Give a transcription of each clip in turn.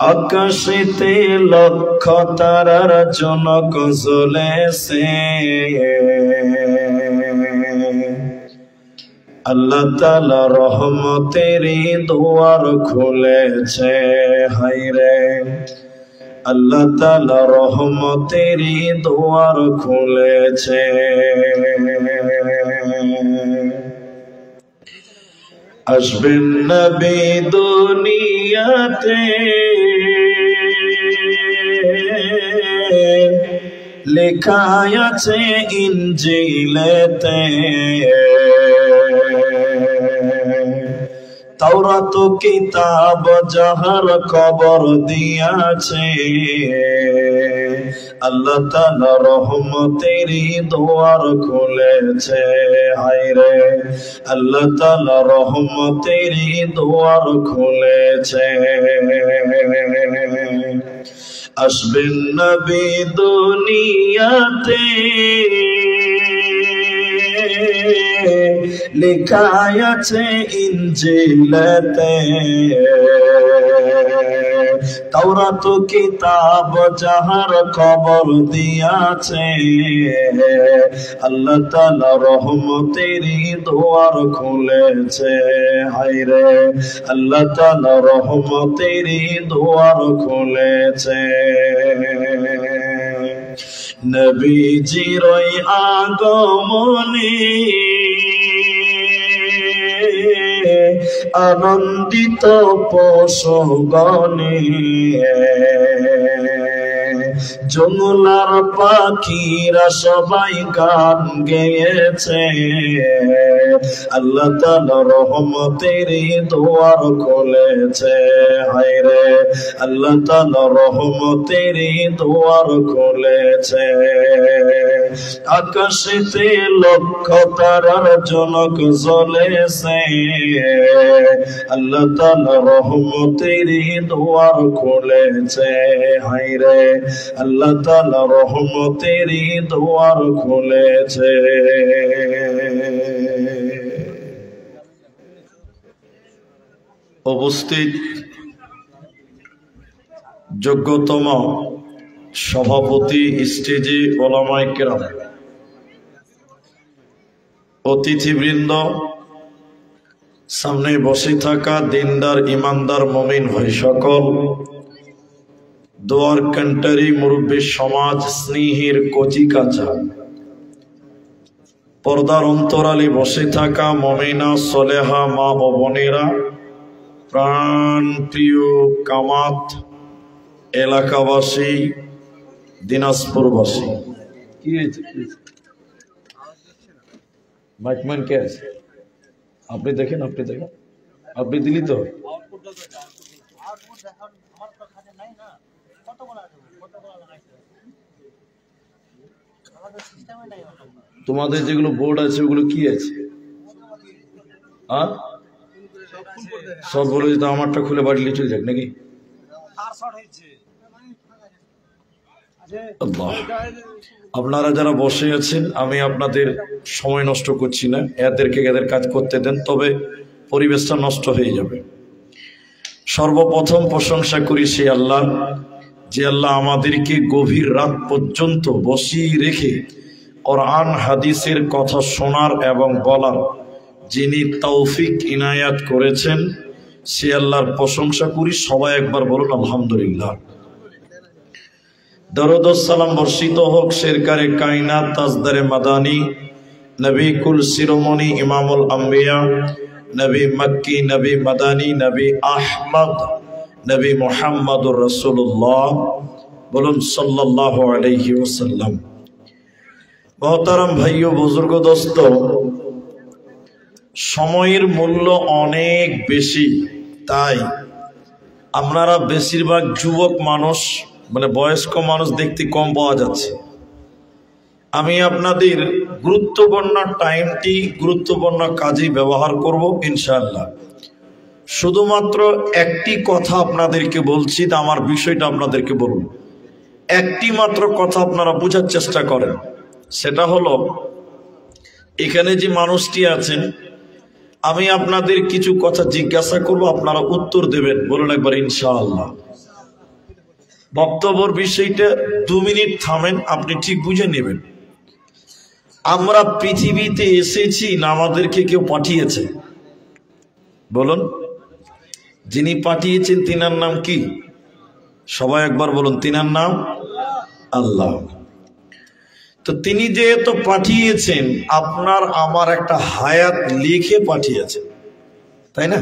আকাশেতে লক্ষ তারার জনক জ্বলেছে, আল্লাহ তাআলা রহমতেরই দুয়ার খুলেছে। হায়রে আল্লাহ তাআলা রহমতেরই দুয়ার খুলেছে। আসবেন নবী দুনিয়াতে, লেখা আছে ইনজিলেতে, তাওরাত কিতাব যাহার খবর দিয়াছে, আল্লাহ তাআলা রহমতেরই দুয়ার খুলেছে। হায়রে আল্লাহ তাআলা রহমতেরই দুয়ার খুলেছে। আসবেন নবী দুনিয়াতে, লেখা আছে ইনজিলেতে, তাওরাত কিতাব যাহার খবর দিয়াছে, আল্লাহ তাআলা রহমতেরই দুয়ার খুলেছে। হায়রে আল্লাহ তাআলা রহমতেরই দুয়ার খুলেছে। নবীজির আগমনে আনন্দিত পশুগণে, জঙ্গলার পাখিরা সবাই গান গেয়েছে, আল্লাহ তাআলা রহমতেরই দুয়ার খুলেছে। হায়রে আল্লাহ তাআলা রহমতেরই দুয়ার খুলেছে। আকাশেতে লক্ষ তারার জনক জ্বলেছে, আল্লাহ তাআলা রহমতেরই দুয়ার খুলেছে। হায়রে আল্লাহ তাআলা রহমতেরই দুয়ার খুলেছে। উপস্থিত যোগ্যতম সভাপতি, স্টেজে ওলামায়ে কেরাম, অতিথিবৃন্দ, সামনে বসে থাকা দিনদার ইমানদার মুমিন ভাই সকল, দোয়ার কান্টারি মুরব্বী সমাজ, স্নেহের কচি কাঁচা, পর্দার অন্তরালে বসে থাকা মুমিনা সলেহা মা ও বোনেরা, প্রাণ প্রিয় কামাত এলাকাবাসী, দিনাজপুরবাসী। কি হয়েছে? মাইকম্যান কে আছে? আপনি দেখেন, আপনি দেখেন, আপনি দিলি তো। তোমাদের যেগুলো বোর্ড আছে ওগুলো কি আছে? সব বলে যেত, আমারটা খুলে বাড়ি নিয়ে চলে যাক নাকি? আপনারা যারা বসে আছেন, আমি আপনাদের সময় নষ্ট করছি না, এদের কাজ করতে দেন, তবে পরিবেশটা নষ্ট হয়ে যাবে। সর্বপ্রথম প্রশংসা করি সেই আল্লাহ, যে আল্লাহ আমাদেরকে গভীর রাত পর্যন্ত বসিয়ে রেখে কোরআন হাদিসের কথা শোনার এবং বলার যিনি তৌফিক ইনায়াত করেছেন, সে আল্লাহর প্রশংসা করি। সবাই একবার বলুন আলহামদুলিল্লাহ। দরুদ ও সালাম বর্ষিত হোক শেরকারে কায়নাত, তাজদারে মাদানী, নবী কুল শিরোমণি, ইমামুল আম্বিয়া, নবী মক্কি, নবী মাদানী, নবী আহমদ, নবী মুহাম্মদুর রাসূলুল্লাহ, বলুন সাল্লাল্লাহু আলাইহি ওয়াসাল্লাম। মহতারাম ভাইও, বুজুর্গ, দোস্ত, সময়ের মূল্য অনেক বেশি, তাই আপনারা বেশিরভাগ যুবক মানুষ, মানে বয়স্ক মানুষ দেখতে কম পাওয়া যাচ্ছে। আমি আপনাদের গুরুত্বপূর্ণ টাইমটি গুরুত্বপূর্ণ কাজে ব্যবহার করব ইনশাআল্লাহ। শুধুমাত্র একটি কথা আপনাদেরকে বলছি, তা আমার বিষয়টা আপনাদেরকে বলুন। একটি মাত্র কথা আপনারা বোঝার চেষ্টা করেন, সেটা হলো এখানে যে মানুষটি আছেন, আমি আপনাদের কিছু কথা জিজ্ঞাসা করব, আপনারা উত্তর দেবেন। বলুন একবার ইনশাআল্লাহ। বক্তব্যের বিষয়টা 2 মিনিট থামেন, আপনি ঠিক বুঝে নেবেন। আমরা পৃথিবীতে এসেছি না আমাদেরকে কেউ পাঠিয়েছে? বলুন। যিনি পাঠিয়েছেন তিনার নাম কি? সবাই একবার বলুন, তিনার নাম আল্লাহ। তো তিনি যেহেতু পাঠিয়েছেন, আপনার আমার একটা হায়াত লিখে পাঠিয়েছেন, তাই না?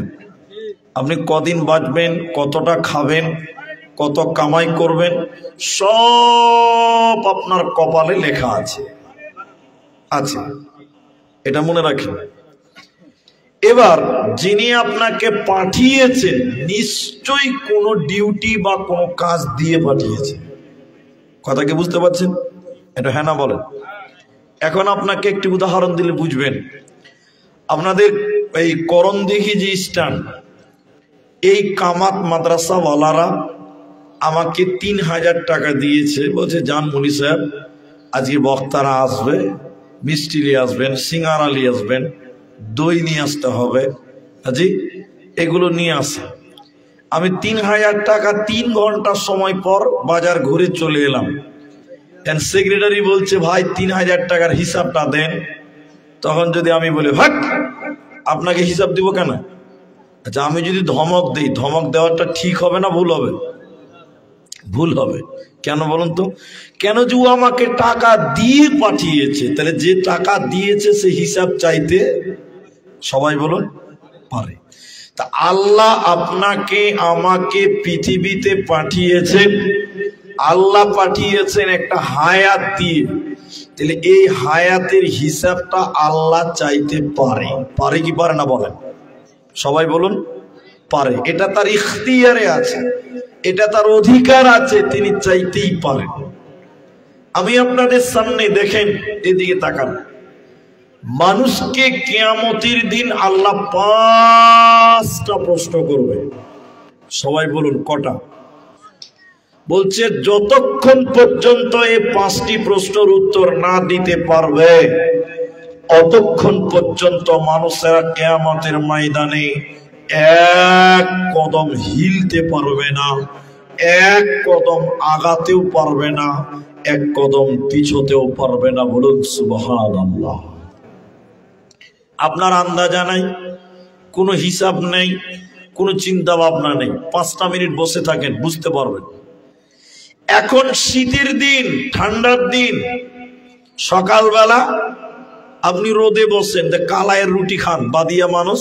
আপনি কদিন বাঁচবেন, কতটা খাবেন, কত কামাই করবেন, সব আপনার কপালে লেখা আছে। এটা মনে রাখেন। এবার যিনি আপনাকে পাঠিয়েছেন নিশ্চয়ই কোনো ডিউটি বা কোনো কাজ দিয়ে পাঠিয়েছেন। কথা কি বুঝতে পারছেন? এটা হ্যাঁ না বলেন। এখন আপনাকে একটি উদাহরণ দিলে বুঝবেন। আপনাদের এই করণদিঘি যে স্ট্যান্ড, এই কামাত মাদ্রাসাওয়ালারা আমাকে 3000 টাকা দিয়েছে। বলছে, যান মনি সাহেব, আজকে বক্তারা আসবে, মিষ্টি নিয়ে আসবেন, সিঙ্গারা নিয়ে আসবেন, দই নিয়ে আসতে হবে, জি এগুলো নিয়ে আসে। আমি 3000 টাকা 3 ঘন্টা সময় পর বাজার ঘুরে চলে এলাম। সেক্রেটারি বলছে, ভাই 3000 টাকার হিসাবটা দেন। তখন যদি আমি বলি, ভাগ, আপনাকে হিসাব দিব কেন? আচ্ছা, আমি যদি ধমক দিই, ধমক দেওয়াটা ঠিক হবে না ভুল হবে? ভুল হবে। কেন বলুন তো? কেন যে ও আমাকে টাকা দিয়ে পাঠিয়েছে, তাহলে যে টাকা দিয়েছে সে হিসাব চাইতে সবাই বলুন পারে। তা আল্লাহ আপনাকে আমাকে পৃথিবীতে পাঠিয়েছেন, আল্লাহ পাঠিয়েছেন একটা হায়াত দিয়ে। তাহলে এই হায়াতের হিসাবটা আল্লাহ চাইতে পারে। পারে কি পারে না বলেন? সবাই বলুন পারে। এটা তার ইখতিয়ারে আছে, এটা তার অধিকার আছে, তিনি চাইতেই পারেন। আমি আপনাদের সামনে দেখেন, এদিকে তাকান। মানুষকে কিয়ামতের দিন আল্লাহ 5টা প্রশ্ন করবে। সবাই বলুন কটা? বলছে, যতক্ষণ পর্যন্ত এই 5টি প্রশ্নের উত্তর না দিতে পারবে অতক্ষণ পর্যন্ত মানুষেরা কিয়ামতের ময়দানে এক কদম হিলতে পারবে না, এক কদম আগাতেও পারবে না, এক কদম পিছতেও পারবে না। বলুন সুবহানাল্লাহ। আপনার আন্দাজা নাই, কোনো হিসাব নেই, কোনো চিন্তা ভাবনা নেই। 5টা মিনিট বসে থাকেন, বুঝতে পারবেন। এখন শীতের দিন, ঠান্ডার দিন, সকালবেলা আপনি রোদে বসেন, কালাইয়ের রুটি খান। বাদিয়া মানুষ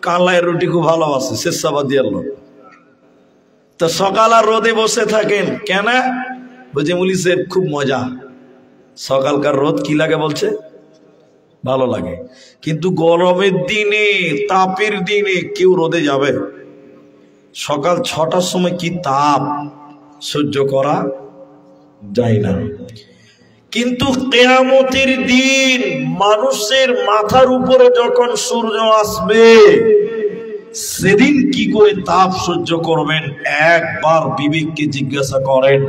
কালাইয়ের রুটি খুব ভালোবাসে, শেষাবাদিয়ার লোক। তো সকাল আর রোদে বসে থাকেন কেন? বলছে, মুলি সাহেব খুব মজা, সকালকার রোদ কি লাগে বলছে, ভালো লাগে। কিন্তু গরমের দিনে, তাপের দিনে কেউ রোদে যাবে? সকাল 6টার সময় কি তাপ, সহ্য করা যায় না। কিন্তু কিয়ামতের দিন মানুষের মাথার উপরে যখন সূর্য আসবে, সেদিন কি করে তাপ সহ্য করবেন? একবার বিবেককে জিজ্ঞাসা করেন।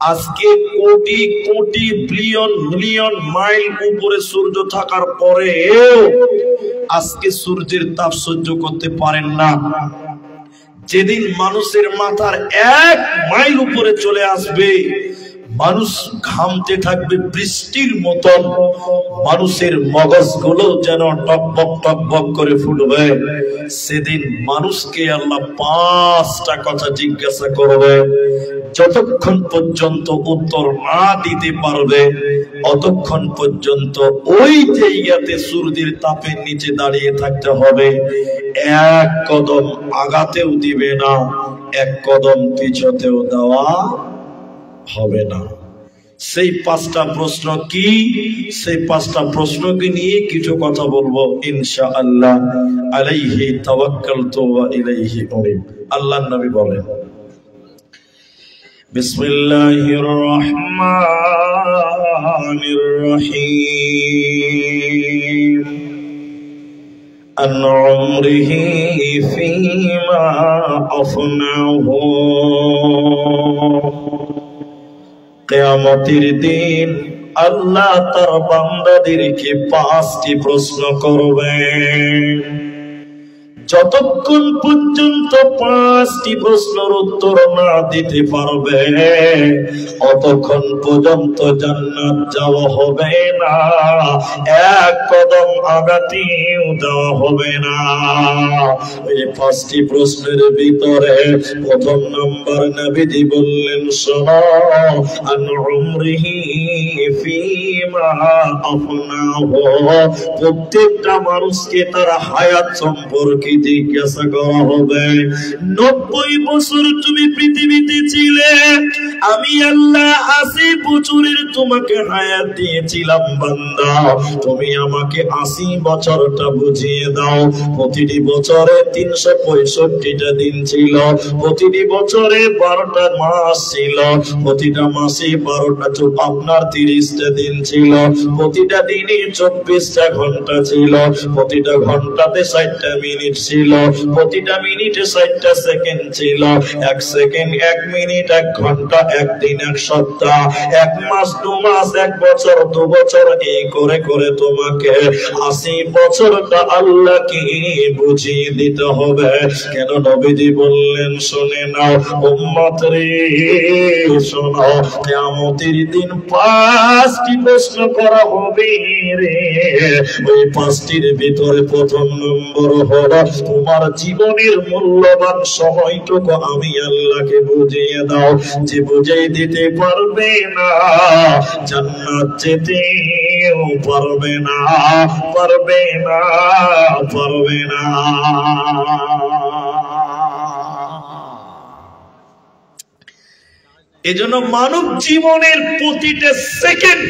আজকে crore crore billion million mile উপরে সূর্য থাকার পরেও আজকে সূর্যের তাপ সহ্য করতে পারেন না। যেদিন মানুষের মাথার 1 মাইল উপরে চলে আসবে, মানুষ ঘামতে থাকবে বৃষ্টির মতন, মানুষের মগজগুলো যেন টকবক টকবক করে ফুটবে। সেদিন মানুষকে আল্লাহ 5টা কথা জিজ্ঞাসা করবে। যতক্ষণ পর্যন্ত উত্তর না দিতে পারবে অতক্ষণ পর্যন্ত ওই জায়গাতে সূর্যের তাপের নিচে দাঁড়িয়ে থাকতে হবে। এক কদম আগাতেও দিবে না, এক কদম পিছতেও দেওয়া হবে না। সেই 5টা প্রশ্ন কি? সেই 5টা প্রশ্নকে নিয়ে কিছু কথা বলবো ইনশাআল্লাহ। আলাইহি তাওয়াক্কালতু ওয়া ইলাইহি উনীব। আল্লাহর নবী বলেন, বিসমিল্লাহির রহমানির রহিম। আন উমরিহি ফীমা আফনাহু। কিয়ামতের দিন আল্লাহ তার বান্দাদেরকে 5টি প্রশ্ন করবেন। যতক্ষণ পর্যন্ত 5টি প্রশ্নের উত্তর না দিতে পারবে অতক্ষণ পর্যন্ত জান্নাত যাওয়া হবে না, এক কদম আগাতেও যাওয়া হবে না। এই 5টি প্রশ্নের ভিতরে প্রথম নম্বর নবীজি বললেন, শোনো, আন উমরিহি ফীমা আফনাহু। প্রত্যেকটা মানুষকে তার হায়াত সম্পর্কে জিজ্ঞাসা করা হবে। 90 বছর তুমি পৃথিবীতে ছিলে, আমি আল্লাহ 80 বছরের তোমাকে হায়াত দিয়েছিলাম বান্দা, তুমি আমাকে 80 বছরটা বুঝিয়ে দাও। প্রতিটি বছরে 365টা দিন ছিল, প্রতিটি বছরে 12টা মাস ছিল, প্রতিটা মাসে 12টা আপনার 30টা দিন ছিল, প্রতিটা দিনে 24টা ঘন্টা ছিল, প্রতিটা ঘন্টাতে 60টা মিনিট ছিল, প্রতিটা মিনিটে 60টা সেকেন্ড ছিল। 1 সেকেন্ড 1 মিনিট 1 ঘন্টা 1 দিন 1 সপ্তাহ 1 মাস 2 মাস 1 বছর 2 বছর, এই করে করে তোমাকে 80 বছরটা আল্লাহকে বুঝিয়ে দিতে হবে। কেন নবীজি বললেন, শুনে নাও উম্মত রে, শোনো, কিয়ামতের দিন 5টি প্রশ্ন করা হবে রে। ওই 5টির ভিতরে প্রথম নম্বর হলো, তোমার জীবনের মূল্যবান সময়টুকু আমি আল্লাহকে বুঝিয়ে দাও। যে বুঝিয়ে দিতে পারবে না জান্নাত যেতেও পারবে না, পারবে না, পারবে না। এজন্য মানব জীবনের প্রতিটা সেকেন্ড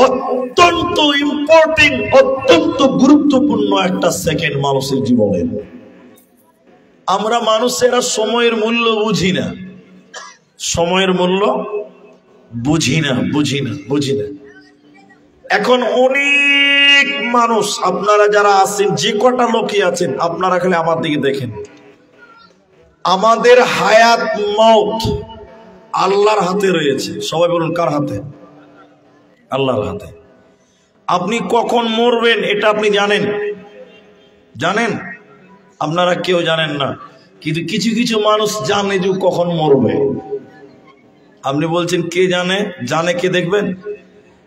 অত্যন্ত ইম্পর্টেন্ট, অত্যন্ত গুরুত্বপূর্ণ একটা সেকেন্ড মানুষের জীবনের। আমরা মানুষেরা সময়ের মূল্য বুঝি না, সময়ের মূল্য বুঝি না, বুঝি না, বুঝি না। এখন অনেক মানুষ, আপনারা যারা আছেন, যে কটা লোকই আছেন, আপনারা খালি আমার দিকে দেখেন। আমাদের হায়াত মওত আল্লাহর হাতে রয়েছে। সবাই বলুন, কার হাতে? আল্লাহর হাতে। আপনি কখন মরবেন এটা আপনি জানেন? জানেন? আপনারা কেউ জানেন না, কিন্তু কিছু কিছু মানুষ জানে যে কখন মরবে। আপনি বলছেন কে জানে? জানে কে? দেখবেন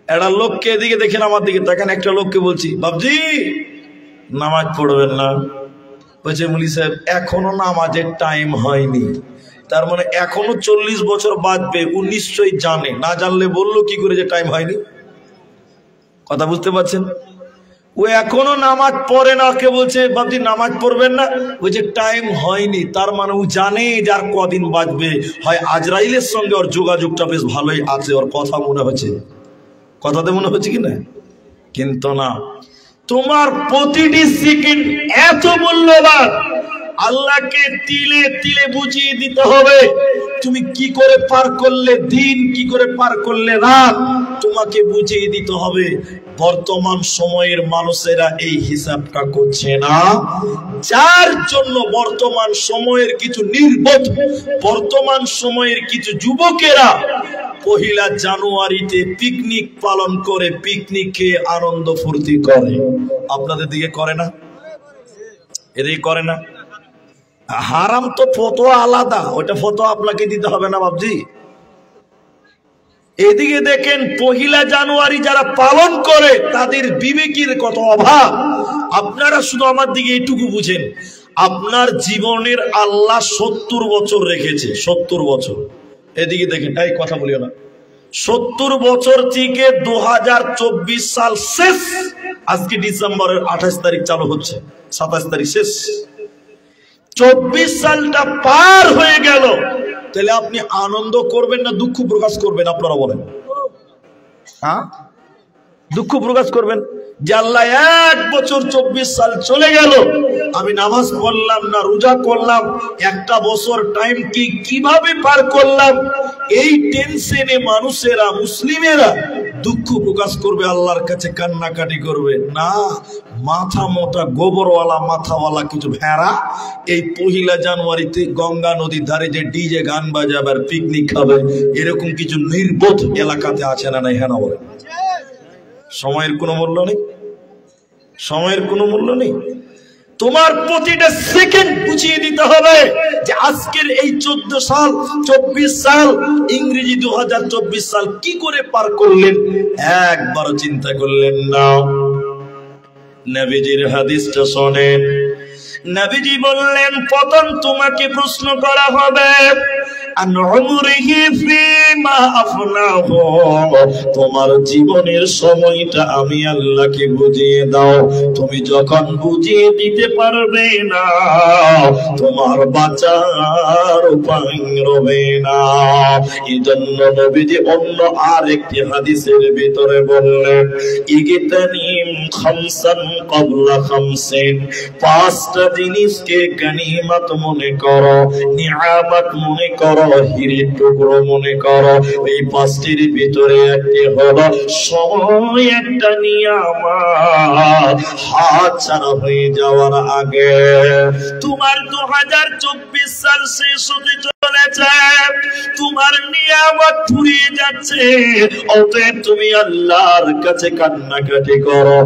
একটা লোককে, এদিকে দেখেন, আমার দিকে দেখেন, একটা লোককে বলছি, বাবজি নামাজ পড়বেন না। বলছে মুলি সাহেব এখনো নামাজের টাইম হয়নি। তার মানে এখনো 40 বছর বাঁচবে। ও নিশ্চয়ই জানে, না জানলে বললো কি করে যে টাইম হয়নি? কথা বুঝতে পারছেন? ও এখনো নামাজ পড়ে না, কে বলছে বাবজি নামাজ পড়বেন না, ওই যে টাইম হয়নি। তার মানে ও জানে যার কদিন বাঁচবে। হয় আজরাইলের সঙ্গে ওর যোগাযোগটা বেশ ভালোই আছে, ওর কথা মনে হচ্ছে, কথাতে মনে হচ্ছে কি না? কিন্তু না, তোমার প্রতিটি সেকেন্ড এত মূল্যবান, আল্লাহকে তিলে তিলে বুঝিয়ে দিতে হবে। তুমি কি করে পার করলে দিন, কি করে পার করলে রাত, তোমাকে বুঝিয়ে দিতে হবে। বর্তমান সময়ের মানুষেরা এই হিসাবটা করছে না, যার জন্য বর্তমান সময়ের কিছু নির্বোধ, বর্তমান সময়ের কিছু যুবকেরা 1 জানুয়ারিতে পিকনিক পালন করে, পিকনিক খেয়ে আনন্দ ফুর্তি করে। আপনাদের দিকে করে না? এদিকে করে না? হারাম তো ফতোয়া আলাদা, ওইটা ফতোয়া আপনাকে দিতে হবে না বাবজি। এদিকে দেখেন 1 জানুয়ারি যারা পালন করে তাদের বিবেকের কত অভাব। আপনারা শুধু আমার দিকে এইটুকু বুঝেন, আপনার জীবনের আল্লাহ 70 বছর রেখেছে, 70 বছর। এদিকে দেখেন, এই কথা বলিও না, 70 বছর থেকে 2024 সাল শেষ। আজকে ডিসেম্বরের 28 তারিখ চালু হচ্ছে, 27 তারিখ শেষ। 24 সালটা পার হয়ে গেল, তাহলে আপনি আনন্দ করবেন না দুঃখ প্রকাশ করবেন? আপনারা বলেন। হ্যাঁ, দুঃখ প্রকাশ করবেন যে আল্লাহ 1 বছর 24 সাল চলে গেল, আমি নামাজ পড়লাম না, রোজা করলাম, একটা বছর টাইম কি কিভাবে পার করলাম, এই টেনশনে মানুষেরা, মুসলিমেরা দুঃখ প্রকাশ করবে, আল্লাহর কাছে কান্নাকাটি করবে না। মাথা মোটা গোবরওয়ালা মাথাওয়ালা কিছু ভেড়া এই 1 জানুয়ারিতে গঙ্গা নদীর ধারে যে ডিজে গান বাজাবে আর পিকনিক খাবে, এরকম কিছু নির্বোধ এলাকাতে আছে না নাই? হ্যাঁ না বলে? সময়ের কোনো মূল্য নেই, সময়ের কোনো মূল্য নেই। তোমার প্রতিটা সেকেন্ড বুঝিয়ে দিতে হবে যে আজকের এই 14 সাল 24 সাল ইংরেজি 2024 সাল কি করে পার করলেন, একবারও চিন্তা করলেন না। নবীজির হাদিসটা শোনেন। নবীজি বললেন, প্রথম তোমাকে প্রশ্ন করা হবে তোমার জীবনের সময়টা আমি আল্লাহকে বুঝিয়ে দাও। তুমি যখন বুঝিয়ে দিতে পারবে না, তোমার বাঁচার উপায় রবে না। এই জন্য নবীজি অন্য আরেকটি হাদিসের ভিতরে বললেন, ইগতানিম খামসান ক্বাবলা খামসিন, পাঁচটা জিনিসকে গনিমত মনে করো, নিয়ামত মনে করো, হিরের টুকরো মনে করো। এই পাঁচটির ভিতরে একটি হলো সময়, একটা নিয়ামত হাত ছাড়া হয়ে যাওয়ার আগে। তোমার 2024 সাল শেষ হতে চলেছে, তোমার নিয়ামত ফুরিয়ে যাচ্ছে, অতএব তুমি আল্লাহর কাছে কান্নাকাটি করো,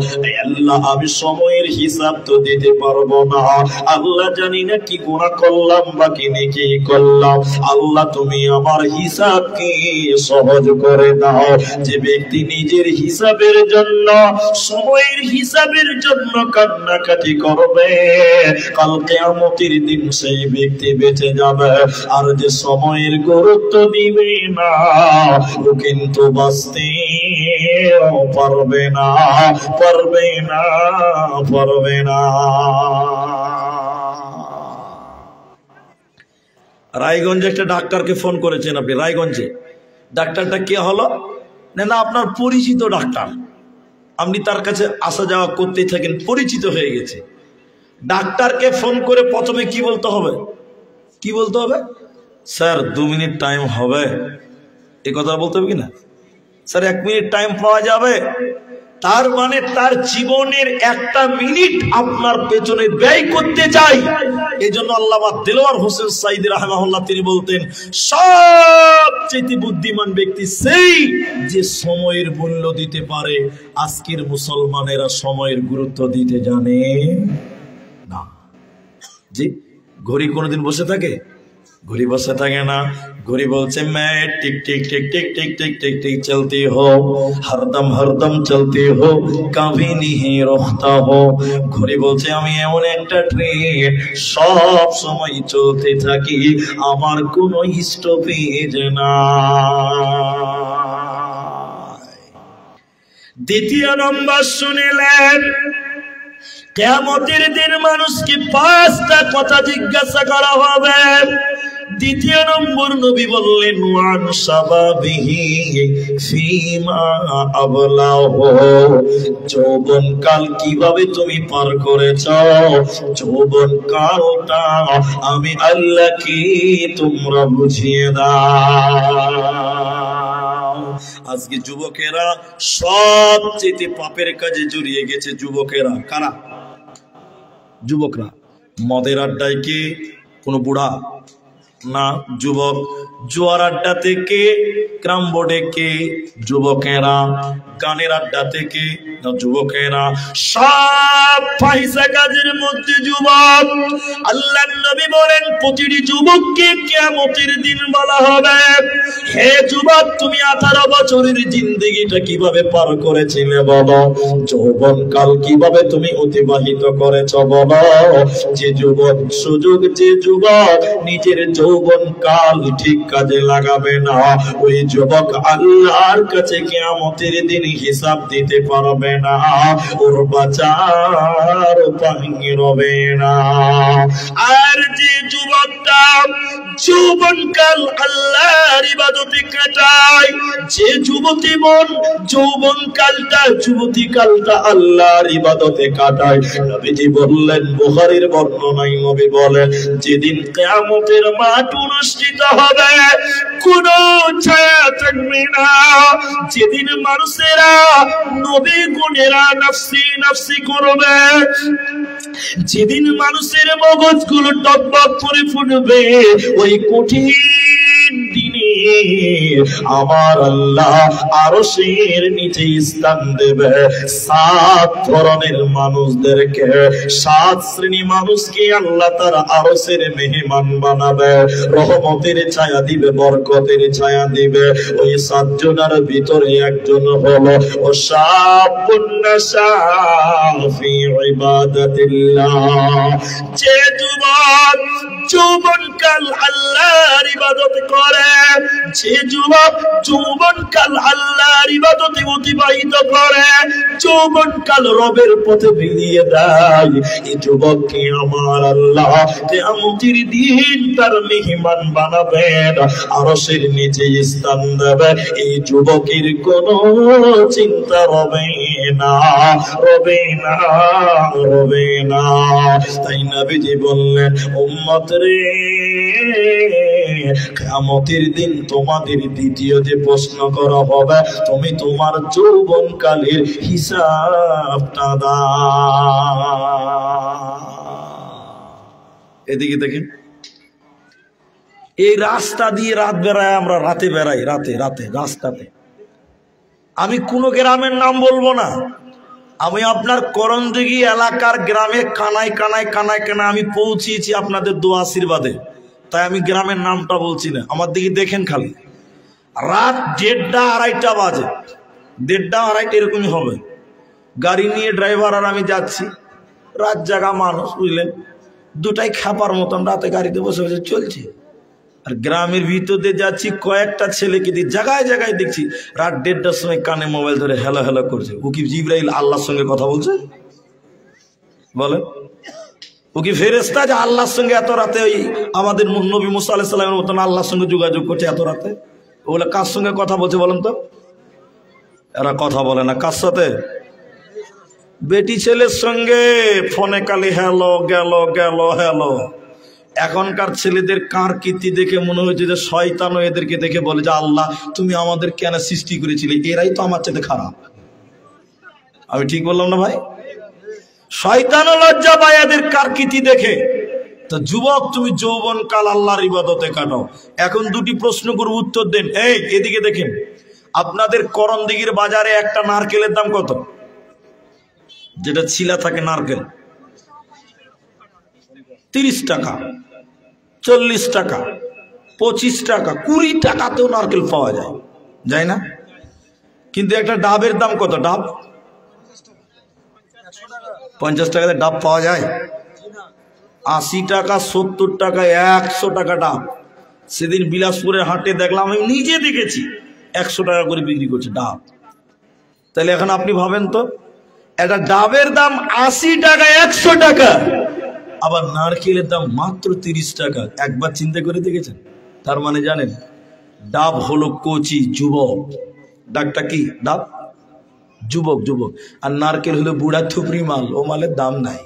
আল্লাহ আমি সময়ের হিসাব তো দিতে পারবো না, আল্লাহ জানি না কি গুনাহ করলাম বা কি নেকি করলাম, আল্লাহ তুমি আমার হিসাব কি সহজ করে দাও। যে ব্যক্তি নিজের হিসাবের জন্য, সময়ের হিসাবের জন্য কান্নাকাটি করবে, কাল কিয়ামতের দিন সেই ব্যক্তি বেঁচে যাবে। আর যে সময়ের গুরুত্ব দিবে না, ও কিন্তু বাঁচতে পারবে না, পারবে না, পারবে না। রায়গঞ্জে একটা ডাক্তারকে ফোন করেছেন আপনি, রায়গঞ্জে। ডাক্তারটা কে হলো না আপনার পরিচিত ডাক্তার, আপনি তার কাছে আসা যাওয়া করতেই থাকেন, পরিচিত হয়ে গেছে। ডাক্তারকে ফোন করে প্রথমে কি বলতে হবে, কি বলতে হবে? স্যার 2 মিনিট টাইম হবে, এই কথা বলতে হবে কিনা? স্যার 1 মিনিট টাইম পাওয়া যাবে? তার মানে তার জীবনের 1টা মিনিট আপনার পেছনে ব্যয় করতে চাই। এই জন্য আল্লামা দেলোয়ার হোসেন সাঈদী রাহিমাহুল্লাহ তিনি বলতেন, সবচেয়ে বুদ্ধিমান ব্যক্তি সেই যে সময়ের মূল্য দিতে পারে। আজকের মুসলমানেরা সময়ের গুরুত্ব দিতে জানে না। জি, ঘড়ি কোনোদিন বসে থাকে? घड़ी बसे থাকে না। घड़ी बोलছে मैं टिक टिक टिक टिक टिक टिक टिक टिक चलती हो, हरदम चलती हो, कभी नहीं रुकता हो। घड़ी बोलছে আমি এমন একটা ট্রেন সব সময় চলতে থাকি, আমার কোনো স্টপেজ নাই। দ্বিতীয় নম্বর শুনিলেন, কিয়ামতের দিন মানুষকে 5টা কথা জিজ্ঞাসা করা হবে। দ্বিতীয় নম্বর নবী বললেন, ওয়ান শাবাবিহি ফীমা আবলাহু, যৌবন কাল কিভাবে তুমি পার করেছো, যৌবন কালটা আমি আল্লাহ কি তোমরা বুঝিয়ে দাও। আজকে যুবকেরা সবচেয়ে পাপের কাজে জড়িয়ে গেছে। যুবকেরা কারা? যুবকরা। মদের আড্ডায় কে? কোন বুড়া না, যুবক। জুয়ার আড্ডা থেকে, ক্রাম বোর্ডে কে? যুবকেরা। গানের আড্ডা থেকে না, যুবকেরা। সব ফাহিশা কাজের মধ্যে যুবক। আল্লাহর নবী বলেন, প্রতিটি যুবককে কিয়ামতের দিন বলা হবে, হে যুবক তুমি 18 বছরের জিন্দেগিটা কিভাবে পার করেছিলে বলো, যৌবনকাল কিভাবে তুমি অতিবাহিত করেছো বলো। যে যুবক সুযোগ, যে যুবক নিজের যৌবনকাল ঠিক কাজে লাগাবে না, ওই যুবক আল্লাহর কাছে কিয়ামতের দিন হিসাব দিতে পারবে না, ওর বাঁচার উপায় রবে না। আর যে যুবকটা যৌবনকাল আল্লাহর ইবাদতে কাটায়, যে যুবতী মন যৌবনকালটা, যুবতীকালটা আল্লাহর ইবাদতে কাটায়, নবীজি বললেন, বুখারীর বর্ণনায় নবী বলেন, যেদিন কিয়ামতের মাঠ অনুষ্ঠিত হবে কোনো ছায়া থাকবে না, যেদিন মানুষেরা নবী গুণেরা নাফসি নাফসি করবে, যেদিন মানুষের মগজগুলো টকবক করে ফুটবে, ওই কঠিন দিনে আমার আল্লাহ আরশের নিচে স্থান দেবে 7 ধরনের মানুষদেরকে। 7 শ্রেণী মানুষকে আল্লাহ তার আরশের মেহমান বানাবে, রহমতের ছায়া দিবে, বরকতের ছায়া দিবে। ওই 7 জনের ভিতরে একজন হলো ও শাবুন নাশা ফি ইবাদাতিল্লাহ, যে যুবক যৌবনকাল আল্লাহর ইবাদত করে, যে যুবক যৌবনকাল আল্লাহর ইবাদতে অতিবাহিত করে, যৌবনকাল রবের পথে বিলিয়ে দেয়, এই যুবককে আমার আল্লাহ কিয়ামতের দিন তার মেহমান বানাবেন, আরশের নিচে স্থান দেবে। এই যুবকের কোনো চিন্তা রবে না, রবে না, রবে না। তাই নবীজি বললেন, উম্মত রে, কিয়ামতের দিন তোমাদের দ্বিতীয় যে প্রশ্ন করা হবে, তুমি তোমার যৌবনকালের হিসাবটা দাও। এদিকে দেখেন, এই রাস্তা দিয়ে রাত বেড়ায়, আমরা রাতে বেড়াই, রাতে রাতে রাস্তাতে। আমি কোন গ্রামের নাম বলবো না, আমি আপনার করণদিঘি এলাকার গ্রামে কানায় কানায় কানায় কানায় আমি পৌঁছিয়েছি আপনাদের দোয়া আশীর্বাদে, তাই আমি গ্রামের নামটা বলছি না। আমার দিকে দেখেন, খালি রাত 1:30 2:30 বাজে, 1:30 2:30 এরকমই হবে। গাড়ি নিয়ে ড্রাইভার আর আমি যাচ্ছি, রাত জাগা মানুষ, বুঝলেন, দুটাই খাপার মতন রাতে গাড়িতে বসে বসে চলছে। আর গ্রামের ভিতর দিয়ে যাচ্ছি, কয়েকটা ছেলেকে দিয়ে জায়গায় জায়গায় দেখছি রাত 1:30টার সময় কানে মোবাইল ধরে হেলো হেলো করছে। ও কি জিবরাইল আল্লাহর সঙ্গে কথা বলছে? বলেন, ও কি ফেরেশতা যে আল্লাহর সঙ্গে এত রাতে ওই আমাদের নবী মুসা আলাইহিস সালামের মতন আল্লাহর সঙ্গে যোগাযোগ করছে এত রাতে? ওগুলা কার সঙ্গে কথা বলছে বলেন তো? এরা কথা বলে না কার সাথে? বেটি ছেলের সঙ্গে ফোনে কালি হ্যালো গেল গেল হ্যালো। এখনকার ছেলেদের কার কীর্তি দেখে মনে হয়েছে যে শয়তানও এদেরকে দেখে বলে যে আল্লাহ তুমি আমাদের কেন সৃষ্টি করেছিলে, এরাই তো আমার চাইতে খারাপ। আমি ঠিক বললাম না ভাই? শয়তানও লজ্জা পায় এদের কার কীর্তি দেখে। তো যুবক, তুমি যৌবনকাল আল্লাহর ইবাদতে কাটাও। এখন দুটি প্রশ্ন করে উত্তর দেন। এই এদিকে দেখেন, আপনাদের করণদিঘির বাজারে একটা নারকেলের দাম কত? যেটা ছিলা থাকে নারকেল, 30 টাকা, 40 টাকা, 25 টাকা, 20 টাকাতেও নারকেল পাওয়া যায়, যায় না? কিন্তু একটা ডাবের দাম কত? ডাব 50 টাকাতে ডাব পাওয়া যায়? 80 টাকা, 70 টাকা, 100 টাকা ডাব। সেদিন বিলাসপুরের হাটে দেখলাম, আমি নিজে দেখেছি, 100 টাকা করে বিক্রি করছে ডাব। তাহলে এখন আপনি ভাবেন তো, একটা ডাবের দাম 80 টাকা, 100 টাকা, আবার নারকেলের দাম মাত্র 30 টাকা। একবার চিন্তা করে দেখেছেন? তার মানে জানেন, ডাব হলো কচি যুবক। ডাকটা কি? ডাব যুবক, যুবক। আর নারকেল হলো বুড়া থুপড়ি মাল, ও মালের দাম নাই।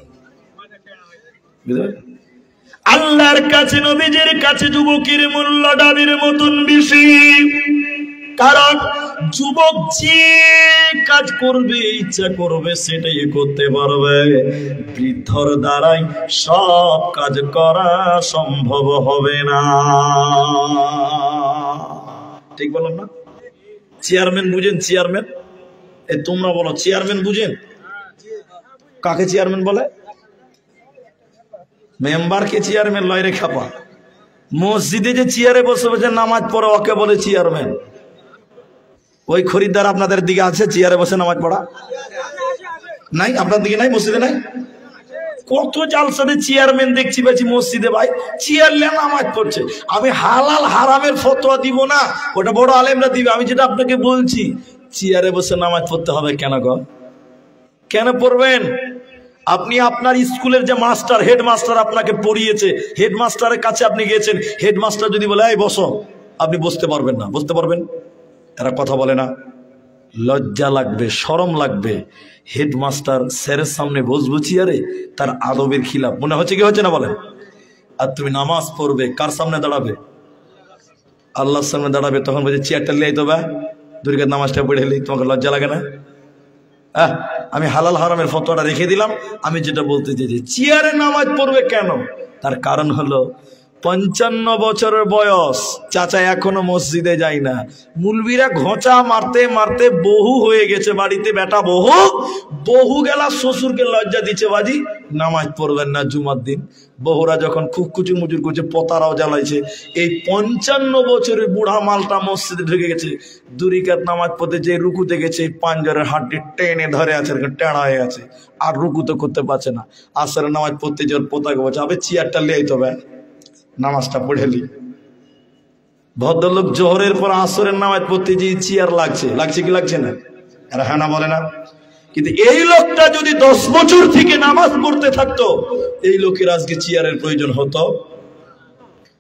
আল্লাহর কাছে, নবীজির কাছে যুবকের মূল্য ডাবের মতন বেশি। কারণ যুবক যে কাজ করবে, ইচ্ছা করবে, সেটাই করতে পারবে। বৃদ্ধর দ্বারাই সব কাজ করা সম্ভব হবে না। ঠিক বললাম না? চেয়ারম্যান বুঝেন? চেয়ারম্যান, এই তোমরা বলো, চেয়ারম্যান বুঝেন? কাকে চেয়ারম্যান বলে? মেম্বারকে চেয়ারম্যান লয় রে খাপা। মসজিদে যে চেয়ারে বসে বসে নামাজ পড়ে, ওকে বলে চেয়ারম্যান। ওই খরিদ্দার আপনাদের দিকে আছে চেয়ারে বসে নামাজ পড়া? নাই? আপনার দিকে নাই? মসজিদে নাই? কত জালসাতে চেয়ারম্যান দেখছি বেশি মসজিদে ভাই, চেয়ারম্যান নামাজ পড়ছে। আমি হালাল হারামের ফতোয়া দিব না, ওটা বড় আলেমরা দিবে। আমি যেটা আপনাকে বলছি, চেয়ারে বসে নামাজ পড়তে হবে কেন গো? কেন পড়বেন? আপনি আপনার স্কুলের যে মাস্টার, হেডমাস্টার আপনাকে পড়িয়েছে, হেডমাস্টারের কাছে আপনি গিয়েছেন, হেডমাস্টার যদি বলে এই বসো, আপনি বসতে পারবেন না? বসতে পারবেন? এরা কথা বলে না? লজ্জা লাগবে, শরম লাগবে। হেডমাস্টার স্যারের সামনে বসবো চেয়ারে, তার আদবের খিলাফ মনে হচ্ছে কি হচ্ছে না বলেন? আর তুমি নামাজ পড়বে, কার সামনে দাঁড়াবে? আল্লাহর সামনে দাঁড়াবে। তখন বলছে চেয়ারটা লিয়ে তো বা দুর্গা নামাজটা পড়ে এলি, তোমাকে লজ্জা লাগে না? আমি হালাল হারামের ফতোয়াটা রেখে দিলাম। আমি যেটা বলতে চাইছি, চেয়ারে নামাজ পড়বে কেন? তার কারণ হলো 55 বছরের বয়স, চাচা এখনো মসজিদে যায় না। মুলবিরা ঘোঁচা মারতে মারতে বহু হয়ে গেছে বাড়িতে, বেটা বহু গেলা শ্বশুরকে লজ্জা দিচ্ছে, বাজি নামাজ পড়বেন না জুমার দিন। বহুরা যখন খুব কুচুর মুচুর করছে, পতারাও জ্বালাইছে। এই 55 বছরের বুড়া মালটা মসজিদে ঢুকে গেছে, দুরিকাত নামাজ পড়তে যে রুকুতে গেছে, পাঞ্জরের হাড্ডি টেনে ধরে আছে, টেড়া হয়ে আছে, আর রুকু তো করতে পারছে না। আসরে নামাজ পড়তে যাওয়ার পোতাকে বলছে, আবে চেয়ারটা লিয়ে তবে নামাজটা পড়ে লি। ভদ্রলোক জোহরের পর আসরের নামাজ পড়তে যে চেয়ার লাগছে কি লাগছে না? এরা হ্যাঁ না বলে না? কিন্তু এই লোকটা যদি 10 বছর থেকে নামাজ পড়তে থাকতো, এই লোকের আজকে চেয়ারের প্রয়োজন হতো,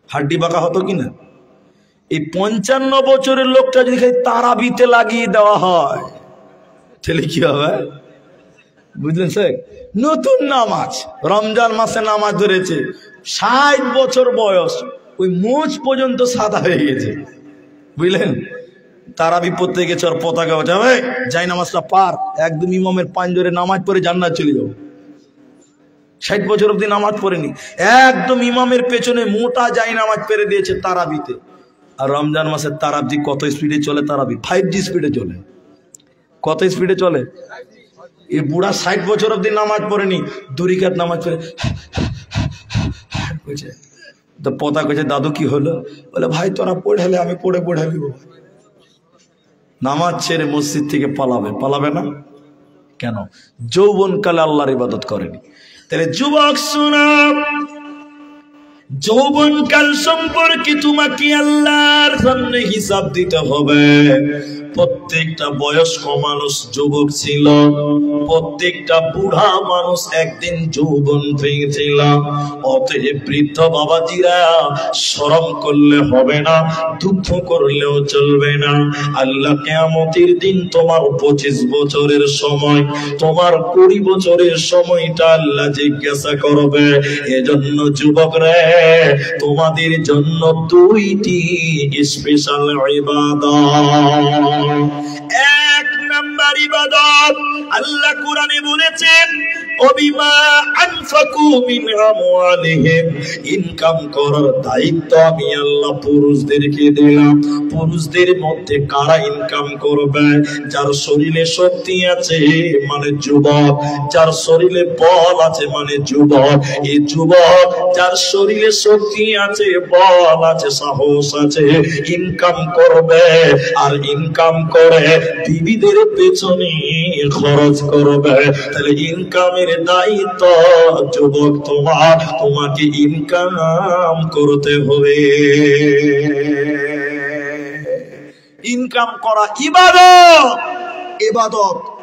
হাড্ডি বাঁকা হতো কিনা? এই 55 বছরের লোকটা যদি তারাবিতে লাগিয়ে দেওয়া হয়, তাহলে কি হবে বুঝলেন স্যার? নতুন নামাজ, রমজান মাসে নামাজ ধরেছে, 60 বছর বয়স, ওই মোচ পর্যন্ত সাদা হয়ে গেছে, বুঝলেন? তারাবি পড়তে গেছে, আর পতাকা বাজাবে, যাই নামাজটা পার, একদম ইমামের পাঞ্জরে নামাজ পড়ে জান্নাত চলে যাও। 60 বছর অব্দি নামাজ পড়েনি, একদম ইমামের পেছনে মোটা যাই নামাজ পেরে দিয়েছে তারাবিতে। আর রমজান মাসের তারাবি কত স্পিডে চলে? তারাবি 5G স্পিডে চলে। কত স্পিডে চলে? এই বুড়া 60 বছর অব্দি নামাজ পড়েনি, দুরিকাত নামাজ পড়ে তো পতা কইছে, দাদু কি হলো? বলে, ভাই তোরা পড়ালে আমি পড়ে নিব। নামাজ ছেড়ে মসজিদ থেকে পালাবে না কেন? যৌবনকালে আল্লাহর ইবাদত করেনি। তাহলে যুবক শোনো, যৌবনকাল সম্পর্কে তোমাকে আল্লাহর সামনে হিসাব দিতে হবে। প্রত্যেকটা বয়স্ক মানুষ যুবক ছিল, প্রত্যেকটা বুড়া মানুষ একদিন যৌবন পেয়েছিল। অতএব বৃদ্ধ বাবাজিরা, শরম করলে হবে না, দুঃখ করলেও চলবে না। আল্লাহ কিয়ামতের দিন তোমার 25 বছরের সময়, তোমার 20 বছরের সময়টা আল্লাহ জিজ্ঞাসা করবে। এজন্য যুবকরা, তোমাদের জন্য 2টি স্পেশাল ইবাদত। এক নাম্বার ইবাদত, আল্লাহ কোরআনে বলেছেন, ওবিমা আনফাকু মিন আমওয়ালিহিম, ইনকাম করার দায়িত্ব আমি আল্লাহ পুরুষদেরকে দিলাম। পুরুষদের মধ্যে কারা ইনকাম করবে? যার শরীরে শক্তি আছে মানে যুবক, যার শরীরে বল আছে মানে যুবক। এই যুবক যার শরীরে শক্তি আছে, বল আছে, সাহস আছে, ইনকাম করবে, আর ইনকাম করে বিবিদের পেছনে খরচ করবে। তাহলে ইনকামের দায়িত্ব যুবক তোমাকে ইনকাম করতে হবে। ইনকাম করা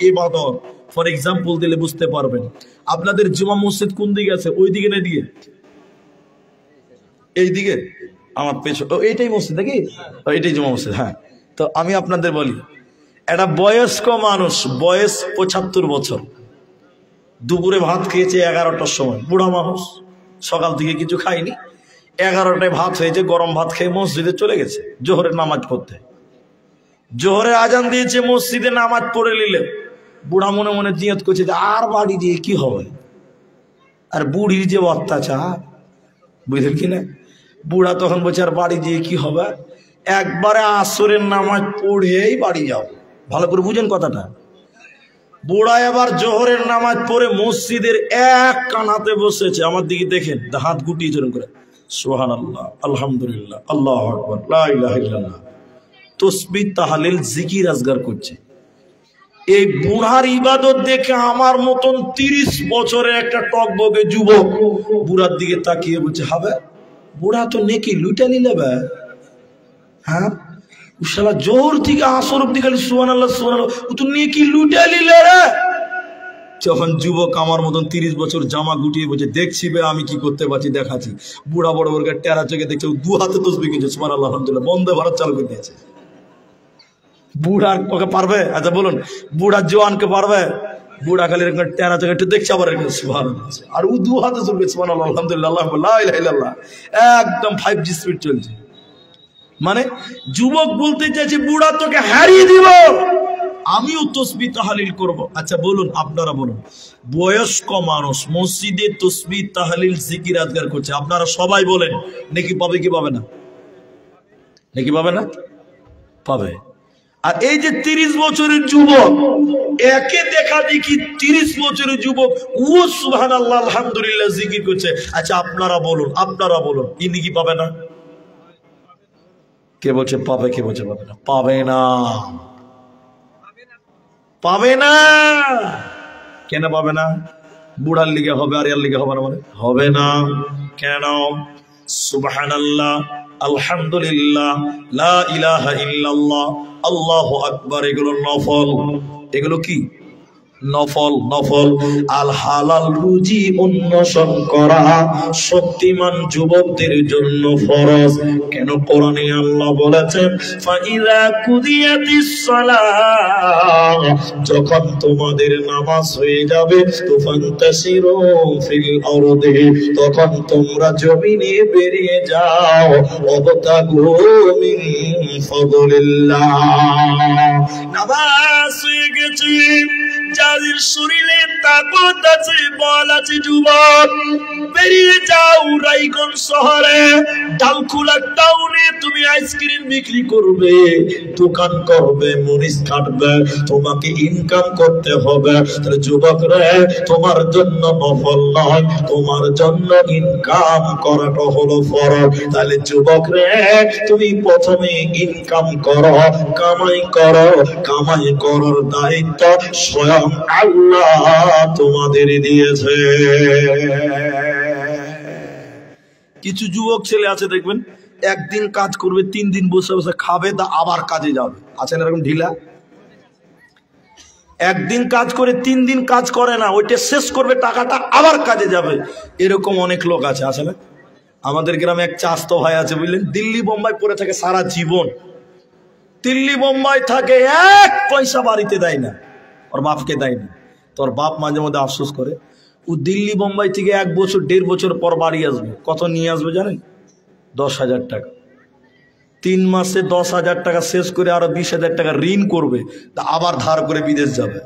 ইবাদত। ফর এক্সাম্পল দিলে বুঝতে পারবেন। আপনাদের জুমা মসজিদ কোন দিকে আছে? ওই দিকে না দিকে? এই দিকে? আমার পেছনে এইটাই মসজিদ নাকি? এইটাই জুমা মসজিদ। হ্যাঁ, তো আমি আপনাদের বলি, একটা বয়স্ক মানুষ, বয়স 75 বছর, দুপুরে ভাত খেয়েছে 11টার সময়। বুড়া মানুষ, সকাল থেকে কিছু খায়নি, 11টায় ভাত হয়েছে, গরম ভাত খেয়ে মসজিদে চলে গেছে জোহরের নামাজ পড়তে। জোহরে আজান দিয়েছে, মসজিদে নামাজ পড়ে নিলে বুড়া মনে মনে নিয়ত করছে যে আর বাড়ি দিয়ে কি হবে, আর বুড়ির যে অত্যাচার, বুঝলেন কিনা? বুড়া তখন বলছে আর বাড়ি দিয়ে কি হবে, একবারে আসরের নামাজ পড়েই বাড়ি যাও। ভালো করে বুঝেন কথাটা। বুড়া এবার জোহরের নামাজ পড়ে মসজিদের এক কানাতে বসেছে, আমার দিকে দেখেন, হাত গুটিয়ে চরণ করে সুবহানাল্লাহ, আলহামদুলিল্লাহ, আল্লাহু আকবার, লা ইলাহা ইল্লাল্লাহ, তাসবিহ তাহলিল জিকির আজগার করছে। এই বুড়ার ইবাদত দেখে আমার মতন 30 বছরের একটা টকবগে যুবক বুড়ার দিকে তাকিয়ে বলছে, হবে বুড়া তো নেকি লুটে নিলে বে। হ্যাঁ, শালা জোহর থেকে আসর অব্দি খালি সুবহানাল্লাহ সুবহানাল্লাহ, ও তো নেকি লুটে নিলে রে। যখন যুবক আমার মতন 30 বছর জামা গুটিয়ে বলছে, দেখছি বে আমি কি করতে পারছি, দেখাচ্ছি। বুড়া বড় বড় টেরা চোখে দেখছে, 2 হাতে তসবিহ কিনছে, সুবহানাল্লাহ আলহামদুলিল্লাহ, বন্দে ভারত চালু করে দিয়েছে। বুড়া ওকে পারবে? আচ্ছা বলুন, বুড়া জওয়ানকে পারবে? বুড়া খালি এরকম টেরা চোখে একটু দেখছে, আবার এরকম সুবহানাল্লাহ, আর ও 2 হাতে চলবে সুবহানাল্লাহ আলহামদুলিল্লাহ, লা ইলাহা ইল্লাল্লাহ, একদম 5G স্পিড চলছে। মানে যুবক বলতে চাইছে বুড়া তোকে হারিয়ে দিব, আমিও তাসবিহ তাহলিল করব। আচ্ছা বলুন, আপনারা বলুন, বয়স্ক মানুষ মসজিদে তাসবিহ তাহলিল জিকির আজকার করছে, আপনারা সবাই বলেন নেকি পাবে কি পাবে না? নেকি পাবে না? পাবে। আর এই যে 30 বছরের যুবক, একে দেখা দেখি 30 বছরের যুবক ও সুবহানাল্লাহ আলহামদুলিল্লাহ জিকির করছে। আচ্ছা আপনারা বলুন, কি নেকি পাবে না? কে বলছে পাবে, কে বলছে পাবে না? পাবে না, পাবে না। কেন পাবে না? বুড়ার লিগে হবে আর এর লিগে হবে না? মানে হবে না কেন? সুবহানাল্লাহ, আলহামদুলিল্লাহ, লা ইলাহা ইল্লাল্লাহ, আল্লাহু আকবার, এগুলো নফল। এগুলো কি? নফল। নফল। আল হালাল রুজি অন্বেষণ করা শক্তিমান যুবকদের জন্য ফরজ। কেন? কোরআনে আল্লাহ বলেছেন, ফাইযা কুদিয়াতিস সালাহ, যখন তোমাদের নামাজ হয়ে যাবে, ফান্তাশিরু ফিল আরদি, তখন তোমরা জমিনে বেরিয়ে যাও, ওয়াবতাগু মিন ফাদলিল্লাহ। নামাজ হয়ে গেছে, যাদের শরীরে তাকত আছে, বল আছে, যুবক বেরিয়ে যাও রায়গঞ্জ শহরে, ডালখোলা টাউনে তুমি আইসক্রিম বিক্রি করবে, দোকান করবে, মরিচ কাটবে, তোমাকে ইনকাম করতে হবে। তাহলে যুবক রে, তোমার জন্য নফল নয়, তোমার জন্য ইনকাম করাটা হলো ফরজ। তাহলে যুবক রে, তুমি প্রথমে ইনকাম করো, কামাই করো। কামাই করার দায়িত্ব স্বয়ং আল্লাহ তোমাদের দিয়েছে। কিছু যুবক ছেলে আছে দেখবেন, একদিন কাজ করবে, 3 দিন বসে বসে খাবে, তা আবার কাজে যাবে। আছেন এরকম ঢিলা? একদিন কাজ করে 3 দিন কাজ করে না, ওইটা শেষ করবে, টাকাটা আবার কাজে যাবে। এরকম অনেক লোক আছে, আছে না? আমাদের গ্রামে এক চাস্তো ভাই আছে, বুঝলেন, দিল্লি বোম্বাই পড়ে থাকে সারা জীবন। দিল্লি বোম্বাই থাকে, 1 পয়সা বাড়িতে দেয় না, ওর বাপকে দেয় না। তোর বাপ মাঝে মধ্যে আফসোস করে, ও দিল্লি বোম্বাই থেকে 1 বছর 1.5 বছর পর বাড়ি আসবে। কত নিয়ে আসবে জানেন? 10,000 টাকা। 3 মাসে 10,000 টাকা শেষ করে আরো 20,000 টাকা ঋণ করবে, তা আবার ধার করে বিদেশ যাবে।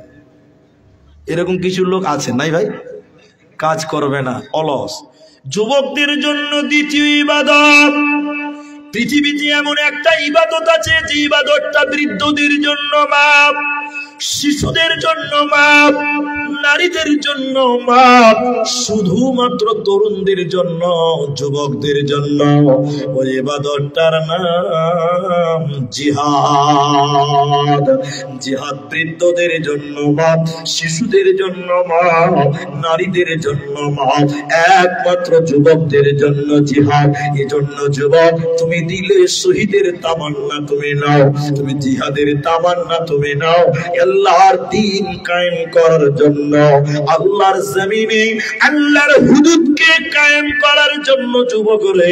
এরকম কিছু লোক আছে নাই ভাই? কাজ করবে না, অলস। যুবকদের জন্য দ্বিতীয় ইবাদত, পৃথিবীতে এমন একটা ইবাদত আছে যে ইবাদতটা বৃদ্ধদের জন্য মাপ, শিশুদের জন্য মাপ, নারীদের জন্য মাপ, শুধুমাত্র তরুণদের জন্য, যুবকদের জন্য। ওই ইবাদতটার নাম জিহাদ। জিহাদ বৃদ্ধদের জন্য মাপ, শিশুদের জন্য মাপ, নারীদের জন্য মাপ, একমাত্র যুবকদের জন্য জিহাদ। এজন্য যুবক, তুমি দিলে শহীদের তামান্না তুমি নাও, তুমি জিহাদের তামান্না তুমি নাও। আল্লাহর দ্বীন কায়েম করার জন্য, আল্লাহর জমিনে আল্লাহর হুদুদকে কায়েম করার জন্য যুবকরে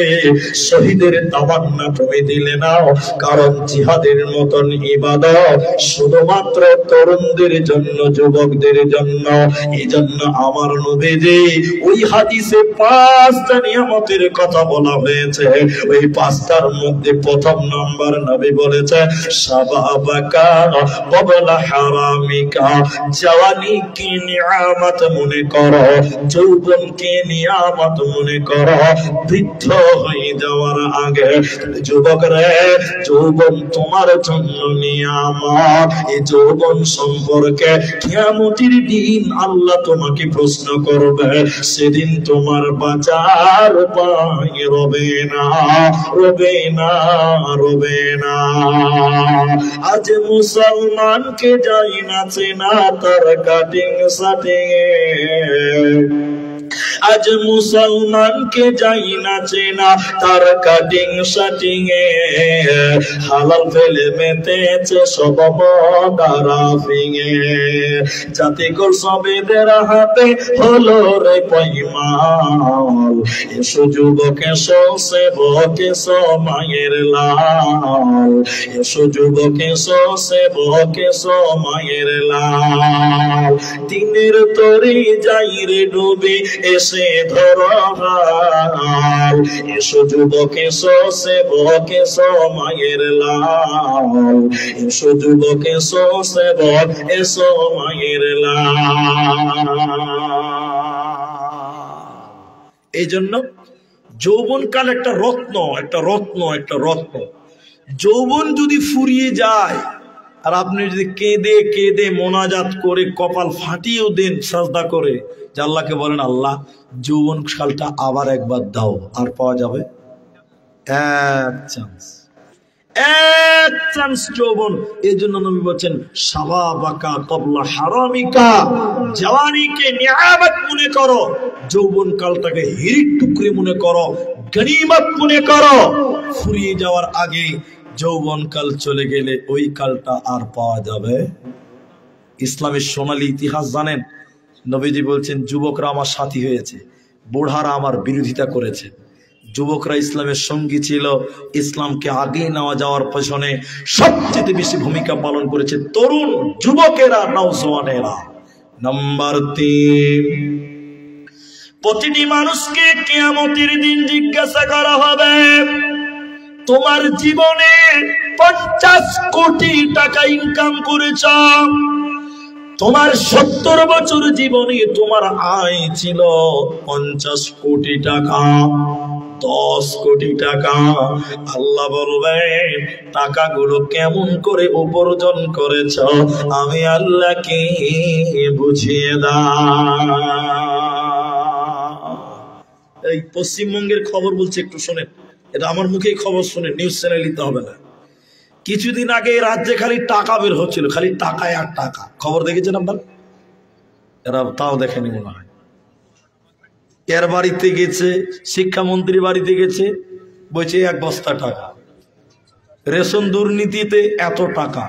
শহীদের তামান্না তুমি দিলে নাও। কারণ জিহাদের মতন ইবাদত শুধুমাত্র তরুণদের জন্য, যুবকদের জন্য। এই জন্য আমার নবীজি ওই হাদিসে 5টা নিয়ামতের কথা বলা হয়েছে, ওই 5টার মধ্যে প্রথম নাম্বার নবী বলেছে, শাবাবাকা ক্বাবলা হারামিকা, জওয়ানিকে নিয়ামত মনে করো, যৌবনকে নিয়ামত মনে করো, বৃদ্ধ হয়ে যাওয়ার আগে। যুবকরে, যৌবন তোমার জন্য নিয়ামত। এই যৌবন সম্পর্কে কিয়ামতের দিন আল্লাহ তোমাকে প্রশ্ন করবে। সেদিন তোমার বাঁচার উপায় রবে না, রবে না, রবে না। আজ মুসলমানকে যাই না চেনা তার কাটিং সাটিং, আজ মুসলমানকে যাই না চেনা তার কাটিং শাটিং এ, হালাল ফেলে মেতেছে সব মদারাফিং এ। জাতিগর সবেদের হাতে হলো রে পয়মাল, এসো যুবক এসো সেবক এসো মায়ের লাল, এসো যুবক এসো সেবক এসো মায়ের লাল। দিনের তরে যাই রে ডুবে, এসে ধরো হাল, লাল, এসো যুবক এসো সেবক এসো মায়ের লাল, এসো যুবক এসো সেবক এসো মায়ের লাল। এই জন্য যৌবনকাল একটা রত্ন, একটা রত্ন, একটা রত্ন। যৌবন যদি ফুরিয়ে যায় আর আপনি যদি কেঁদে কেঁদে মোনাজাত করে কপাল ফাটিয়েও দেন সাজদা করে, যে আল্লাহকে বলেন আল্লাহ যৌবন কালটা আবার একবার দাও, আর পাওয়া যাবে এক চান্স, এক চান্স যৌবন। এই জন্য নবী বলছেন শাবাবাকা ক্বাবলা হারামিকা, জওয়ানিকে নিয়ামত মনে করো, যৌবন কালটাকে হিরির টুকরে মনে করো, গনিমত মনে করো। ফুরিয়ে যাওয়ার আগে যৌবন কাল চলে গেলে ওই কালটা আর পাওয়া যাবে। ইসলামের সোনালী ইতিহাস জানেন, নবীজি বলছেন যুবকরা আমার সাথী হয়েছে, বুড়ারা আমার বিরোধিতা করেছে। যুবকরা ইসলামের সঙ্গী ছিল, ইসলামকে আগে নেওয়া যাওয়ার পেছনে সবচেয়ে বেশি ভূমিকা পালন করেছে তরুণ যুবকেরা, নওজওয়ানেরা। নাম্বার 3, প্রতিটি মানুষকে কিয়ামতের দিন জিজ্ঞাসা করা হবে তোমার জীবনে 50 কোটি টাকা ইনকাম করেছ, তোমার 70 বছর জীবনে তোমার আয় ছিল 50 কোটি টাকা, 10 কোটি টাকা। আল্লাহ বলবেন টাকাগুলো কেমন করে উপার্জন করেছ আমি আল্লাহকে বুঝিয়ে দাও। এই পশ্চিমবঙ্গের খবর বলছে, একটু শোনেন, এটা আমার মুখেই খবর শুনেন, নিউজ চ্যানেল দিতে হবে না। কিছুদিন আগে এই রাজ্যে খালি টাকা বের হচ্ছিল, খালি টাকায় আর টাকা। খবর দেখেছেন আপনার? এরা তাও দেখেনি মনে হয়। এর বাড়িতে গেছে, শিক্ষামন্ত্রী বাড়িতে গেছে, বলছে 1 বস্তা টাকা। রেশন দুর্নীতিতে এত টাকা,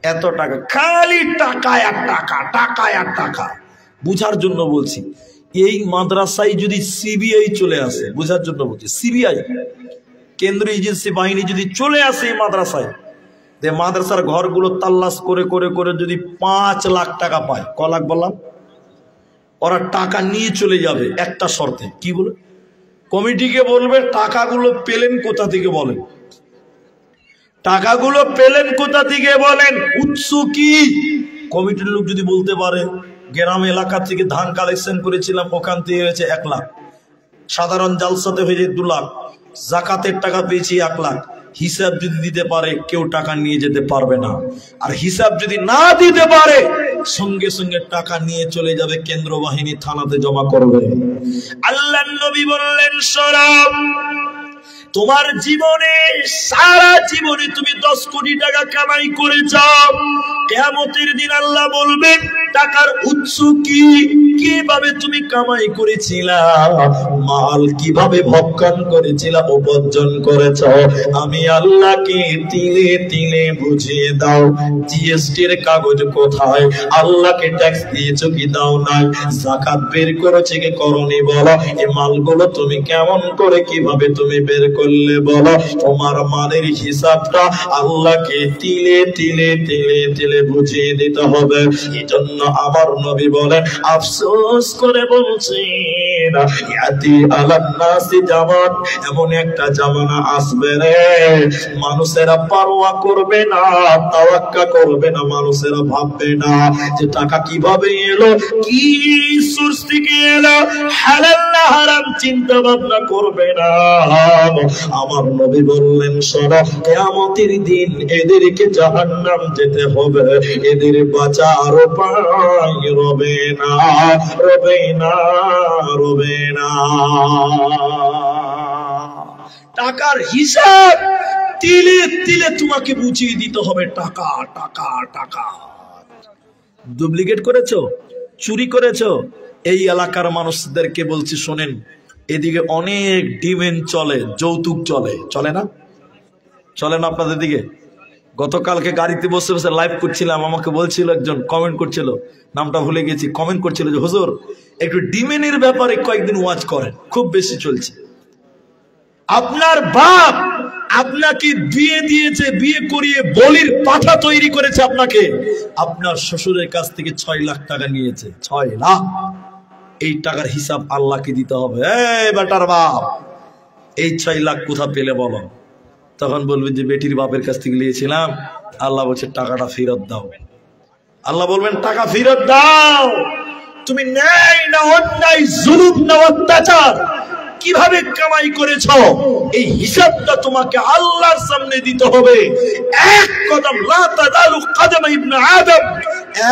এত টাকা, খালি টাকায় আর টাকা, টাকায় আর টাকা। বুঝার জন্য বলছি, এই মাদ্রাসায় যদি সিবিআই চলে আসে, বুঝার জন্য বলছি, সিবিআই কেন্দ্রীয় এজেন্সি বাহিনী যদি চলে আসে এই মাদ্রাসায়, মাদ্রাসার ঘরগুলো তাল্লাশ করে করে করে যদি 5 লাখ টাকা পায়, ক লাখ বললাম, ওরা টাকা নিয়ে চলে যাবে একটা শর্তে। কি বলে? কমিটিকে বলবে টাকাগুলো পেলেন কোথা থেকে বলেন, টাকাগুলো পেলেন কোথা থেকে বলেন, উৎস কি। কমিটির লোক যদি বলতে পারে গ্রাম এলাকা থেকে ধান কালেকশন করেছিলাম, ওখান থেকে হয়েছে 1 লাখ, সাধারণ জালসাতে হয়েছে 2 লাখ, জাকাতের টাকা পেয়েছি 1 লাখ, হিসাব যদি দিতে পারে কেউ টাকা নিয়ে যেতে পারবে না। আর হিসাব যদি না দিতে পারে সঙ্গে সঙ্গে টাকা নিয়ে চলে যাবে, কেন্দ্র বাহিনী থানাতে জমা করবে। আল্লাহর নবী বললেন শোনো, তোমার জীবনে সারা জীবনে তুমি 10 কোটি টাকা কামাই করেছ, কিয়ামতের দিন আল্লাহ বলবেন টাকার উৎস কি, কিভাবে তুমি কামাই করেছিলা, মাল কিভাবে ভক্ষণ করেছিলা, উপার্জন করেছ, আমি আল্লাহকে তিলে তিলে বুঝিয়ে দাও। জিএসটির কাগজ কোথায়, আল্লাহকে ট্যাক্স দিয়েছো কি দাও নাই, যাকাত বের করেছে কি করনি বলো, এই মালগুলো তুমি কেমন করে কিভাবে তুমি বের করলে বলো। তোমার মালের হিসাবটা আল্লাহকে তিলে তিলে তিলে তিলে বুঝিয়ে দিতে হবে। এই জন্য আমার নবী বলেন, আফসোস করে বলছেন, ইয়াতি আলান নাসি জামান, এমন একটা জামানা আসবে রে, মানুষেরা পারোয়া করবে না, তাওয়াক্কা করবে না, মানুষেরা ভাববে না যে টাকা কিভাবে এলো, কি সোর্স থেকে এলো, হালাল না হারাম চিন্তা ভাবনা করবে না। আমার নবী বললেন শোনো, কিয়ামতের দিন এদেরকে জাহান্নাম যেতে হবে, এদের বাঁচার উপায় রবে না, রবে না, রবে না। টাকার হিসাব তিলে তিলে তোমাকে বুঝিয়ে দিতে হবে। টাকা টাকা টাকা। ডুপ্লিকেট করেছো, চুরি করেছো, এই এলাকার মানুষদেরকে বলছি শোনেন, এদিকে অনেক ডিমেন্ড চলে, যৌতুক চলে, চলে না? চলে না আপনাদের দিকে? গতকালকে গাড়িতে বসে বসে লাইভ করছিলাম, আমাকে বলছিল একজন, কমেন্ট করছিল, নামটা ভুলে গেছি, কমেন্ট করছিল যে হুজুর একটু ডিমেনের ব্যাপারে কয়েকদিন ওয়াজ করেন, খুব বেশি চলছে। আপনার বাপ আপনাকে বিয়ে দিয়েছে, বিয়ে করিয়ে বলির পাঠা তৈরি করেছে আপনাকে, আপনার শ্বশুরের কাছ থেকে 6 লাখ টাকা নিয়েছে, 6 লাখ। এই টাকার হিসাব আল্লাহকে দিতে হবে। এই বেটার বাপ, এই 6 লাখ কোথা পেলে বলো? তখন বলবে যে বেটির বাপের কাছ থেকে নিয়েছিলাম। আল্লাহ বলছে টাকাটা ফেরত দাও। আল্লাহ বলবেন টাকা ফেরত দাও। তুমি ন্যায় না অন্যায়, জুলুম না অত্যাচার কিভাবে কামাই করেছো এই হিসাবটা তোমাকে আল্লাহর সামনে দিতে হবে। এক কদম লা তাযালু কদম ইবনে আদম,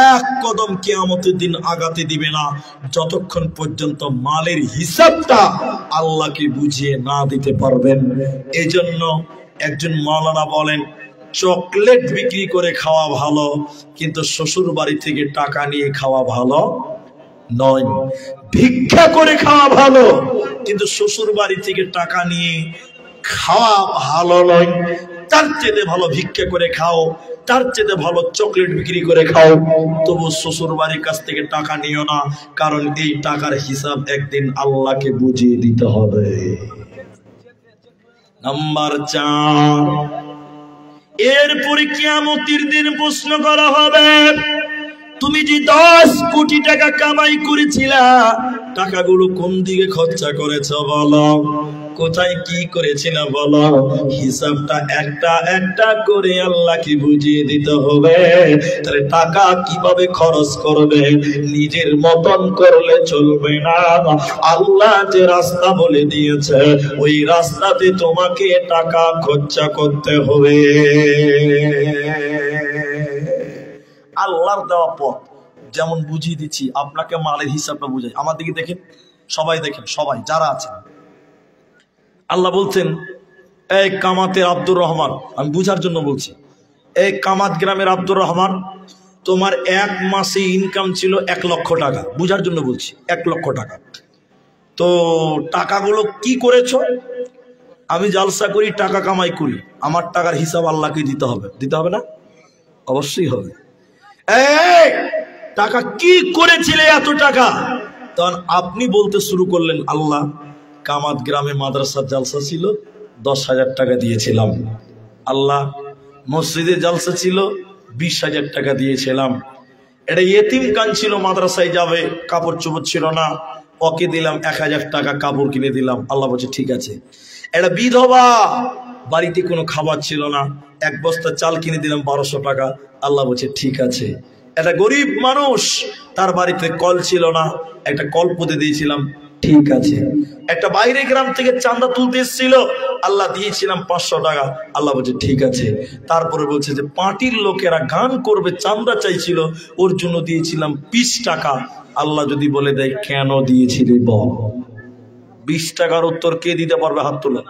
এক কদম কিয়ামতের দিন আগাতে দিবে না যতক্ষণ পর্যন্ত মালের হিসাবটা আল্লাহকে বুঝিয়ে না দিতে পারবেন। এজন্য একজন মাওলানা বলেন, চকলেট বিক্রি করে খাওয়া ভালো, কিন্তু শ্বশুর বাড়ি থেকে টাকা নিয়ে খাওয়া ভালো নয়। ভিক্ষা করে খাওয়া ভালো, কিন্তু শ্বশুর বাড়ি থেকে টাকা নিয়ে খাওয়া ভালো নয়। তার চেয়ে ভালো ভিক্ষা করে খাও, তার চেয়ে ভালো চকলেট বিক্রি করে খাও, তবু শ্বশুর বাড়ির কাছ থেকে টাকা নিও না, কারণ এই টাকার হিসাব একদিন আল্লাহকে বুঝিয়ে দিতে হবে। নাম্বার 4, এরপরে কিয়ামতের দিন প্রশ্ন করা হবে, তুমি যে 10 কোটি টাকা কামাই করেছিলা, টাকাগুলো কোন দিকে খরচা করেছো বলো, কোথায় কি করেছিল বলো। হিসাবটা একটা একটা করে আল্লাহকে বুঝিয়ে দিতে হবে। তাহলে টাকা কিভাবে খরচ করবে, নিজের মতন করলে চলবে না। আল্লাহ যে রাস্তা বলে দিয়েছে ওই রাস্তাতে তোমাকে টাকা খরচা করতে হবে। আল্লাহর দেওয়া পথ যেমন বুঝিয়ে দিচ্ছি, আপনাকে মালের হিসাবটা বুঝাই। আমার দিকে দেখেন, সবাই দেখেন, সবাই যারা আছেন। আল্লাহ বলছেন, এই কামাতের আব্দুর রহমান, আমি বুঝার জন্য বলছি, এই কামাত গ্রামের আব্দুর রহমান, তোমার এক মাসে ইনকাম ছিল 1 লক্ষ টাকা। বুঝার জন্য বলছি, 1 লক্ষ টাকা। তো টাকাগুলো কি করেছো? আমি জালসা করি, টাকা কামাই করি, আমার টাকার হিসাব আল্লাহকে দিতে হবে। দিতে হবে না? অবশ্যই হবে। এই টাকা কি করেছিলে এত টাকা? তখন আপনি বলতে শুরু করলেন, আল্লাহ কামাত গ্রামে মাদ্রাসার জালসা ছিল, 10,000 টাকা দিয়েছিলাম। আল্লাহ মসজিদে জালসা ছিল, 20,000 টাকা দিয়েছিলাম। এটা ইয়েতিম কান ছিল, মাদ্রাসায় যাবে, কাপড় চোপড় ছিল না, ওকে দিলাম 1,000 টাকা, কাপড় কিনে দিলাম। আল্লাহ বলছে ঠিক আছে। এটা বিধবা, বাড়িতে কোনো খাবার ছিল না, 1 বস্তা চাল কিনে দিলাম 1200 টাকা। আল্লাহ বলছে ঠিক আছে। এটা গরিব মানুষ, তার বাড়িতে কল ছিল না, একটা কল পুঁতে দিয়েছিলাম, ঠিক আছে। একটা বাইরে গ্রাম থেকে চাঁদা তুলতে এসেছিল, আল্লাহ দিয়েছিলাম 500 টাকা। আল্লাহ বলছে ঠিক আছে। তারপরে বলছে যে পার্টির লোকেরা গান করবে, চাঁদা চাইছিল, ওর জন্য দিয়েছিলাম 20 টাকা। আল্লাহ যদি বলে দেয় কেন দিয়েছিলি বল, 20 টাকার উত্তর কে দিতে পারবে? হাত তোলা।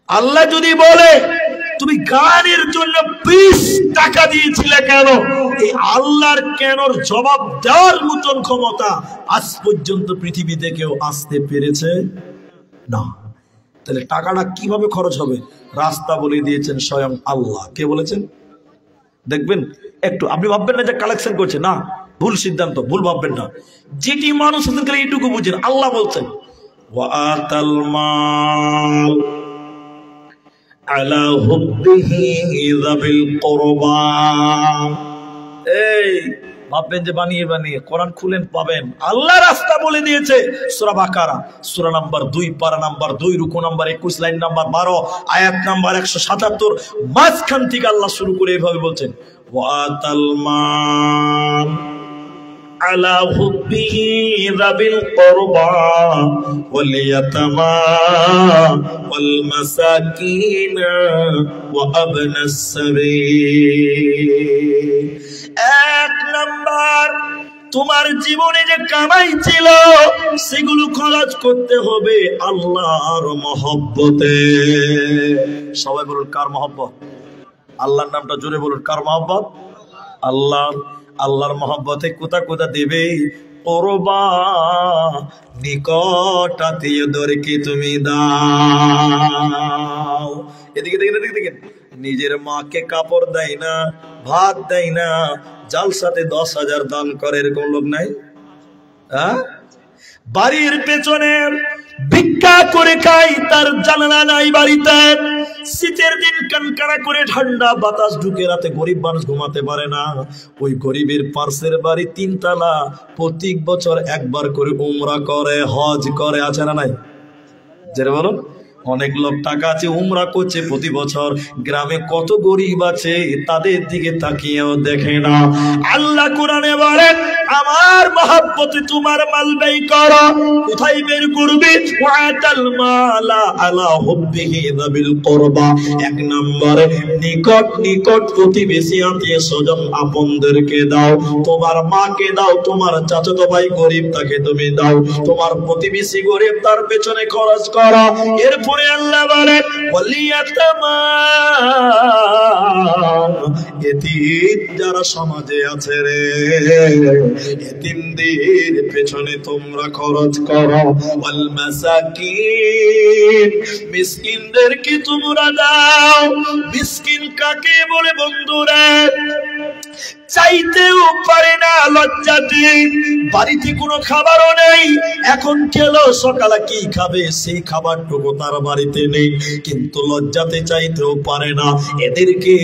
আল্লাহ যদি বলে তুমি গানের জন্য 20 টাকা দিয়েছিলে কেন, এই আল্লাহর কেনর জবাব দেওয়ার মতন ক্ষমতা আজ পর্যন্ত পৃথিবীতে কেউ আসতে পেরেছে না। তাহলে টাকাটা কিভাবে খরচ হবে, রাস্তা বলে দিয়েছেন স্বয়ং আল্লাহ। কে বলেছেন? দেখবেন একটু, আপনি ভাববেন না যে কালেকশন করছে, না, ভুল সিদ্ধান্ত, ভুল ভাববেন না। যেটি মানুষ এইটুকু বুঝেন, আল্লাহ বলছেন ওয়াতাল মাল আলা হুব্বিহি যাবিল কুরবা। এই ভাববেন যে বানিয়ে বানিয়ে, কোরআন খুলেন পাবেন, আল্লাহ রাস্তা বলে দিয়েছে। সূরা বাকারা সূরা নাম্বার 2, পারা নাম্বার 2, রুকু নাম্বার 21, লাইন নাম্বার 12, আয়াত নাম্বার 177, মাঝখান থেকে আল্লাহ শুরু করে এভাবে বলছেন ওয়াতাল মাল আলা হুব্বিহি যাবিল কুরবা ওয়াল ইয়াতামা ওয়াল মাসাকিন ওয়া আবনাস সাবিল। 1 নাম্বার, তোমার জীবনে যে কামাই ছিল সেগুলো খরচ করতে হবে আল্লাহর মহব্বতে। সবাই বলুন কার মহব্বত? আল্লাহর নামটা জোরে বলুন, কার মহব্বত? আল্লাহ। আল্লাহর মহব্বতে কোথা কোথা দেবে? কুরবা, নিকট আত্মীয়দেরকে তুমি দাও। এদিকে দেখেন, এদিকে দেখেন, নিজের মাকে কাপড় দেয় না, ভাত দেয় না, জালসাতে 10,000 দান করে, এরকম লোক নাই? হ্যাঁ, বাড়ির পেছনে ভিক্ষা করে খাই, তার জানালা নাই বাড়িতে। শীতের দিন কানকানা করে ঠান্ডা বাতাস ঢুকে, রাতে গরিব মানুষ ঘুমাতে পারে না। ওই গরিবের পার্শ্বের বাড়ি 3 তলা, প্রত্যেক বছর একবার করে উমরা করে, হজ করে, আছে না নাই? যারা বলুন, অনেক লোক টাকা আছে, উমরা করছে প্রতি বছর, গ্রামে কত গরিব আছে তাদের দিকে তাকিয়েও দেখে না। আল্লাহ কোরআনে বলেন, আমার মহব্বতে তোমার মাল ব্যয় করো। কোথায় বের করবে? ওয়াতাল মালা আলা হুব্বিহি যাবিল কুরবা। এক নম্বরে নিকট নিকট প্রতিবেশী, আত্মীয় স্বজন, আপনদেরকে দাও। তোমার মাকে দাও, তোমার চাচাতো ভাই গরিব তাকে তুমি দাও, তোমার প্রতিবেশী গরিব তার পেছনে খরচ করো। এরপর আল্লাহ বলেন, ওয়ালিয়াতামা, এতিম যারা সমাজে আছে রে, এতিমদের পেছনে তোমরা খরচ করো। ওয়াল মাসাকিন, মিসকিনদেরকে তোমরা দাও। মিসকিন কাকে বলে বন্ধুরা? চাইতেও পারে না, লজ্জাতে, বাড়িতে কোনো খাবারও নেই, এখন খেলো সকালে কি খাবে সেই খাবারটুকু তার বাড়িতে নেই, কিন্তু লজ্জাতে চাইতেও পারে না। এদেরকে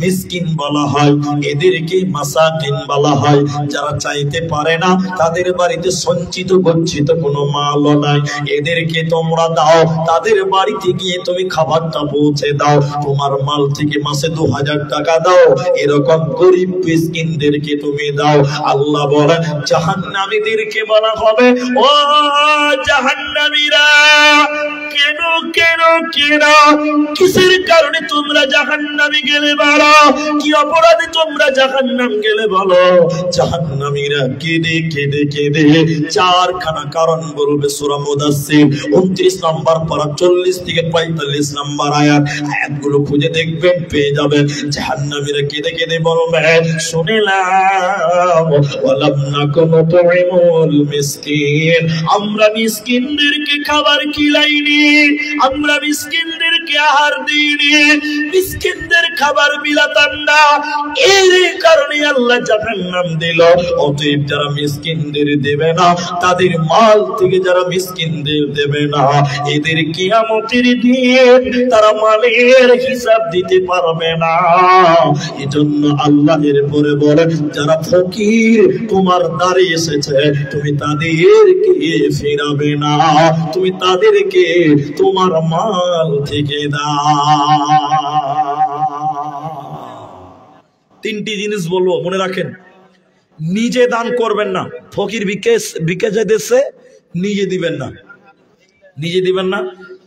মিসকিন বলা হয়, এদেরকে মাসাকিন বলা হয়। যারা চাইতে পারে না, তাদের বাড়িতে সঞ্চিত গচ্ছিত কোনো মালও নাই, এদেরকে তোমরা দাও। তাদের বাড়িতে গিয়ে তুমি খাবারটা পৌঁছে দাও, তোমার মাল থেকে মাসে 2000 টাকা দাও, এরকম গরিব মিসকিনদেরকে তুমি দাও। আল্লাহ বলেন, জাহান্নামীদেরকে বলা হবে, ও জাহান্নামীরা, কেন কেন কেন, কিসের কারণে তোমরা জাহান্নামে গেলে বলো? কি অপরাধে তোমরা জাহান্নাম গেলে বলো? জাহান্নামীরা কেঁদে কেঁদে কেঁদে 4খানা কারণ বলবে। সূরা মুদাসসির 29 নম্বর পারা 40 থেকে 45 নম্বর আয়াতগুলো খুঁজে দেখবেন, পেয়ে যাবেন। জাহান্নামীরা কেঁদে কেঁদে বলবে, শুনিলাম ওয়ালাম নাকুম তুইমুল মিসকিন, আমরা মিসকিনদেরকে খাবার খিলাইনি, আমরা মিসকিনদেরকে আহার দিইনি, মিসকিনদের খাবার বিলাতাম না, এই কারণে আল্লাহ জাহান্নাম দিল। অতএব যারা মিসকিনদের দেবে না, তাদের মাল থেকে যারা মিসকিনদের দেবে না, এদের কিয়ামতের দিন তারা মালের হিসাব দিতে পারবে না। এজন্য আল্লাহ এরপরে বলে, যারা ফকির তোমার দ্বারে এসেছে, তুমি তাদেরকে ফেরাবে না, তুমি তাদেরকে তোমার মাল থেকে দাও। 3টি জিনিস বলবো, মনে রাখেন। নিজে দান করবেন না, ফকির ভিক্ষে চাইতেছে, নিজে দিবেন না, নিজে দিবেন না।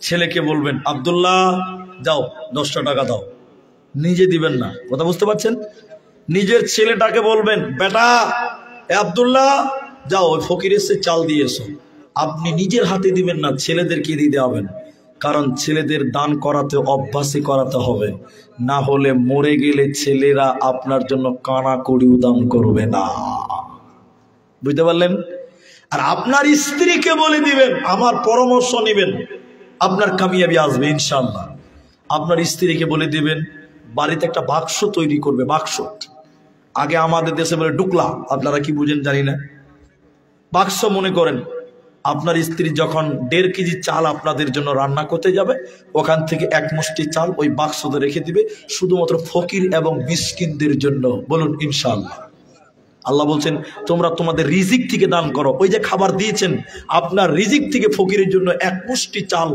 ছেলেকে বলবেন, আব্দুল্লাহ যাও 10টা টাকা দাও, নিজে দিবেন না। কথা বুঝতে পারছেন? নিজের ছেলেটাকে বলবেন, বেটা আব্দুল্লাহ যাও ওই ফকির এসে চাল দিয়ে এসো, আপনি নিজের হাতে দিবেন না, ছেলেদেরকে দিয়ে দেবেন। কারণ ছেলেদের দান করাতে অভ্যাসই করাতে হবে, না হলে মরে গেলে ছেলেরা আপনার জন্য কানাকড়িও দান করবে না। বুঝতে পারলেন? আর আপনার স্ত্রীকে বলে দিবেন, আমার পরামর্শ নেবেন, আপনার কামিয়াবি আসবে ইনশাআল্লাহ। আপনার স্ত্রীকে বলে দিবেন, বাড়িতে একটা বাক্স তৈরি করবে। বাক্স আগে আমাদের দেশে বলে ডুকলা, আপনারা কি বুঝেন জানি না। বাক্স মনে করেন, আপনার স্ত্রী যখন 1.5 কেজি চাল আপনাদের জন্য রান্না করতে যাবে, ওখান থেকে 1 মুষ্টি চাল ওই বাক্সতে রেখে দিবে, শুধুমাত্র ফকির এবং মিসকিনদের জন্য। বলুন ইনশাআল্লাহ। আল্লাহ বলছেন, তোমরা তোমাদের রিজিক থেকে দান করো। ওই যে খাবার দিয়েছেন, আপনার রিজিক থেকে ফকিরের জন্য 1 মুষ্টি চাল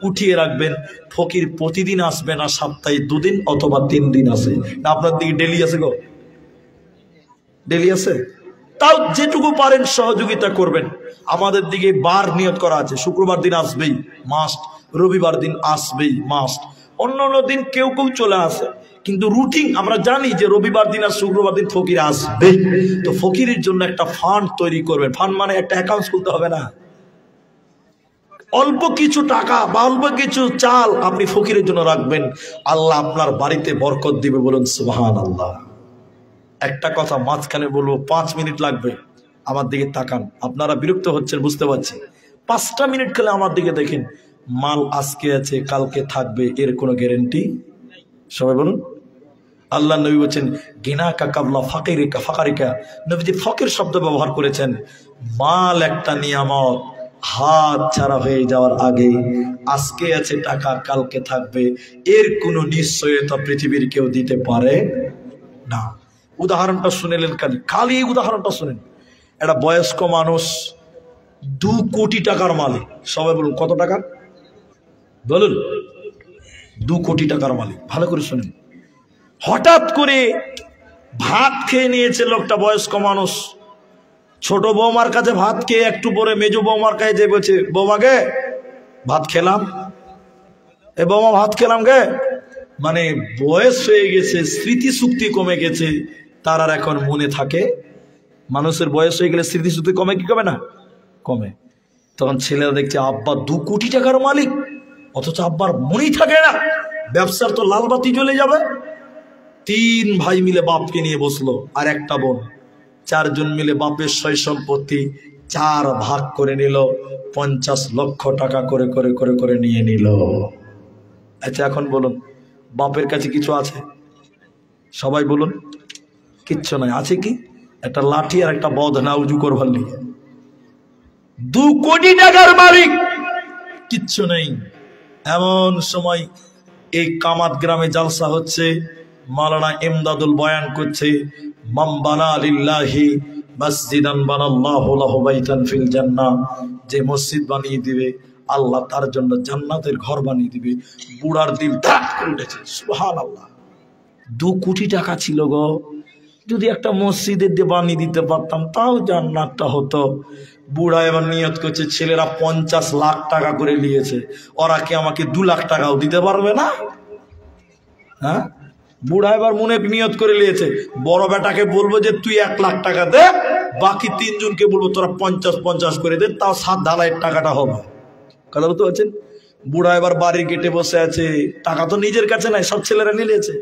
উঠিয়ে রাখবেন। ফকির প্রতিদিন আসবে না, সপ্তাহে 2 দিন অথবা 3 দিন আসে না। আপনার দিকে ডেলি আছে গো? ডেলি আছে? তাও যেটুকু পারেন সহযোগিতা করবেন। আমাদের দিকে বার নিয়ত করা আছে, শুক্রবার দিন আসবেই মাস্ট, রবিবার দিন আসবেই মাস্ট, অন্য দিন কেউ কেউ চলে আসে, কিন্তু রুটিন আমরা জানি যে রবিবার দিন আর শুক্রবার দিন ফকির আসবে। তো ফকিরের জন্য একটা ফান্ড তৈরি করবেন। ফান্ড মানে একটা অ্যাকাউন্ট খুলতে হবে না, অল্প কিছু টাকা বা অল্প কিছু চাল আপনি ফকিরের জন্য রাখবেন, আল্লাহ আপনার বাড়িতে বরকত দিবে। বলুন সুবহানাল্লাহ। একটা কথা মাঝখানে বলবো, 5 মিনিট লাগবে, আমার দিকে তাকান। আপনারা বিরক্ত হচ্ছেন বুঝতে পারছি, 5টা মিনিট খেলে আমার দিকে দেখেন। মাল আজকে আছে কালকে থাকবে, এর কোনো গ্যারেন্টি। সবাই বলুন। আল্লাহ নবী বলছেন, গিনা কা কাবলা ফাকিরিকা ফাকারিকা। নবীজি ফকির শব্দ ব্যবহার করেছেন। মাল একটা নিয়ামত, হাত ছাড়া হয়ে যাওয়ার আগে আজকে আছে টাকা কালকে থাকবে, এর কোনো নিশ্চয়তা পৃথিবীর কেউ দিতে পারে না। উদাহরণটা শুনেলেন, খালি উদাহরণটা শুনেন। একটা বয়স্ক মানুষ 2 কোটি টাকার মালিক। সবাই বলুন কত টাকা? বলুন, 2 কোটি টাকার মালিক। ভালো করে শুনেন, হঠাৎ করে ভাত খেয়ে নিয়েছে লোকটা, বয়স্ক মানুষ। ছোট বৌমার কাছে ভাত খেয়ে একটু পরে মেজো বৌমার কাছে যে বলছে, বৌমাকে ভাত খেলাম, এ বৌমা ভাত খেলাম গে। মানে বয়স হয়ে গেছে, স্মৃতি শক্তি কমে গেছে, তার আর এখন মনে থাকে? মানুষের বয়স হয়ে গেলে স্মৃতি শক্তি কমে কি কমে না? কমে। তখন ছেলেরা দেখছে আব্বা 2 কোটি টাকার মালিক, অথচ আব্বার মনেই থাকে না, ব্যবসার তো লাল বাতি জ্বলে যাবে। 3 ভাই মিলে বাপকে নিয়ে বসলো, আর একটা বোন, 4 জন মিলে বাপের সয় সম্পত্তি 4 ভাগ করে নিল, 50 লক্ষ টাকা করে করে করে করে নিয়ে নিল। আচ্ছা এখন বলুন, বাপের কাছে কিছু আছে? সবাই বলুন, কিচ্ছু নাই। আছে কি? একটা লাঠি আর একটা বদনা উজু করবার লিগে। 2 কোটি টাকার মালিক, কিচ্ছু নেই। এমন সময় এই কামাত গ্রামে জালসা হচ্ছে, মাওলানা ইমদাদুল বয়ান করছে, মান বানা লিল্লাহি মসজিদান বানাল্লাহু লাহু বাইতান ফিল জান্নাহ, যে মসজিদ বানিয়ে দিবে আল্লাহ তার জন্য জান্নাতের ঘর বানিয়ে দিবে। বুড়ার দিল ধাক করে উঠেছে, সুবহানাল্লাহ। 2 কোটি টাকা ছিল গো, যদি একটা মসজিদের দিয়ে বানিয়ে দিতে পারতাম তাও জান্নাতটা হতো। বুড়া এবার নিয়ত করছে, ছেলেরা 50 লাখ টাকা করে নিয়েছে, ওরা কি আমাকে 2 লাখ টাকাও দিতে পারবে না? হ্যাঁ, বুড়া এবার মনে নিয়ত করে নিয়েছে, বড় বেটাকে বলবো যে তুই 1 লাখ টাকা দে, বাকি 3 জনকে বলবো তোরা 50-50 করে দে, তাও 7 ঢালাইয়ের টাকাটা হবে। কথা বলতে পারছেন? বুড়া এবার বাড়ির গেটে বসে আছে, টাকা তো নিজের কাছে নাই, সব ছেলেরা নিয়ে নিয়েছে।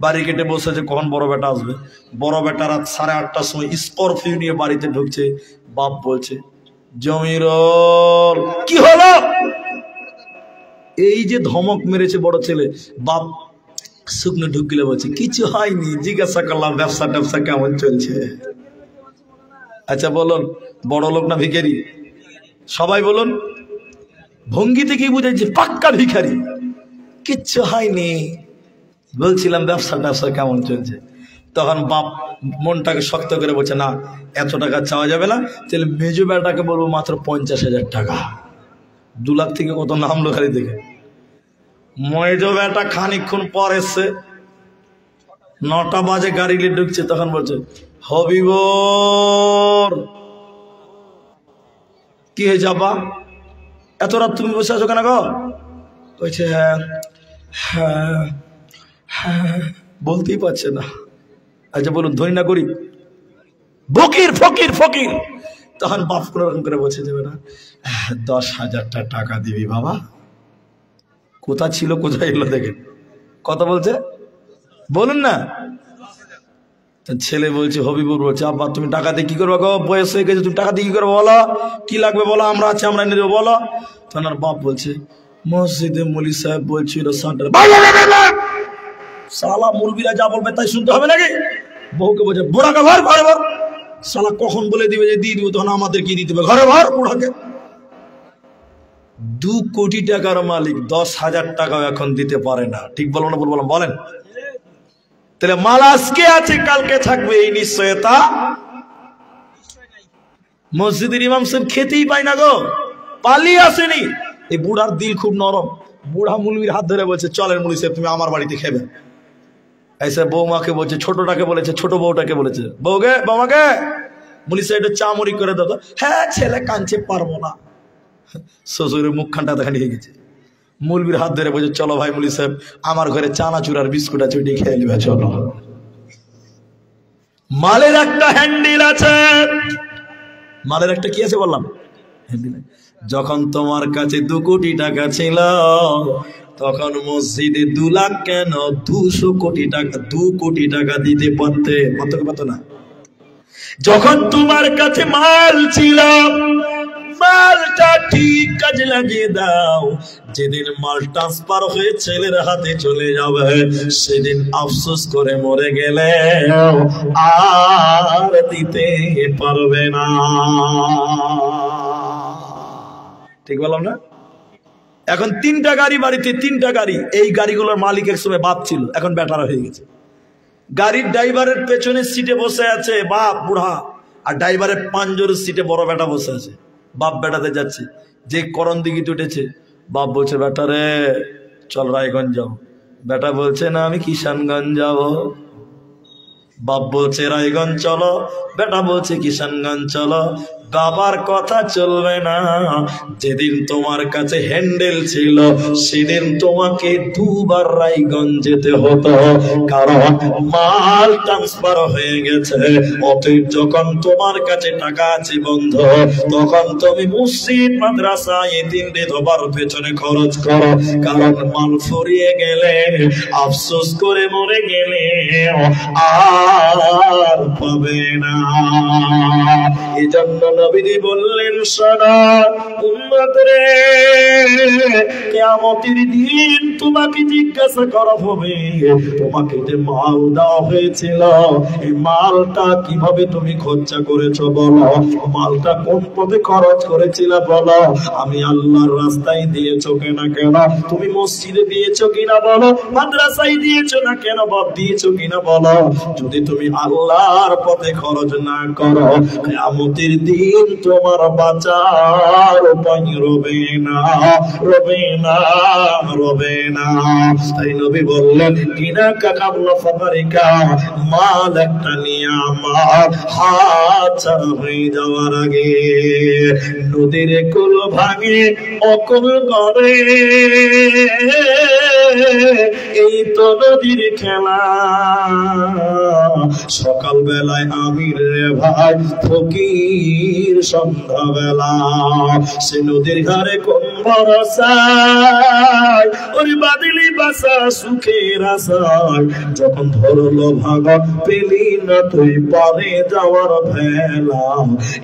বাড়ির গেটে বসে আছে, কখন বড় বেটা আসবে। বড় বেটা রাত 8:30টার সময় স্করপিও নিয়ে বাড়িতে ঢুকছে। বাপ বলছে, জমিরুল কি হলো? এই যে ধমক মেরেছে বড় ছেলে, বাপ শুকনো ঢুকিলে বলছে, কিছু হয়নি, জিজ্ঞাসা করলাম ব্যবসা ট্যাবসা কেমন চলছে। আচ্ছা বলুন, বড় লোক না ভিখারি? সবাই বলুন, ভঙ্গিতে কি বুঝাইছে? পাক্কা ভিখারি। কিচ্ছু হয়নি, বলছিলাম ব্যবসা ট্যাবসা কেমন চলছে। তখন বাপ মনটাকে শক্ত করে বলছে, না এত টাকা চাওয়া যাবে না, তাহলে মেজো বেটাকে বলবো মাত্র 50,000 টাকা। 2 লাখ থেকে কত নামলো খালি দেখে। মেজো বেটা খানিকক্ষণ পর এসছে, 9টা বাজে গাড়ি নিয়ে ঢুকছে, তখন বলছে, হবিবর কি হয়েছে আব্বা, এত রাত তুমি বসে আছো কেন গো? কইছে, হ্যাঁ হ্যাঁ বলতেই পারছে না। আচ্ছা বলুন, ধনী না গরিব? ফকির ফকির ফকির। তখন বাপ কোনো রকম করে বলছে, যাবে না, 10,000 টাকা দিবি বাবা। কোথা ছিল কোথায় এলো দেখেন, কথা বলছে, বলুন না। ছেলে বলছে, হবিবুর বলছে, আব্বা তুমি টাকা দিয়ে কি করবো গো, বয়স হয়ে গেছে, তুমি টাকা দিয়ে কি করবো বলো, কি লাগবে বলো, আমরা আছি, আমরা এনে দেবো বলো। তখন আর বাপ বলছে, মসজিদে মৌলী সাহেব বলছিল সালা মুলবিরা যা বলবে তাই শুনতে হবে নাকি? বউকে বলছে, বুড়াকে ভর ঘরে ভর। সালা কখন বলে দিবে যে দিয়ে দিব, তখন আমাদের কি দিতে হবে, ঘরে ভর বুড়াকে। 2 কোটি টাকার মালিক 10,000 টাকাও এখন দিতে পারে না। ঠিক বলবো না ভুল বললাম বলেন? তাহলে মাল আজকে আছে কালকে থাকবে, এই নিশ্চয়তা মসজিদের ইমাম সাহেব খেতেই পায় না গো, পালিয়ে আসেনি। এই বুড়ার দিল খুব নরম, বুড়া মুলবির হাত ধরে বলছে, চলেন মুলি সাহেব তুমি আমার বাড়িতে খেবে। এসে বৌমাকে বলছে, ছোটটাকে বলেছে, ছোট বউটাকে বলেছে, বউকে বৌমাকে মুলি সাহেব চা মুড়ি করে দাও। হ্যাঁ ছেলে কাঁদছে, পারবো না। শ্বশুরের মুখখানটা দেখা নিয়ে গেছে, মুলবির হাত ধরে বলছে, চলো ভাই মুলি সাহেব আমার ঘরে চানাচুর আর বিস্কুট আছে, ওইটি খেয়ে নিবে চলো। মালের একটা হ্যান্ডেল আছে, মালের একটা কি আছে বললাম, হ্যান্ডেল। যখন তোমার কাছে 2 কোটি টাকা ছিল, তখন মসজিদে 2 লাখ কেন 200 কোটি টাকা, 2 কোটি টাকা দিতে পারতে, পারতো না? যখন তোমার কাছে মাল ছিল, মালটা ঠিক কাজে লাগিয়ে দাও। যেদিন মাল ট্রান্সফার হয়ে ছেলের হাতে চলে যাবে, সেদিন আফসোস করে মরে গেলে আর দিতে পারবে না। ঠিক বললাম না? এখন 3টা গাড়ি বাড়িতে, 3টা গাড়ি। এই গাড়িগুলোর মালিক এক সময় বাপ ছিল, এখন বেটারা হয়ে গেছে। গাড়ির ড্রাইভারের পেছনের সিটে বসে আছে বাপ বুড়া, আর ড্রাইভারের পাঁজরের সিটে বড় বেটা বসে আছে। বাপ বেটাতে যাচ্ছে, যে করণ দিঘিতে উঠেছে বাপ বলছে বেটা রে চল রায়গঞ্জ যাও, বেটা বলছে না আমি কিষানগঞ্জ যাব। বাপ বলছে রায়গঞ্জ চলো, বেটা বলছে কিষানগঞ্জ চলো। বাবার কথা চলবে না। যেদিন তোমার কাছে হ্যান্ডেল ছিল সেদিন তোমাকে দুবার রায়গঞ্জ যেতে হতো, কারণ মাল ট্রান্সফার হয়ে গেছে। অতএব যখন তোমার কাছে টাকা আছে বন্ধু, তখন তুমি মসজিদ মাদ্রাসা এতিম বিধবার পেছনে খরচ করো, কারণ মাল ফুরিয়ে গেলে আফসোস করে মরে গেলে আর পাবে না। এই জন্য নবীজি বললেন শোনো উম্মত রে, কিয়ামতের দিন তোমাকে জিজ্ঞাসা করা হবে তোমাকে যে মাল দেওয়া হয়েছিল এই মালটা কিভাবে তুমি খরচা করেছো বলো, মালটা কোন পথে খরচ করেছিল বলো, আমি আল্লাহর রাস্তায় দিয়েছো কিনা, কেন তুমি মসজিদে দিয়েছো কিনা বলো, মাদ্রাসায় দিয়েছো না কেন বাপ দিয়েছো কিনা বলো। যদি তুমি আল্লাহর পথে খরচ না করো কিয়ামতের দিন তোমার বাঁচার উপায় রবে না, রবে না, রবে না। তাই নবী বললেন কিনা কাকাবলা ফাকারিকা, মাল একটা নিয়ামত হাত ছাড়া হয়ে যাওয়ার আগে নদীর কুল ভাঙে অকুল করে, এই তো নদীর খেলা। সকাল বেলায় আমির রে ভাই ফকির সন্ধ্যা বেলা, সে নদীর ধারে কোন ভরসায় ওরে বাদলি বাসা সুখের আশায়, যখন ধরলো ভাগা পেলি না তুই পারে যাওয়ার ভেলা,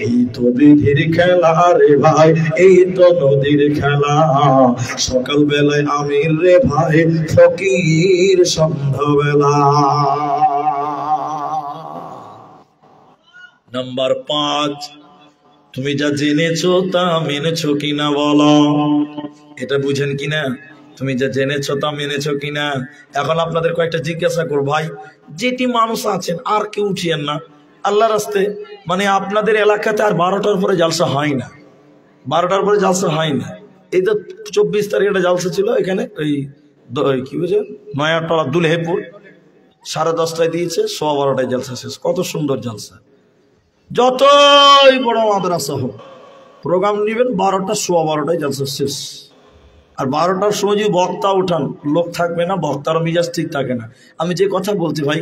এই তো বিধির খেলা রে ভাই, এই তো নদীর খেলা। সকাল বেলায় আমির রে ভাই ফকির সন্ধ্যা বেলা। নাম্বার 5, তুমি যা জেনেছো তা মেনেছো কিনা বলো। এটা বুঝেন কিনা, তুমি যা জেনেছো তা মেনেছো কিনা। এখন আপনাদের কয়েকটা জিজ্ঞাসা করব ভাই, যেটি মানুষ আছেন আর কেউ উঠিয়েন না আল্লাহর রাস্তে, মানে আপনাদের এলাকাতে আর 12টার পরে জালসা হয় না, 12টার পরে জালসা হয় না। এই তো 24 তারিখে একটা জালসা ছিল এখানে, ওই কি বলছে নয়াটলা দুলহেপুর, 10:30টায় দিয়েছে, 12:15টায় জালসা শেষ। কত সুন্দর জালসা। যতই বড় মাদ্রাসা হোক প্রোগ্রাম নেবেন 12টা 12:15টায় জালসা শেষ। আর 12টার সময় যদি বক্তা উঠান লোক থাকবে না, বক্তার মিজাজ ঠিক থাকে না। আমি যে কথা বলছি ভাই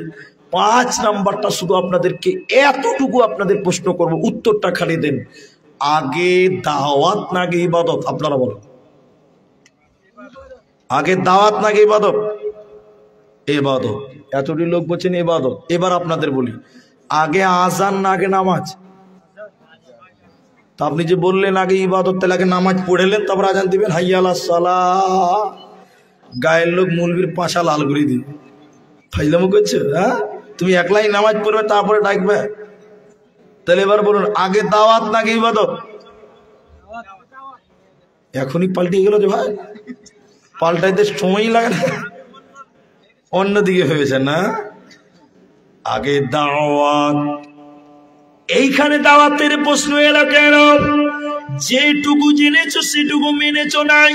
5 নাম্বারটা শুধু আপনাদেরকে এতটুকু আপনাদের প্রশ্ন করব, উত্তরটা খালি দেন। আগে দাওয়াত না আগে ইবাদত? আপনারা বলেন আগে দাওয়াত না আগে ইবাদত? ইবাদত। এতটি লোক বলছেন ইবাদত। এবার আপনাদের বলি আগে আজান না আগে নামাজ? তা আপনি যে বললেন আগে ইবাদত, তাহলে আগে নামাজ পড়েলেন তারপর আজান দিবেন হাইয়া আলাস সালাহ। গায়ের লোক মুলবির পাশা লাল করে দিবে, ফাইজলামো করছে। হ্যাঁ, তুমি একলাই নামাজ পড়বে তারপরে ডাকবে? তাহলে এবার বলুন আগে দাওয়াত না আগে ইবাদত? এখনই পাল্টিয়ে গেল যে ভাই, পাল্টাইতে সময়ই লাগে না, অন্যদিকে ভেবেছেন না। আগে দাওয়াত। এইখানে দাওয়াতের প্রশ্ন এলো কেন? যেটুকু জেনেছো সেটুকু মেনেছো নাই।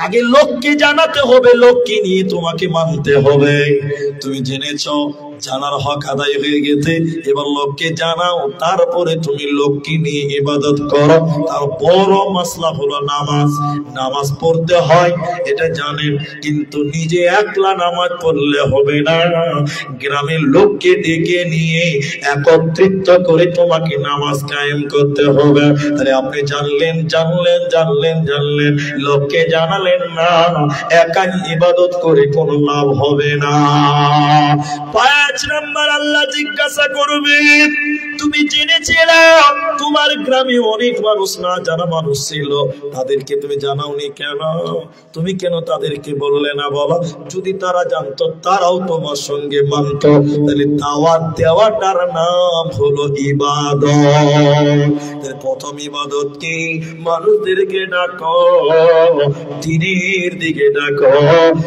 আগে লোককে জানাতে হবে, লোককে নিয়ে তোমাকে মানতে হবে। তুমি জেনেছো, জানার হক আদায় হয়ে গেছে, এবার লোককে জানাও, তারপরে তুমি লোককে নিয়ে ইবাদত করো। তার বড় মাসলা হলো নামাজ। নামাজ পড়তে হয় এটা জানেন, কিন্তু নিজে একলা নামাজ পড়লে হবে না, গ্রামের লোককে ডেকে নিয়ে একত্রিত করে তোমাকে নামাজ কায়েম করতে হবে। তাহলে আপনি জানলেন জানলেন জানলেন জানলেন, লোককে জানালেন না, একাই ইবাদত করে কোনো লাভ হবে না। 5 নাম্বার আল্লাহ জিজ্ঞাসা করবে, তুমি জেনেছিলে তোমার গ্রামে অনেক মানুষ না জানা মানুষ ছিল, তাদেরকে তুমি জানাওনি কেন? তুমি কেন তাদেরকে বললে না? বলো, যদি তারা জানতো তারাও তোমার সঙ্গে মানত। তাহলে দাওয়াত দেওয়াটার নাম হলো ইবাদত। প্রথম ইবাদত কি? মানুষদেরকে ডাকো, দ্বীনের দিকে ডাকো।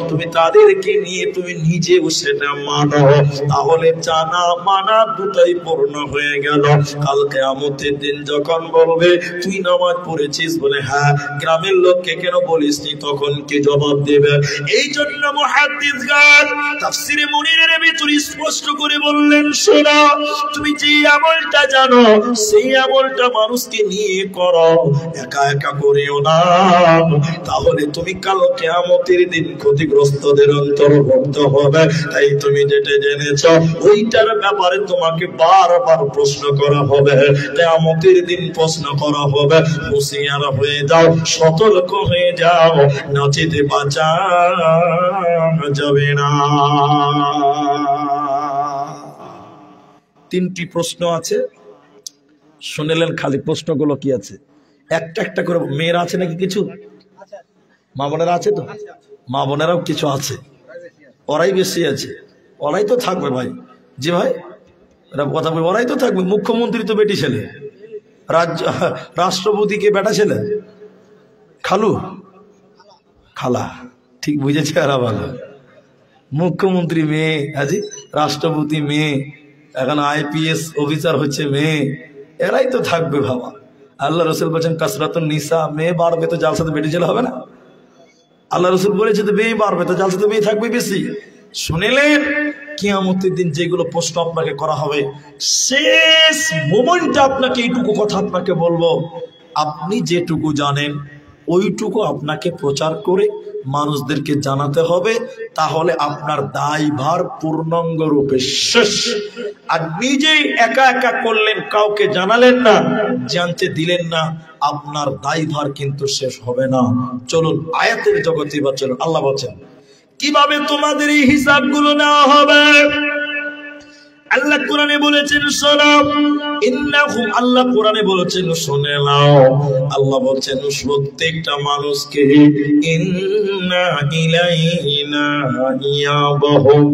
তুমি তাদেরকে নিয়ে তুমি নিজেও সেটা মানো, তাহলে জানা মানা দুটাই পূর্ণ হয়ে গেল। কাল কিয়ামতের দিন যখন বলবে তুই নামাজ পড়েছিস বলে হ্যাঁ, গ্রামের লোককে কেন বলিসনি, তখন কি জবাব দেবে? এই জন্য মুহাদ্দিসগণ তাফসীরে মুনিরের ভিতরে স্পষ্ট করে বললেন, শোনো, তুমি যে আমলটা জানো সেই আমলটা মানুষকে নিয়ে করো, একা একা করিও না, তাহলে তুমি কাল কিয়ামতের দিন ক্ষতিগ্রস্তদের অন্তর্ভুক্ত হবে। তাই তুমি যেটা জেনেছো ওইটার ব্যাপারে তোমাকে বারবার প্রশ্ন করা হবে, কিয়ামতের দিন প্রশ্ন করা হবে। হুঁশিয়ার হয়ে যাও, সতর্ক হয়ে যাও, নচিতে বাঁচা যাবে না। তিনটি প্রশ্ন আছে, শুনলেন? খালি প্রশ্নগুলো কি আছে? একটা একটা করে। মেয়েরা আছে নাকি কিছু? মা বোনেরা আছে তো? মা বোনেরাও কিছু আছে, ওরাই বেশি আছে। ওরাই তো থাকবে ভাই। জি ভাই, কথা বলি, ওরাই তো থাকবে। মুখ্যমন্ত্রী তো বেটি ছেলে, রাষ্ট্রপতিকে বেটা ছেলে, খালু খালা, ঠিক বুঝেছে? এরা ভালো। মুখ্যমন্ত্রী মেয়ে, আজি রাষ্ট্রপতি মেয়ে, এখন IPS অফিসার হচ্ছে মেয়ে, এরাই তো থাকবে বাবা। আল্লাহ রসুল বলছেন কাসরাতুন নিসা, মেয়ে বাড়বে তো জালসাতে বেটি ছেলে হবে না? আল্লাহ রসুল বলেছে তো মেয়ে বাড়বে তো জালসাতে মেয়ে থাকবে বেশি। শুনেলেন? কিয়ামতের দিন যেগুলো প্রশ্ন আপনাকে করা হবে, শেষ মোমেন্টে আপনাকে এইটুকু কথা আপনাকে বলবো, আপনি যেটুকু জানেন ওইটুকু আপনাকে প্রচার করে মানুষদেরকে জানাতে হবে, তাহলে আপনার দায়ভার পূর্ণাঙ্গ রূপে শেষ। আর নিজেই একা একা করলেন, কাউকে জানালেন না, জানতে দিলেন না, আপনার দায়ভার কিন্তু শেষ হবে না। চলুন আয়াতের জগতে বা চলুন। আল্লাহ বলছেন কিভাবে তোমাদের এই হিসাবগুলো নেওয়া হবে। আল্লাহ কোরআনে বলেছেন শোনো, ইন্নাহুম, আল্লাহ কোরআনে বলেছেন শুনে নাও। আল্লাহ বলছেন প্রত্যেকটা মানুষকে ইন্না ইলাইনা ইয়াবাহুম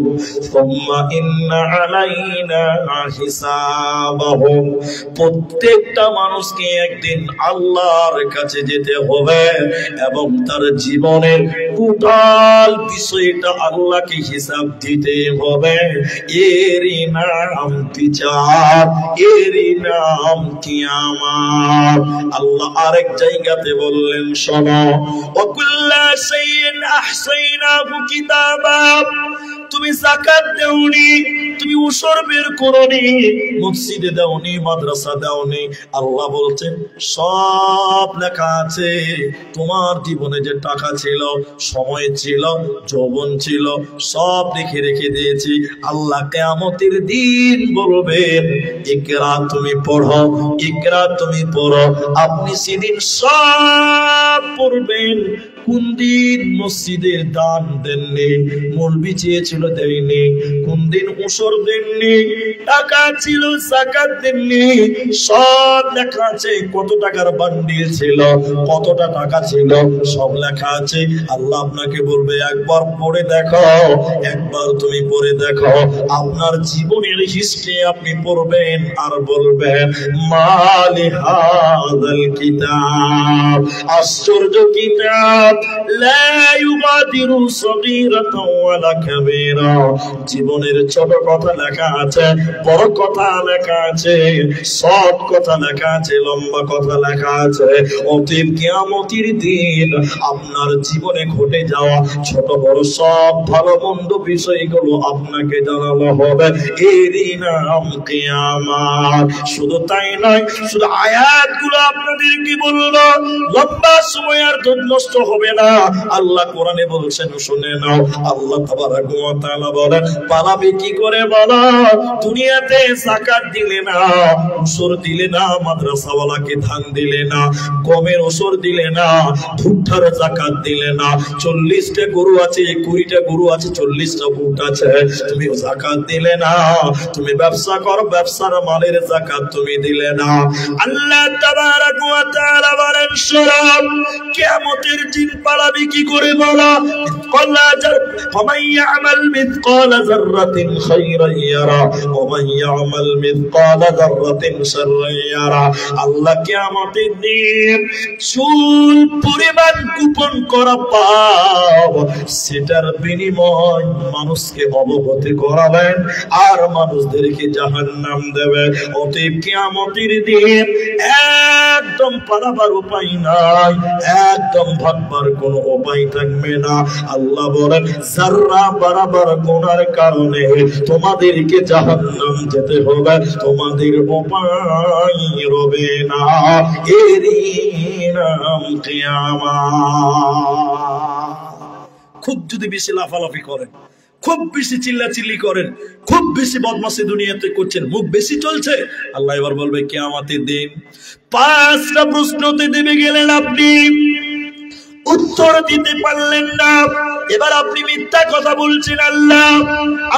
সুম্মা ইন্না আলাইনা হিসাবাহুম। প্রত্যেকটা মানুষকে একদিন আল্লাহর কাছে যেতে হবে এবং তার জীবনের টোটাল বিষয়টা আল্লাহকে হিসাব দিতে হবে। এরই নাম বিচার, এরই নাম কিয়ামত। আল্লাহ আরেক জায়গাতে বললেন শোনো, ওয়াকুল্লা শাইইন আহসাইনাহু কিতাবা। তুমি যাকাত দেওনি, তুমি উসর বের করোনি, মসজিদে দাওনি, মাদ্রাসা দাওনি, আল্লাহ বলছেন সব লেখা আছে। তোমার জীবনে যে টাকা ছিল, সময় ছিল, যৌবন ছিল, সব লিখে রেখে দিয়েছি। আল্লাহ কিয়ামতের দিন বলবেন ইকরা, তুমি পড়ো, ইকরা, তুমি পড়ো। আপনি সেদিন সব পড়বেন। কোন দিন মসজিদের দান দেননি, মৌলবি চেয়েছিল দেয়নি, কোন দিন উসর দেননি, টাকা ছিল যাকাত দেননি, সব লেখা আছে। কত টাকার বান্ডিল ছিল, কতটা টাকা ছিল, সব লেখা আছে। আল্লাহ আপনাকে বলবে একবার পড়ে দেখো, একবার তুমি পড়ে দেখো। আপনার জীবনের হিস্ট্রি আপনি পড়বেন আর বলবেন মালি হাযাল কিতাব, আশ্চর্য কিতাব, লা ইউগাদিরু সগীরাতাও ওয়ালা কাবীরা। জীবনের ছোট কথা লেখা আছে, বড় কথা লেখা আছে, শর্ট কথা লেখা আছে, লম্বা কথা লেখা আছে। অতএব কিয়ামতের দিন আপনার জীবনে ঘটে যাওয়া ছোট বড় সব ভালো মন্দ বিষয়গুলো আপনাকে জানানো হবে। এরই নাম কিয়ামত। শুধু তাই নয়, শুধু আয়াতগুলো আপনাদেরকে বললো, লম্বা সময় আর নষ্ট হবে না। আল্লাহ কোরআনে বলছেন শুনে নাও। আল্লাহ তাবারক ওয়া তাআলা বলেন পালাবে কি করে বলো? দুনিয়াতে যাকাত দিলে না, উসর দিলে না, মাদ্রাসাওয়ালাকে ধান দিলে না, গমের উসর দিলে না, ভুট্টার যাকাত দিলে না, 40টা গরু আছে, 20টা গরু আছে, 40টা উট আছে, তুমি যাকাত দিলে না। তুমি ব্যবসা করো, ব্যবসার মালের যাকাত তুমি দিলে না। আল্লাহ তাবারক ওয়া তাআলা বলেন শোনো, কিয়ামতের দিন পালাবে কি করে বলো? ومن يعمل مثقال ذرة خيرا يرى ومن يعمل مثقال ذرة شرا يرى। আল্লাহ কিয়ামতের দিন চুল পরিমাণ গোপন করা পাপ, সেটার বিনিময় মানুষকে অবগত করাবেন আর মানুষদেরকে জাহান্নাম দেবে। অতএব কিয়ামতের দিন একদম পালাবার উপায় নাই, একদম ভাগবার কোনো উপায় থাকবে না। আল্লাহ বলেন যাররা বরাবর গুনার কারণে তোমাদেরকে জাহান্নাম যেতে হবে, তোমাদের উপায় রবে না, এরই নাম কিয়ামত। খুব যদি বেশি লাফালাফি করেন, খুব বেশি চিল্লাচিল্লি করেন, খুব বেশি বদমাশি দুনিয়াতে করছেন, মুখ বেশি চলছে, আল্লাহ এবার বলবে কিয়ামতের দিন 5টা প্রশ্নতে দেবে গেলেন, আপনি উত্তর দিতে পারলেন না, এবার আপনি মিথ্যা কথা বলছেন। আল্লাহ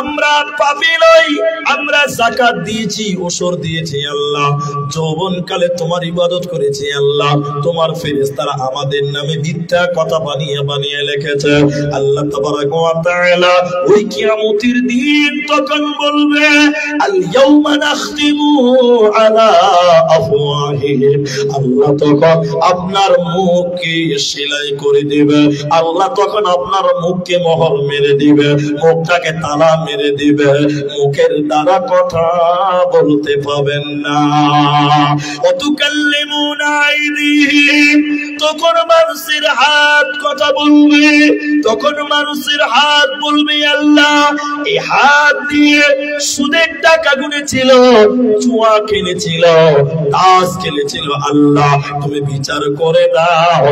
আমরা পাপী নই, আমরা যাকাত দিয়েছি, ওসর দিয়েছি, আল্লাহ যৌবনকালে তোমার ইবাদত করেছি, আল্লাহ তোমার ফেরেশতারা আমাদের নামে মিথ্যা কথা বানিয়ে বানিয়ে লিখেছে। আল্লাহ তাবারাক ওয়া তাআলা ওই কিয়ামতের দিন তখন বলবে আল ইয়াউমা নাখতিমু আলা আফওয়াহিহিম, আল্লাহ তখন আপনার মুখকে সেলাই করে দিবে, আল্লাহ তখন আপনার মুখকে মোহর মেরে দিবে, মুখটাকে তালা মেরে দিবে, মুখের দ্বারা কথা বলতে পাবেন না। ওয়াতুকাল্লিমুনা আইদিহিম, তখন মানুষের হাত কথা বলবে, তখন মানুষের হাত বলবে আল্লাহ এই হাত দিয়ে সুদের টাকা গুনেছিল, জুয়া খেলেছিল, তাস খেলেছিল, আল্লাহ তুমি বিচার করে দাও।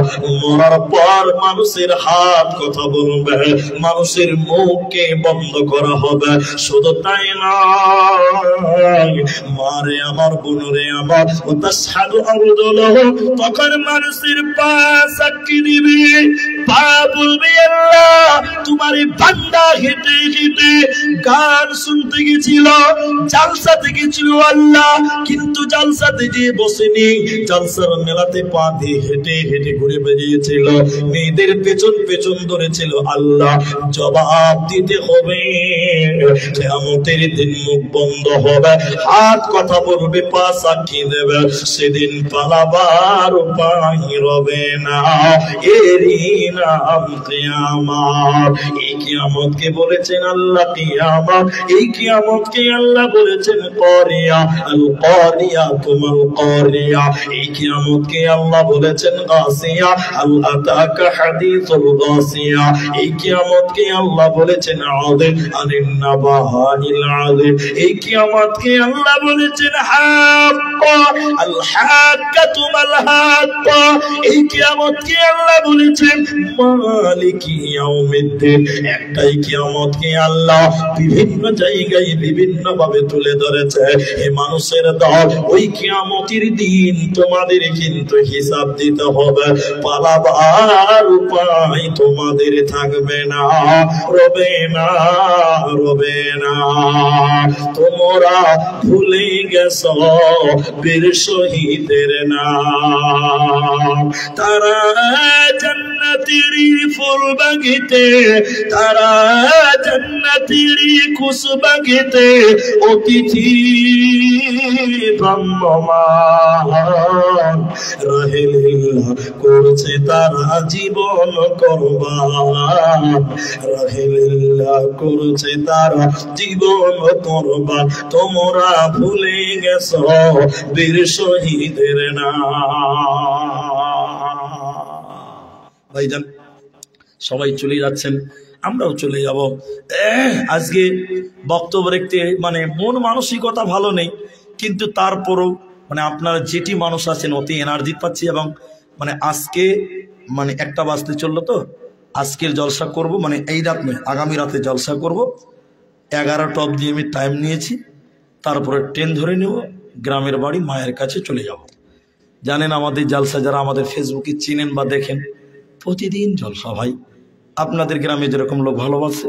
মরার পর মানুষের হাত কথা বলবে, মানুষের মুখকে বন্ধ করা হবে। শুধু তাই নয়, মারে আমার, বোনরে আমার, তাশহাদু আরজুলুহুম, তখন মানুষের পা সাক্ষী দিবে, পা বলবে আল্লাহ তোমার বান্দা হেঁটে হেঁটে গান শুনতে গেছিল, জালসাতে গেছিল আল্লাহ, কিন্তু জালসাতে যে বসেনি, জালসার মেলাতে পা দিয়ে হেঁটে হেঁটে ঘুরে বেরিয়েছিল, মেয়েদের পেছন পেছন ধরেছিল, আল্লাহ জবাব দিতে হবে। কিয়ামতের দিন মুখ বন্ধ হবে, হাত কথা বলবে, পা সাক্ষী দেবে, সেদিন পালাবার উপায় রবে না, এরই নাম কিয়ামত। এই কিয়ামতকে বলেছেন আল্লাহ কিয়ামত, এই কিয়ামতকে আল্লাহ বলেছেন কারিয়া, আল কারিয়া তুমাল কারিয়া, এই কিয়ামতকে আল্লাহ বলেছেন গাসিয়া, আল আতাকা হাদিসুল গাসিয়া, এই কিয়ামতকে আল্লাহ বলেছেন আযিম আনিন নাবাইল আযিম, এই কিয়ামতকে আল্লাহ বলেছেন হাক্কা, আল হাক্কাতু মাল হাক্কা, এই কিয়ামতকে আল্লাহ বলেছেন মালিকি ইয়াউমিদ্দিন। একটাই কিয়ামতকে আল্লাহ বিভিন্ন জায়গায় বিভিন্ন ভাবে তুলে ধরেছে। হে মানুষের দল, ওই কিয়ামতের দিন তোমাদের কিন্তু হিসাব দিতে হবে, পালাবার উপায় তোমাদের থাকবে না, রবে না, রবে না। তোমরা ভুলে গেছো বীর শহীদের নাম, তারা জান্নাতেরই ফুল বাগিতে, তারা জান্নাতেরই খুশবাগিতে অতিথি ভ্রাম্যমান, রাহেলিল্লাহ করছে তারা জীবন কুরবান, রাহেলিল্লাহ করছে তারা জীবন কুরবান। তোমরা ভুলে গেছো বীর শহীদের নাম। ভাইজান সবাই চলে যাচ্ছেন, আমরাও চলে যাব। আজকে বক্তব্য রেখতে মানে মন মানসিকতা ভালো নেই, কিন্তু তারপরও মানে আপনারা যেটি মানুষ আছেন অতি এনার্জি পাচ্ছি, এবং মানে আজকে মানে 1টা বাজতে চললো, তো আজকের জলসা করব, মানে এই রাত নয় আগামী রাতে জলসা করব। 11টা অবধি আমি টাইম নিয়েছি, তারপরে ট্রেন ধরে নেব, গ্রামের বাড়ি মায়ের কাছে চলে যাব। জানেন আমাদের জলসা যারা আমাদের ফেসবুকে চিনেন বা দেখেন, প্রতিদিন জলসা ভাই। আপনাদের গ্রামে যেরকম লোক ভালোবাসে,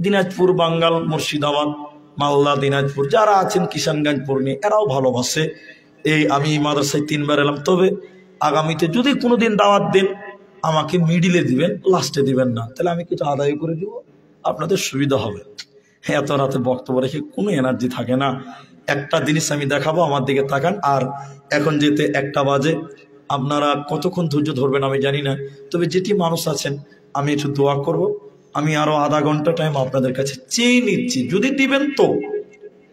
দিনাজপুর, বাঙ্গাল, মুর্শিদাবাদ, মালদা, দিনাজপুর যারা আছেন, কিষানগঞ্জ, পূর্ণি, এরাও ভালোবাসে। এই আমি মাদ্রাসায় 3বার এলাম, তবে আগামীতে যদি কোনোদিন দাওয়াত দেন আমাকে মিডিলে দিবেন, লাস্টে দিবেন না, তাহলে আমি কিছু আদায় করে দিব, আপনাদের সুবিধা হবে। এত রাতে বক্তব্য রেখে কোনো এনার্জি থাকে না। একটা জিনিস আমি দেখাবো, আমার দিকে তাকান। আর এখন যেতে 1টা বাজে, আপনারা কতক্ষণ ধৈর্য ধরবেন আমি জানি না, তবে যেটি মানুষ আছেন আমি একটু দোয়া করব। আমি আরো আধা ঘন্টা টাইম আপনাদের কাছে চেয়ে নিচ্ছি, যদি দিবেন তো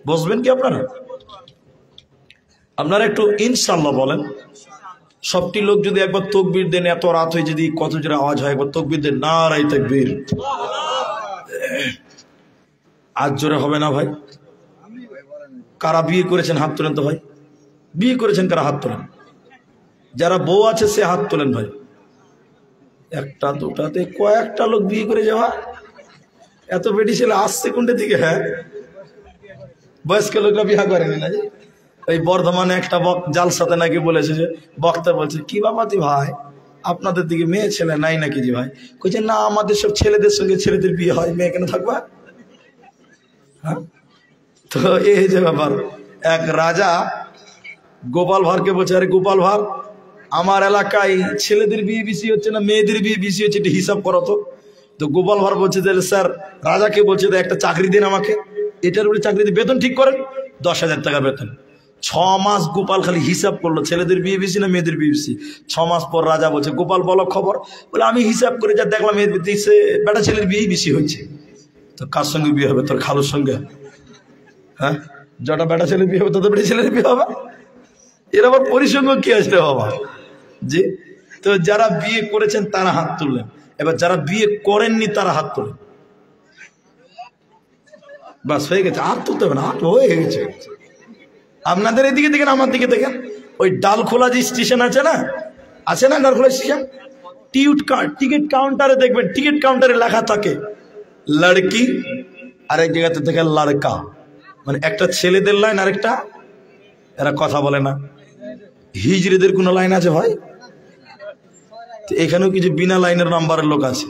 বসবেন কি আপনারা? আপনারা একটু ইনশাল্লাহ বলেন। সবটি লোক যদি একবার তকবীর দেন, এত রাত হয়ে যদি কত জোরে আওয়াজ হয়, একবার তকবীর দেন, নারায়ে তাকবীর। আজ জোরে হবে না ভাই? কারা বিয়ে করেছেন হাত তোলেন তো ভাই। বিয়ে করেছেন কারা হাত তোলেন? যারা বউ আছে সে হাত তোলেন ভাই। 1টা 2টাতে কয়েকটা লোক বিয়ে করে যাওয়া, এত বেটি ছেলে আসছে কোনটা থেকে? হ্যাঁ, বয়স্ক লোকরা বিয়ে করেনি না? এই বর্ধমানে একটা জালসাতে নাকি বলেছে, যে বক্তা বলছে, কি বাবাজি ভাই আপনাদের দিকে মেয়ে ছেলে নাই নাকি? জি ভাই কইছে, না আমাদের সব ছেলেদের সঙ্গে ছেলেদের বিয়ে হয়, মেয়ে কেন থাকবা? হ্যাঁ, তো এই যে ব্যাপার। এক রাজা গোপাল ভাঁড়কে বলছে, আরে গোপাল ভাঁড়, আমার এলাকায় ছেলেদের বিয়ে বেশি হচ্ছে না মেয়েদের বিয়ে বেশি হচ্ছে, এটা হিসাব করো তো। তো গোপাল ভাঁড় বলছে, তাহলে স্যার রাজাকে বলছে, একটা চাকরি দিন আমাকে, এটার উপরে চাকরি দিয়ে বেতন ঠিক করেন, 10,000 টাকা বেতন। 6 মাস গোপাল খালি হিসাব করলো, ছেলেদের বিয়ে বেশি না মেয়েদের বিয়ে বেশি। 6 মাস পর রাজা বলছে, গোপাল বলো খবর। বলে, আমি হিসাব করে যা দেখলাম বেটা ছেলের বিয়েই বেশি হয়েছে। তো কার সঙ্গে বিয়ে হবে? তোর খালুর সঙ্গে? হ্যাঁ, যটা বেটা ছেলের বিয়ে হবে তোদের বেটা ছেলের বিয়ে হবে? এর আবার পরিসঙ্গ কি আসলে বাবা? জি। তো যারা বিয়ে করেছেন তারা হাত তুললেন, এবার যারা বিয়ে করেননি তারা হাত তোলেন। বাস হয়ে গেছে, হাত তুলতে হবে না, হাত হয়ে গেছে। আপনাদের এদিকে দেখেন, আমার দিকে দেখেন, ওই ডালখোলা যে স্টেশন আছে না, ডালখোলা স্টেশন, টিকিট কাউন্টারে দেখবেন, টিকিট কাউন্টারে লেখা থাকে লড়কি, আরেক জায়গাতে থাকে লড়কা, মানে একটা ছেলেদের লাইন আরেকটা, এরা কথা বলে না। হিজড়িদের কোনো লাইন আছে ভাই? এখানেও কিছু বিনা লাইনের নাম্বারের লোক আছে,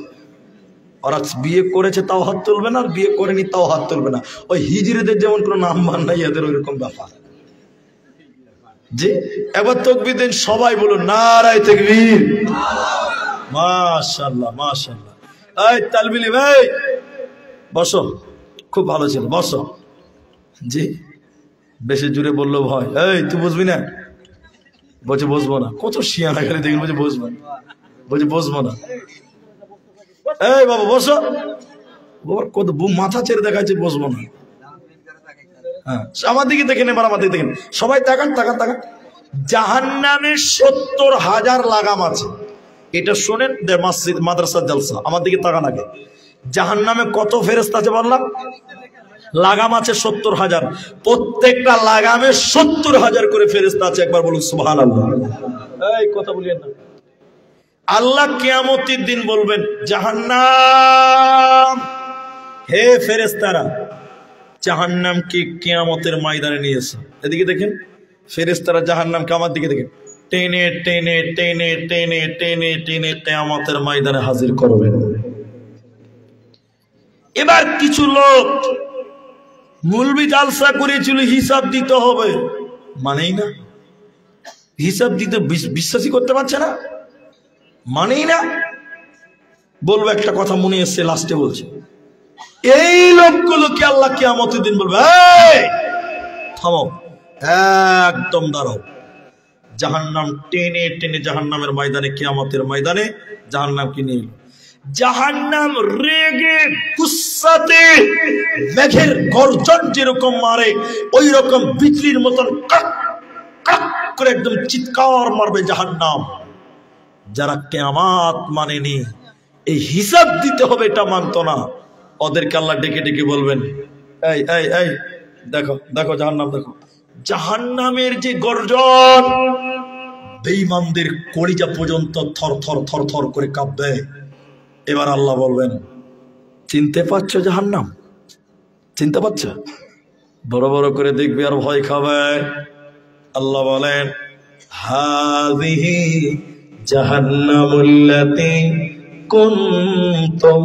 ওরা বিয়ে করেছে তাও হাত তুলবে না, আর বিয়ে করেনি তাও হাত তুলবে না। ওই হিজড়িদের যেমন কোনো নাম্বার নাই, এদের ওইরকম ব্যাপার। জি, একবার তাকবীর দেন, সবাই বলুন নারায়ে তাকবীর। মাশাআল্লাহ মাশাআল্লাহ। এই তালবিলি ভাই বসো, খুব ভালো ছিল, বসো। জি, বেশি জোরে বললো ভয়। এই তুই বুঝবি না? বলছে বসবো না। কত শিয়ানা খালি দেখুন, বলছে বসবো না, বলছে বসবো না। এই বাবা বসো, কত মাথা ছেড়ে দেখাচ্ছে, বসবো না। হ্যাঁ, আমার দিকে দেখেন, এবার আমার দিকে দেখেন, সবাই তাকান তাকান তাকান। জাহান্নামে 70,000 লাগাম আছে, এটা শোনেন, মসজিদ মাদ্রাসার জলসা। আমার দিকে তাকান আগে। জাহান্নামে কত ফেরেশতা আছে বললাম? লাগাম আছে 70,000, প্রত্যেকটা লাগামে 70,000 করে ফেরেশতা আছে। একবার বলুন সুবহানাল্লাহ। এই কথা বলিয়েন না। আল্লাহ কিয়ামতের দিন বলবেন, জাহান্নাম, হে ফেরেশতারা, জাহান্নামকে কিয়ামতের ময়দানে নিয়ে এসো। এদিকে দেখেন, ফেরেশতারা জাহান্নামকে আমার দিকে দেখেন, টেনে টেনে টেনে টেনে টেনে টেনে কিয়ামতের ময়দানে হাজির করবেন। এবার কিছু লোক মুলবি জালসা করেছিল, হিসাব দিতে হবে, মানেই না, হিসাব দিতে বিশ্বাসই করতে পারছে না, মানেই না। বলবো একটা কথা মনে এসছে, লাস্টে বলছে, এই লোকগুলোকে আল্লাহ কিয়ামতের দিন বলবে, এই থামো, একদম দাঁড়াও। জাহান্নাম টেনে টেনে জাহান্নামের ময়দানে, কিয়ামতের ময়দানে জাহান্নামকে নিয়ে এলো। জাহান্নাম রেগে গুস্সাতে মেঘের গর্জন যেরকম মারে, ওই রকম বিজলির মতন কাক কাক করে একদম চিৎকার মারবে জাহান্নাম। যারা কিয়ামত মানেনি, এই হিসাব দিতে হবে এটা মানতো না, ওদেরকে আল্লাহ ডেকে ডেকে বলবেন, এই এই এই দেখো দেখো জাহান্নাম, দেখো জাহান্নামের যে গর্জন, বেঈমানদের কলিজা পর্যন্ত থর থর থর থর করে কাঁপবে। এবার আল্লাহ বলবেন, চিনতে পারছো জাহান্নাম? চিনতে পারছো? বড় বড় করে দেখবে আর ভয় খাবে। আল্লাহ বলেন, হাযিহি জাহান্নামুল্লাতী কুনতুম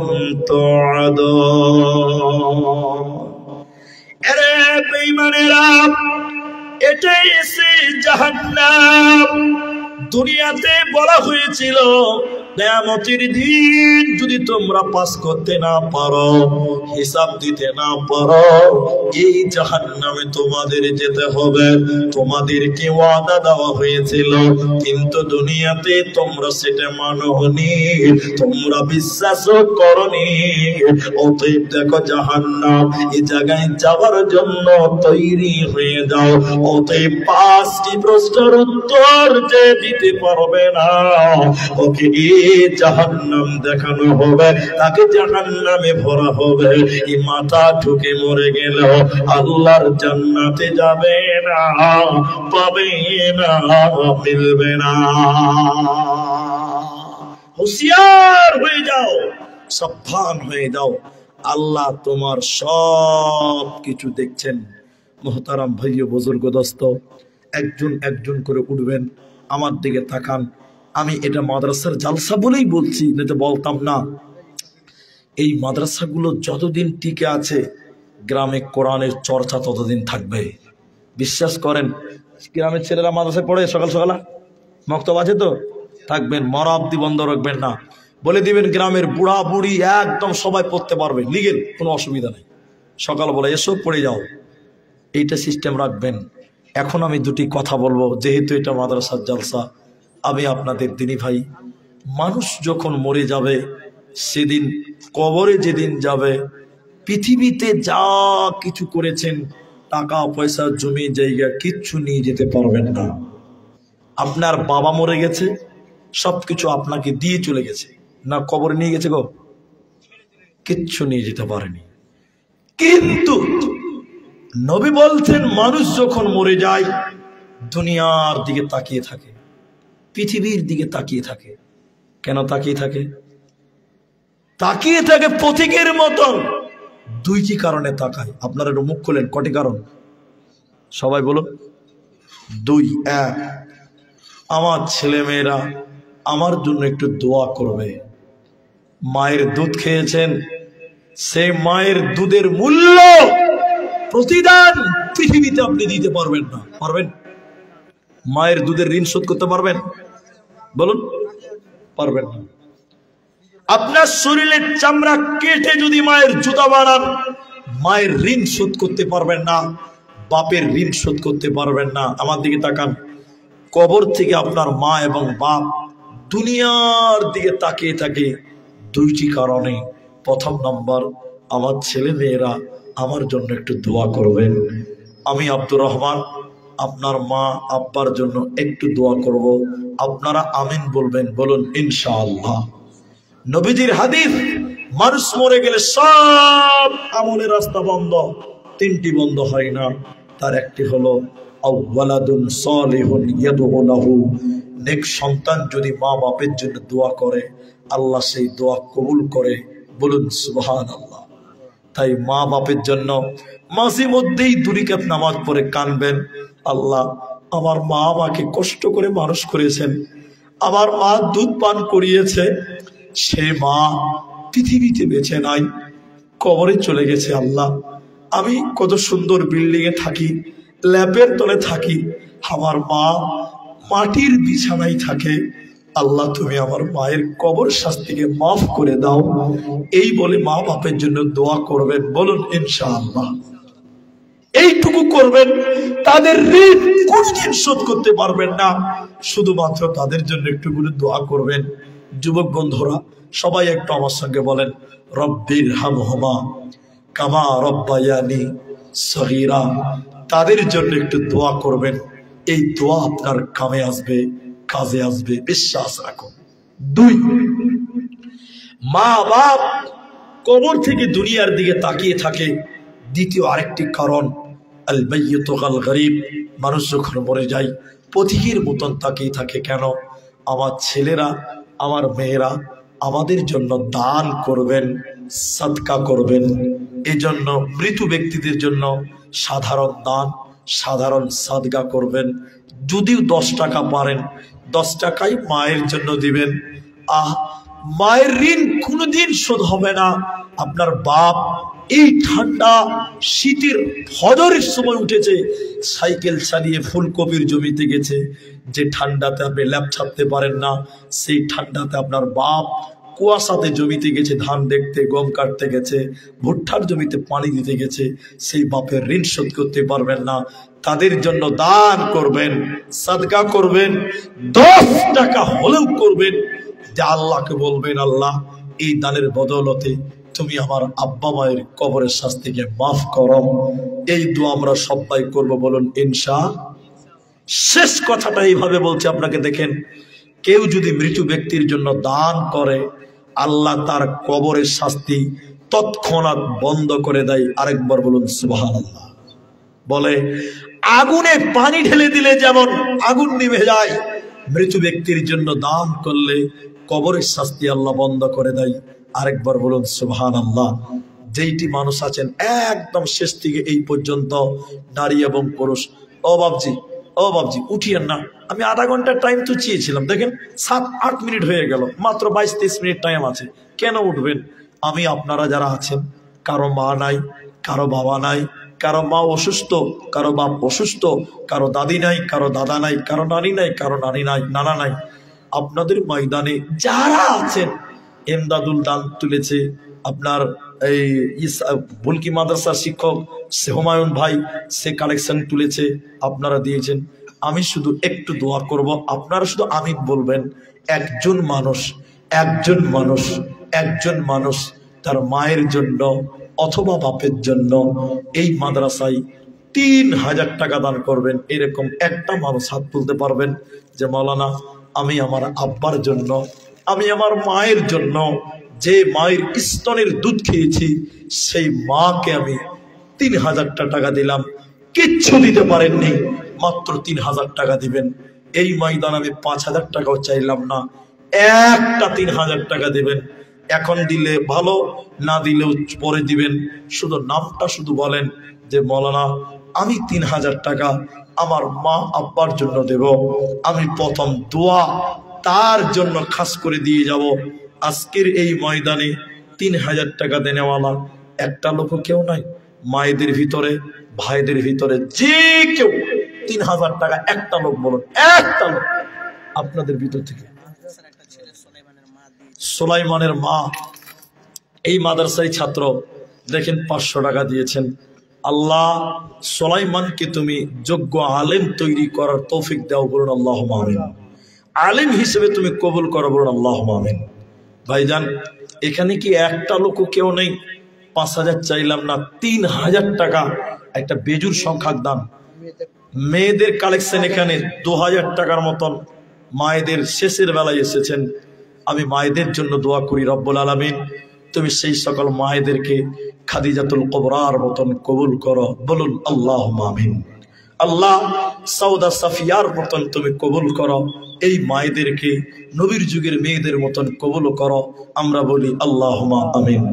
তুআদুন। আরে বেঈমানেরা, এটাই সে জাহান্নাম। দুনিয়াতে বলা হয়েছিল কিয়ামতের দিন যদি তোমরা পাস করতে না পারো, হিসাব দিতে না পারো, এই জাহান্নামে তোমাদের যেতে হবে। তোমাদেরকে ওয়াদা দেওয়া হয়েছিল, কিন্তু দুনিয়াতে তোমরা সেটা মানোনি, তোমরা বিশ্বাসও করনি। অতএব দেখো জাহান্নাম, এই জায়গায় যাওয়ার জন্য তৈরি হয়ে যাও। অতএব 5টি প্রশ্নের উত্তর যে দিতে পারবে না, ওকে জাহান্নাম দেখানো হবে, তাকে জাহান্নামে ভরা হবে। এই মাথা ঠুকে মরে গেল আল্লাহর জান্নাতে যাবে না, পাবে না, মিলবে না। হুঁশিয়ার হয়ে যাও, সাবধান হয়ে যাও, আল্লাহ তোমার সব কিছু দেখছেন। মোহতারাম ভাইও বুজুর্গ দোস্ত, একজন একজন করে উঠবেন, আমার দিকে তাকান। আমি এটা মাদ্রাসার জালসা বলেই বলছি, নয়তো বলতাম না। এই মাদ্রাসাগুলো যতদিন টিকে আছে, গ্রামে কোরআনের চর্চা ততদিন থাকবে। বিশ্বাস করেন, গ্রামের ছেলেরা মাদ্রাসায় পড়ে সকাল সকাল, মক্তব আছে তো, থাকবেন, মরা অব্দি বন্ধ রাখবেন না। বলে দিবেন গ্রামের বুড়া বুড়ি একদম সবাই পড়তে পারবে, লিগেল কোনো অসুবিধা নেই। সকাল বলে এসো পড়ে যাও, এইটা সিস্টেম রাখবেন। এখন আমি দুটি কথা বলবো, যেহেতু এটা মাদ্রাসার জালসা। আমি আপনাদের দিনী ভাই, মানুষ যখন মরে যাবে সেদিন, কবরে যেদিন যাবে, পৃথিবীতে যা কিছু করেছেন, টাকা পয়সা জমি জায়গা কিচ্ছু নিয়ে যেতে পারবেন না। আপনার বাবা মরে গেছে, সবকিছু আপনাকে দিয়ে চলে গেছে না, কবরে নিয়ে গেছে গো, কিচ্ছু নিয়ে যেতে পারেনি। কিন্তু নবী বলছেন, মানুষ যখন মরে যায় দুনিয়ার দিকে তাকিয়ে থাকে, পৃথিবীর দিকে তাকিয়ে থাকে। কেন তাকিয়ে থাকে? তাকিয়ে থাকে পথিকের মতন। দুইটি কারণে তাকায়। আপনারা একটু মুখ খোলেন, কটি কারণ সবাই বলুন? 2। 1, আমার ছেলে মেয়েরা আমার জন্য একটু দোয়া করবে। মায়ের দুধ খেয়েছেন, সেই মায়ের দুধের মূল্য প্রতিদান পৃথিবীতে আপনি দিতে পারবেন না। পারবেন? মায়ের দুধের ঋণ শোধ করতে পারবেন? বলুন, পারবেন না। আপনার শরীরের চামড়া কেটে যদি মায়ের জুতা বানান, মায়ের ঋণ শোধ করতে পারবেন না, বাপের ঋণ শোধ করতে পারবেন না। আমার দিকে তাকান, কবর থেকে আপনার মা এবং বাপ দুনিয়ার দিকে তাকিয়ে থাকে 2টি কারণে। প্রথম নম্বর, আমার ছেলে মেয়েরা আমার জন্য একটু দোয়া করবেন। আমি আব্দুর রহমান আপনার মা আব্বার জন্য একটু দোয়া করব, আপনারা আমিন বলবেন। বলুন ইনশাআল্লাহ। নবীজির হাদিস, মানুষ মরে গেলে সব আমলের রাস্তা বন্ধ, 3টি বন্ধ হয় না। তার একটি হলো আওয়ালাদুন সালিহুন ইয়াদউ লাহু, নেক সন্তান যদি মা বাপের জন্য দোয়া করে, আল্লাহ সেই দোয়া কবুল করে। বলুন সুবহানাল্লাহ। তাই মা বাপের জন্য মাঝে মধ্যেই 2 রাকাত নামাজ পড়ে কানবেন, আল্লাহ আমার মা আমাকে কষ্ট করে মানুষ করেছেন, আমার মা দুধ পান করিয়েছে, সে মা পৃথিবীতে বেঁচে নাই, কবরে চলে গেছে। আল্লাহ আমি কত সুন্দর বিল্ডিং এ থাকি, ল্যাপের তলে থাকি, আমার মা মাটির বিছানায় থাকে, আল্লাহ তুমি আমার মায়ের কবর শাস্তিকে মাফ করে দাও। এই বলে মা বাপের জন্য দোয়া করবেন। বলুন ইনশাআল্লাহ। এইটুকু করবেন, তাদের ঋণ কোনদিন শোধ করতে পারবেন না, শুধুমাত্র তাদের জন্য একটু করে দোয়া করবেন। যুবক বন্ধুরা সবাই একটু আমার সঙ্গে বলেন, রব্বির হামহুমা কামা রব্বায়ানি সগীরা। তাদের জন্য একটু দোয়া করবেন, এই দোয়া আপনার কামে আসবে, কাজে আসবে, বিশ্বাস রাখুন। 2, মা বাপ কবর থেকে দুনিয়ার দিকে তাকিয়ে থাকে। দ্বিতীয় আরেকটি কারণ, আল মাইয়িতু কাল গরীব, মানুষ যখন মরে যায় পথিকের মতন তাকিয়ে থাকে। কেন? আমার ছেলেরা আমার মেয়েরা আমাদের জন্য দান করবেন, সাদকা করবেন। এজন্য মৃত ব্যক্তিদের জন্য সাধারণ দান, সাধারণ সাদকা করবেন। যদিও 10 টাকা পারেন, 10 টাকাই মায়ের জন্য দিবেন। মায়ের ঋণ কোনোদিন শোধ হবে না। আপনার বাপ এই ঠান্ডা শীতের ফজরের সময় উঠেছে, সাইকেল চালিয়ে ফুলকপির জমিতে গেছে। যে ঠান্ডাতে আপনি ল্যাপ ছাড়তে পারেন না, সেই ঠান্ডাতে আপনার বাপ কুয়াশাতে জমিতে গেছে, ধান দেখতে, গম কাটতে গেছে, ভুট্টার জমিতে পানি দিতে গেছে। সেই বাপের ঋণ শোধ করতে পারবেন না, তাদের জন্য দান করবেন, সাদকা করবেন, 10 টাকা হলেও করবেন। যে আল্লাহকে বলবেন, আল্লাহ এই দানের বদৌলতে তুমি আমার আব্বা মায়ের কবরের শাস্তিকে মাফ করো। এই দোয়া আমরা সবাই করব, বলুন ইনশাআল্লাহ। শেষ কথাটা এইভাবে বলছে আপনাকে, দেখেন, কেউ যদি মৃত ব্যক্তির জন্য দান করে, আল্লাহ তার কবরের শাস্তি তৎক্ষণাৎ বন্ধ করে দেয়। আরেকবার বলুন সুবহানাল্লাহ। বলে আগুনে পানি ঢেলে দিলে যেমন আগুন নিভে যায়, মৃত ব্যক্তির জন্য দান করলে কবরের শাস্তি আল্লাহ বন্ধ করে দেয়। আরেকবার বলুন সুবহানাল্লাহ। যেইটি মানুষ আছেন একদম শেষ থেকে এই পর্যন্ত, নারী এবং পুরুষ, ও বাবজি উঠিয়েন না, আমি আধা ঘন্টার টাইম তো চেয়েছিলাম, দেখেন 7-8 মিনিট হয়ে গেল, মাত্র 22-23 মিনিট টাইম আছে, কেন উঠবেন? আমি আপনারা যারা আছেন, কারো মা নাই, কারো বাবা নাই, কারো মা অসুস্থ, কারো বাপ অসুস্থ, কারো দাদি নাই, কারো দাদা নাই, কারো নানি নাই, কারো নানা নাই, আপনাদের ময়দানে যারা আছেন, এমদাদুল দান তুলেছে, আপনার এই বুলকি মাদ্রাসার শিক্ষক হুমায়ুন ভাই সে কালেকশন তুলেছে, আপনারা দিয়েছেন। আমি শুধু একটু দোয়া করব, আপনারা শুধু আমিন বলবেন। একজন মানুষ তার মায়ের জন্য অথবা বাপের জন্য এই মাদ্রাসায় 3000 টাকা দান করবেন। এরকম একটা মানুষ হাত তুলতে পারবেন যে মাওলানা, আমি আমার আব্বার জন্য, আমি আমার মায়ের জন্য, যে মায়ের স্তনের দুধ খেয়েছি, সেই মাকে আমি 3000 টাকা দিলাম। কিচ্ছু দিতে পারেননি, মাত্র 3000 টাকা দিবেন। এই ময়দান আমি 5000 টাকাও চাইলাম না, একটা 3000 টাকা দিবেন। এখন দিলে ভালো, না দিলেও পরে দিবেন। শুধু নামটা শুধু বলেন যে মৌলানা, আমি 3000 টাকা আমার মা আব্বার জন্য দেব। আমি প্রথম দোয়া তার জন্য খাস করে দিয়ে যাব। আজকের এই ময়দানে 3000 টাকা দেনেওয়ালা একটা লোক কেউ নাই। মায়েদের ভিতরে, ভাইদের ভিতরে যে কেউ 3000 টাকা, একটা লোক বলুন, একটা লোক আপনাদের ভিতর থেকে। সুলাইমানের মা এই মাদ্রাসায় ছাত্র, দেখেন 500 টাকা দিয়েছেন। আল্লাহ সুলাইমানকে তুমি যোগ্য আলেম তৈরি করার তৌফিক দাও, বলুন আল্লাহুম্মা আমিন। আলেম হিসেবে তুমি কবুল করো, বলুন আল্লাহুম্মা আমিন। ভাইজান, এখানে কি একটা লোক কেউ নেই? 5000 চাইলাম না, 3000 টাকা একটা বেজুর সংখ্যার দান। মেয়েদের কালেকশন এখানে 2000 টাকার মতন মায়েদের শেষের বেলায় এসেছেন। আমি মায়েদের জন্য দোয়া করি, রব্বুল আলামিন তুমি সেই সকল মায়েদেরকে খাদিজাতুল কুবরার মতন কবুল করো, বলুন আল্লাহুম্মা আমিন। আল্লাহ সাউদা সাফিয়ার মতন তুমি কবুল করো, এই মায়েদেরকে নবীর যুগের মেয়েদের মতন কবুল করো, আমরা বলি আল্লাহুম্মা আমিন।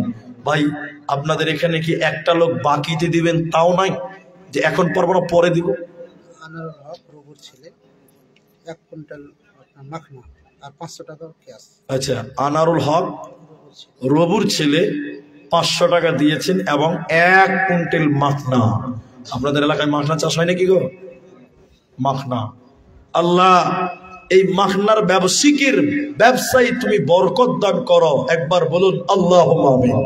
ভাই, আপনাদের এখানে কি একটা লোক বাকিতে দিবেন তাও নাই, যে এখন পারবো না পরে দিব? আচ্ছা, আনারুল হক রবুর ছেলে 500 টাকা দিয়েছেন এবং 1 কুইন্টাল মাখনা। আপনাদের এলাকায় মাখনা চাষ হয় নাকি গো? মাখনা, আল্লাহ এই মাখনার ব্যবসায়ীর ব্যবসায়ী তুমি বরকত দান করো, একবার বলুন আল্লাহুম্মা আমিন।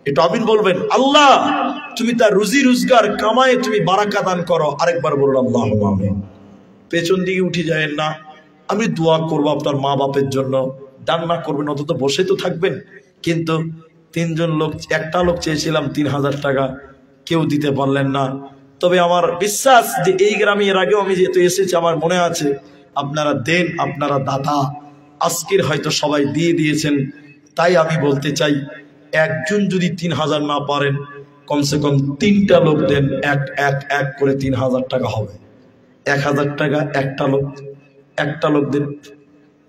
এটা আমিন বলবেন। আল্লাহ তুমি তার রুজি রোজগার কামায়ে তুমি বারাকা দান করো, আরেকবার বলুন আল্লাহুম্মা আমিন। পেছন দিকে উঠে যায় না, আমি দোয়া করবো আপনার মা বাপের জন্য, দান না করবেন, অন্তত বসে তো থাকবেন। কিন্তু 3জন লোক, একটা লোক চেয়েছিলাম 3000 টাকা, কেউ দিতে পারলেন না। তবে আমার বিশ্বাস যে এই গ্রামে এর আগেও আমি যেহেতু এসেছি, আমার মনে আছে আপনারা দেন, আপনারা দাতা। আজকের হয়তো সবাই দিয়ে দিয়েছেন, তাই আমি বলতে চাই, একজন যদি 3000 না পারেন, কমসে কম 3টা লোক দেন, এক করে 3000 টাকা হবে। 1000 টাকা একটা লোক দেন।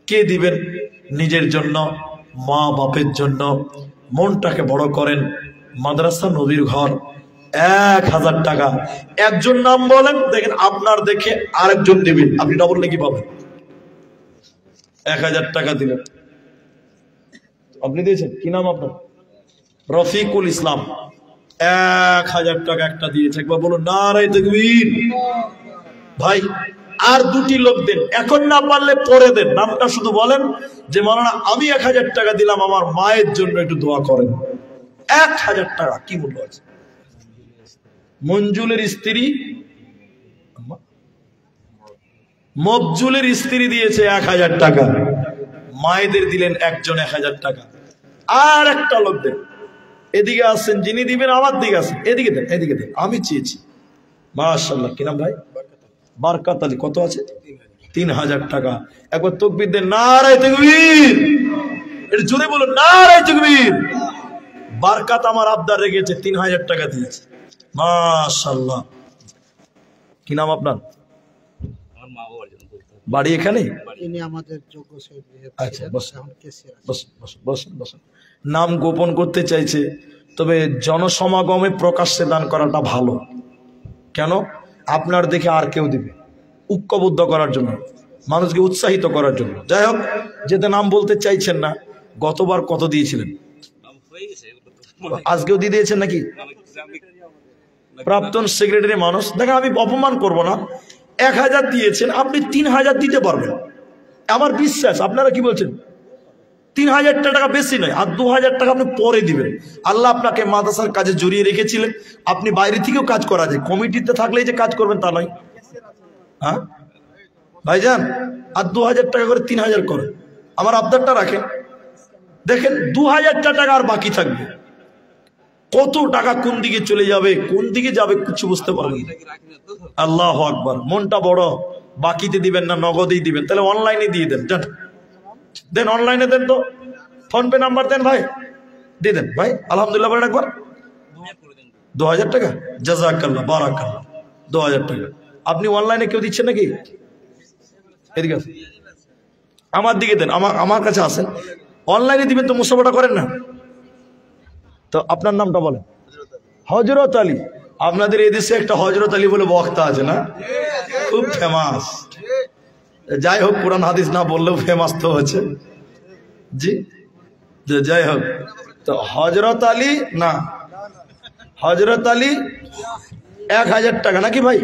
কে দিবেন? নিজের জন্য, মা বাপের জন্য। মনটাকে বড় করেন। মাদ্রাসা নবীর ঘর, 1000 টাকা। একজন নাম বলেন, দেখেন আপনার দেখে আরেকজন দিবে, আপনি ডবল নাকি পাবেন। 1000 টাকা দিলেন, আপনি দিয়েছেন, কি নাম আপনার? রফিকুল ইসলাম 1000 টাকা একটা দিয়েছে। একবার বলুন নারায়ে তাকবীর। ভাই আর দুটি লোক দেন, এখন না পারলে পরে দেন। নামটা শুধু বলেন যে মাওলানা আমি 1000 টাকা দিলাম, আমার মায়ের জন্য একটু দোয়া করেন। 1000 টাকা কি মূল্য আছে? মঞ্জুলের স্ত্রী, মফজুলের স্ত্রী দিয়েছে 1000 টাকা, মায়েদের দিলেন একজন 1000 টাকা। আর একটা লোক দেন, এদিকে আসছেন, যিনি দিবেন আমার দিকে আসেন, এদিকে দেন, এদিকে দেন, আমি চেয়েছি। মাশাআল্লাহ, কি নাম ভাই? বারকাত আলী। কত আছে? 3000 টাকা। একবার তাকবীর দেন, নারায়ে তাকবীর। এটা জোরে বলুন, নারায়ে তাকবীর। বারকাত আমার আবদার রেখেছে, 3000 টাকা দিয়েছে। মাশাআল্লাহ। কি নাম আপনার? বাড়ি এখানে? আচ্ছা, বসুন। নাম গোপন করতে চাইছে, তবে জনসমাগমে প্রকাশ্যে দান করাটা ভালো। কেন? আপনার দেখে আর কেউ দিবে, ঐক্যবদ্ধ করার জন্য, মানুষকে উৎসাহিত করার জন্য। যাই হোক, যেতে নাম বলতে চাইছেন না, গতবার কত দিয়েছিলেন? আজকেও দিয়ে দিয়েছেন নাকি? প্রাক্তন সেক্রেটারি মানুষ, দেখেন আমি অপমান করব না, 1000 দিয়েছেন, আপনি 3000 দিতে পারবেন, আমার বিশ্বাস। আপনারা কি বলছেন? 3000 টাকা বেশি নয়, আর 2000 টাকা আপনি পরে দিবেন। আল্লাহ আপনাকে মাদ্রাসার কাজে জড়িয়ে রেখেছিলেন, আপনি বাইরে থেকেও কাজ করা যায়, কমিটিতে থাকলেই যে কাজ করবেন তা নয়। হ্যাঁ ভাইজান, আর 2000 টাকা করে 3000 করে আমার আবদারটা রাখেন। দেখেন 2000 টাকা আর বাকি থাকবে, কত টাকা কোন দিকে চলে যাবে, কোন দিকে যাবে কিছু বুঝতে পারবেন। আল্লাহু আকবার। মনটা বড়, বাকিতে দিবেন না, নগদেই দিবেন। তাহলে অনলাইনে দিয়ে দেন, দেন অনলাইনে দেন, তো ফোন পে নাম্বার দেন ভাই, দিয়ে দেন ভাই। আলহামদুলিল্লাহ বলেন একবার। 2000 টাকা, জাযাকাল্লাহ, বারাকাল্লাহ। 2000 টাকা আপনি অনলাইনে কেউ দিচ্ছেন নাকি? এদিকে আসেন, আমার দিকে দেন, আমার কাছে আসেন। অনলাইনে দিবেন তো মুসাফাটা করেন না তো। আপনার নামটা বলেন। হযরত আলী। আপনাদের এদেশে একটা হযরত আলী বলে বক্তা আছে না, খুব ফেমাস। যাই হোক, কোরআন হাদিস না বললেও ফেমাস তো হচ্ছে। জি, যাই হোক, তো হযরত আলী না, হযরত আলী 1000 টাকা নাকি ভাই?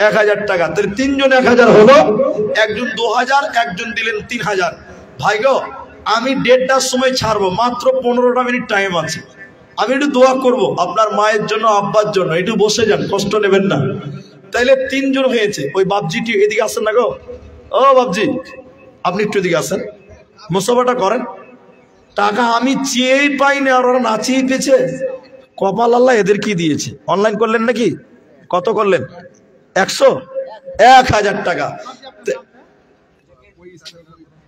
1000 টাকা। তাহলে 3 জন 1000 হলো, একজন 2000, একজন দিলেন 3000। ভাই গো, আমি 1:30টার সময় ছাড়বো, মাত্র 15টা মিনিট টাইম আছে। আমি একটু দোয়া করব আপনার মায়ের জন্য, আব্বার জন্য। একটু বসে যান, কষ্ট নেবেন না। তাইলে 3 জন হয়েছে। ওই বাবজিটি এদিকে আসেন না গো, ও বাবজি, আপনি একটু এদিকে আসেন, মুসাফাটা করেন। টাকা আমি চেয়েই পাই না, আর ওরা নাচিয়ে পেয়েছে। কপাল আল্লাহ এদের কি দিয়েছে। অনলাইন করলেন নাকি? কত করলেন? 100, 1000 টাকা।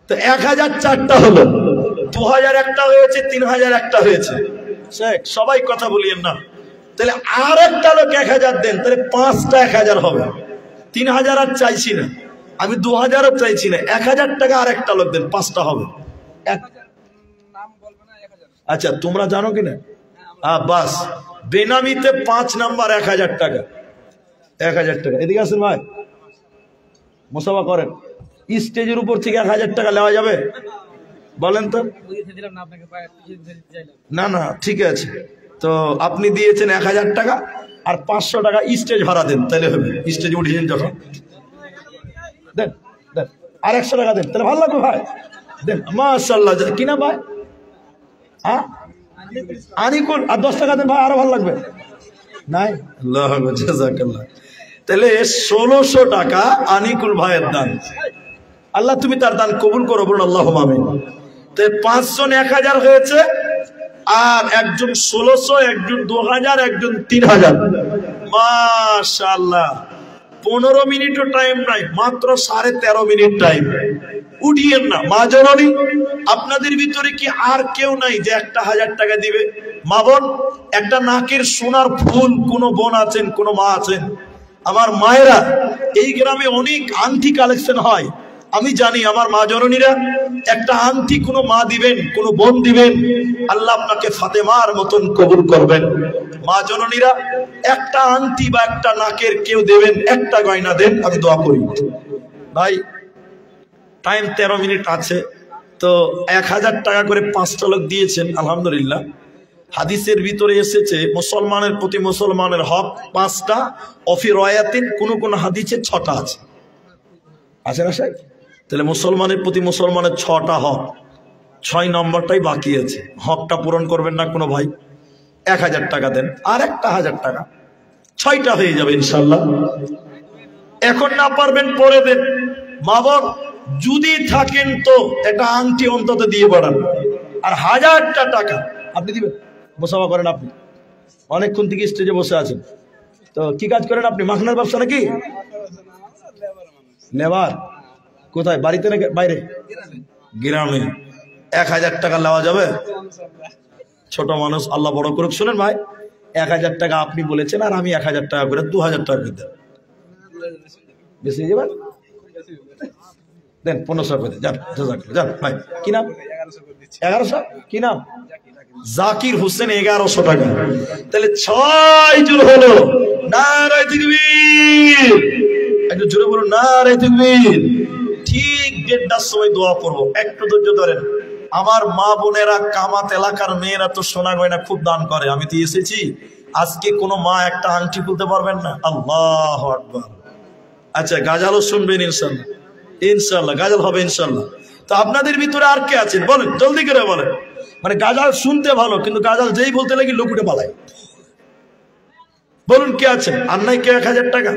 তো 1000 4টা হলো, 2000 একটা হয়েছে, 3000 একটা হয়েছে। সবাই কথা বলিয়েন না। তাহলে আর একটা লোক 1000 দেন, তাহলে 5টা 1000 হবে। 3000 আর চাইছি না আমি, 2000ও চাইছি না, 1000 টাকা আর একটা লোক দেন, 5টা হবে। আচ্ছা, তোমরা জানো কিনা? বাস, বেনামিতে 5 নাম্বার 1000 টাকা। 1000 টাকা। এদিকে আসেন ভাই, মুসাফা করেন। স্টেজের উপর থেকে 1000 টাকা নেওয়া যাবে? বলেন তো। না না, ঠিক আছে। তো আপনি দিয়েছেন 1000 টাকা, আর 500 টাকা স্টেজ ভাড়া দেন, তাহলে হবে। স্টেজে উঠেছেন যখন, দেন দেন, আর 100 টাকা দেন, তাহলে ভালো লাগবে ভাই। দেন, মাশাআল্লাহ। কি না ভাই? হ্যাঁ, আনিকুল। আর 10 টাকা দেন ভাই, আরো ভালো লাগবে। নাই, আল্লাহ জাযাকাল্লাহ। তাহলে 1600 টাকা আনিকুল ভাইয়ের দান। আল্লাহ তুমি তার দান কবুল করো, বলুন আল্লাহুম্মা আমিন। তাই 5 জন 1000 হয়েছে, আর একজন 1600, একজন 2000, একজন 3000। মাশাআল্লাহ। 15 মিনিটও টাইম নাই, মাত্র 13.5 মিনিট টাইম। উঠিয়েন না। মা জননী, আপনাদের ভিতরে কি আর কেউ নাই যে একটা 1000 টাকা দিবে? মা বোন, একটা নাকের সোনার ফুল কোন বোন আছেন, কোন মা আছেন? আমার মায়েরা, এই গ্রামে অনেক আংটি কালেকশন হয়, আমি জানি। আমার মা জননীরা, একটা আংটি কোনো মা দিবেন, কোনো বোন দিবেন, আল্লাহ আপনাকে ফাতেমার মতন কবুল করবেন। মা জননীরা, একটা আংটি বা একটা নাকের কেউ দেবেন, একটা গয়না দেন, আমি দোয়া করি। ভাই, টাইম 13 মিনিট আছে, তো 1000 টাকা করে 5টা লোক দিয়েছেন, আলহামদুলিল্লাহ। হাদিসের ভিতরে এসেছে মুসলমানের প্রতি মুসলমানের হক 5টা, অফি রয়াতিন কোন কোন হাদিসে 6টা আছে। আছে না সাহেব? তাহলে মুসলমানের প্রতি মুসলমানের 6টা হক, 6 নম্বরটাই বাকি আছে। হকটা পূরণ করবেন না কোনো ভাই? 1000 টাকা দেন, আর একটা 1000 টাকা, 6টা হয়ে যাবে ইনশাল্লাহ। এখন না পারবেন পরে দেন। মা বোন যদি থাকেন তো একটা আংটি অন্তত দিয়ে বাড়ান, আর 1000টা টাকা আপনি দিবেন। মোসাফা করেন আপনি, অনেকক্ষণ থেকে স্টেজে বসে আছেন, তো কি কাজ করেন আপনি? মাখনার ব্যবসা নাকি? লেবার? কোথায়, বাড়িতে নাকি বাইরে? গ্রামে। 1000 টাকা নেওয়া যাবে? ছোট মানুষ, আল্লাহ বড় করুক। শুনেন ভাই, 1000 টাকা আপনি বলেছেন, আর আমি 1000 টাকা করে 2000 টাকা করে দেন। বেশি হয়ে যাবে? দেন 1500 করে দেন, যান ভাই। কি নাম? 1100? কি নাম? জাকির হোসেন। 1100 টাকা। তাহলে 6 জন হলো। নারায়ে তাকবীর। একটু জোরে বলুন নারায়ে তাকবীর। ঠিক 1:30টার সময় দোয়া করবো, একটু ধৈর্য ধরেন। আমার মা বোনেরা, কামাত এলাকার মেয়েরা তো সোনা গয়না খুব দান করে। আমি তো এসেছি, আজকে কোনো মা একটা আংটি খুলতে পারবেন না? আল্লাহু আকবার। আচ্ছা, গাজালও শুনবেন ইনশাল্লাহ? ইনশাল্লাহ গাজাল হবে ইনশাল্লাহ। তো আপনাদের ভিতরে আর কে আছেন বলেন, জলদি করে বলেন। মানে গাজাল শুনতে ভালো, কিন্তু গাজাল যেই বলতে লাগি লোক উঠে পালায়। বলুন কে আছেন? আর নাই কে? 1000 টাকা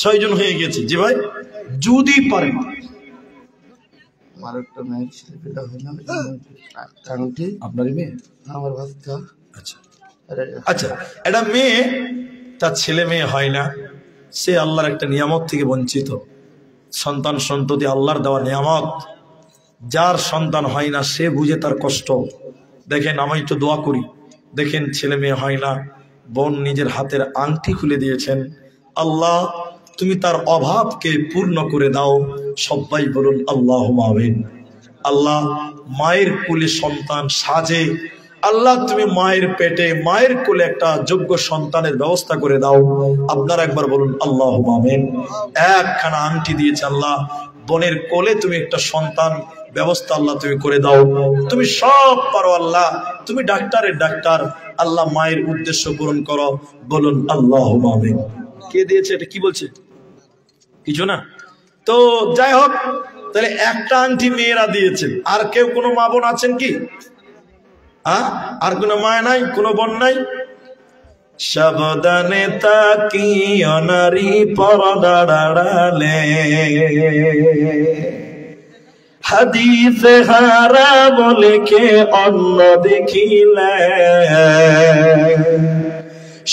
6 জন হয়ে গেছে। জি ভাই, যদি পারেন। আপনারই মেয়ে? আমার বাচ্চা। আচ্ছা আচ্ছা, এটা মেয়ে, তার ছেলে মেয়ে হয় না, সে আল্লাহর একটা নিয়ামত থেকে বঞ্চিত। সন্তান সন্ততি আল্লাহর দেওয়া নিয়ামত। যার সন্তান হয় না সে বুঝে তার কষ্ট। দেখেন, আমি তো দোয়া করি, দেখেন ছেলে মেয়ে হয় না, বোন নিজের হাতের আংটি খুলে দিয়েছেন। আল্লাহ তুমি তার অভাবকে পূর্ণ করে দাও। সবাই বলুন আল্লাহুম্মা আমিন। আল্লাহ মায়ের কোলে সন্তান সাজে, আল্লাহ তুমি মায়ের পেটে, মায়ের কোলে একটা যোগ্য সন্তানের ব্যবস্থা করে দাও। আপনারা একবার বলুন আল্লাহুম্মা আমিন। একখানা আংটি দিয়েছে আল্লাহ, বোনের কোলে তুমি একটা সন্তান ব্যবস্থা আল্লাহ তুমি করে দাও। তুমি সব পারো আল্লাহ, তুমি ডাক্তারের ডাক্তার, আল্লাহ মায়ের উদ্দেশ্য পূরণ করো। বলুন আল্লাহুম্মা আমিন। কে দিয়েছে এটা? কি বলছে? কিছু না তো। যাই হোক, তাহলে একটা আংটি মেয়েরা দিয়েছেন। আর কেউ কোনো মা বোন আছেন কি? আর কোনো মায় নাই, কোনো বোন নাই? সাবধানে তাকিও নারী পর্দার আড়ালে, হাদিসে হারাম লেখে অন্য দেখিলে।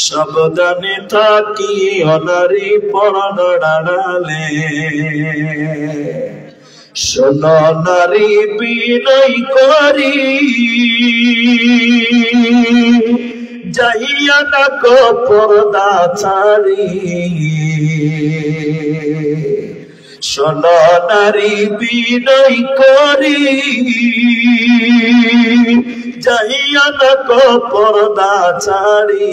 সাবধানে তাকিও নারী পর্দার আড়ালে, শোনো নারী বিনয় করি, যাইয়া না কো পর্দা ছাড়ি। শোনো নারী বিনয় করি, যাইয়া না কো পর্দা ছাড়ি।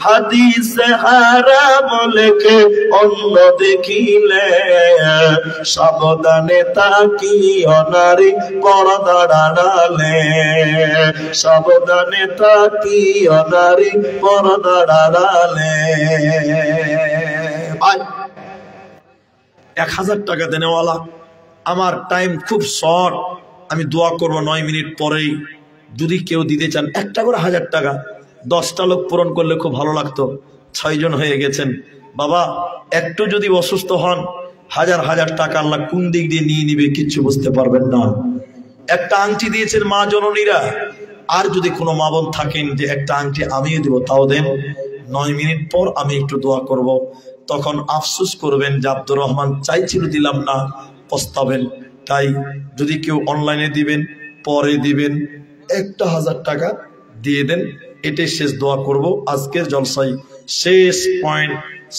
হাদিসে হারাম লেখে অন্য দেখিলে, সাবধানে তাকিও নারী পর্দার আড়ালে। সাবধানে তাকিও নারী পর্দার আড়ালে। 1000 টাকা দেনেওয়ালা, আমার টাইম খুব শর্ট, আমি দোয়া করবো 9 মিনিট পরেই। যদি কেউ দিতে চান একটা করে 1000 টাকা, 10টা লোক পূরণ করলে খুব ভালো লাগতো। 6 জন হয়ে গেছেন। বাবা একটু যদি অসুস্থ হন, হাজার হাজার টাকা আল্লাহ কোন দিক দিয়ে নিয়ে নিবে কিচ্ছু বুঝতে পারবেন না। একটা আংটি দিয়েছেন মা জননীরা, আর যদি কোনো মা বোন থাকেন যে একটা আংটি আমিও দেবো, তাও দেন। 9 মিনিট পর আমি একটু দোয়া করব, তখন আফসোস করবেন যে আব্দুর রহমান চাইছিল দিলাম না, পস্তাবেন। তাই যদি কেউ অনলাইনে দিবেন, পরে দিবেন, একটা 1000 টাকা দিয়ে দেন। এটাই শেষ দোয়া করব আজকের জলসায়। শেষ পয়েন্ট,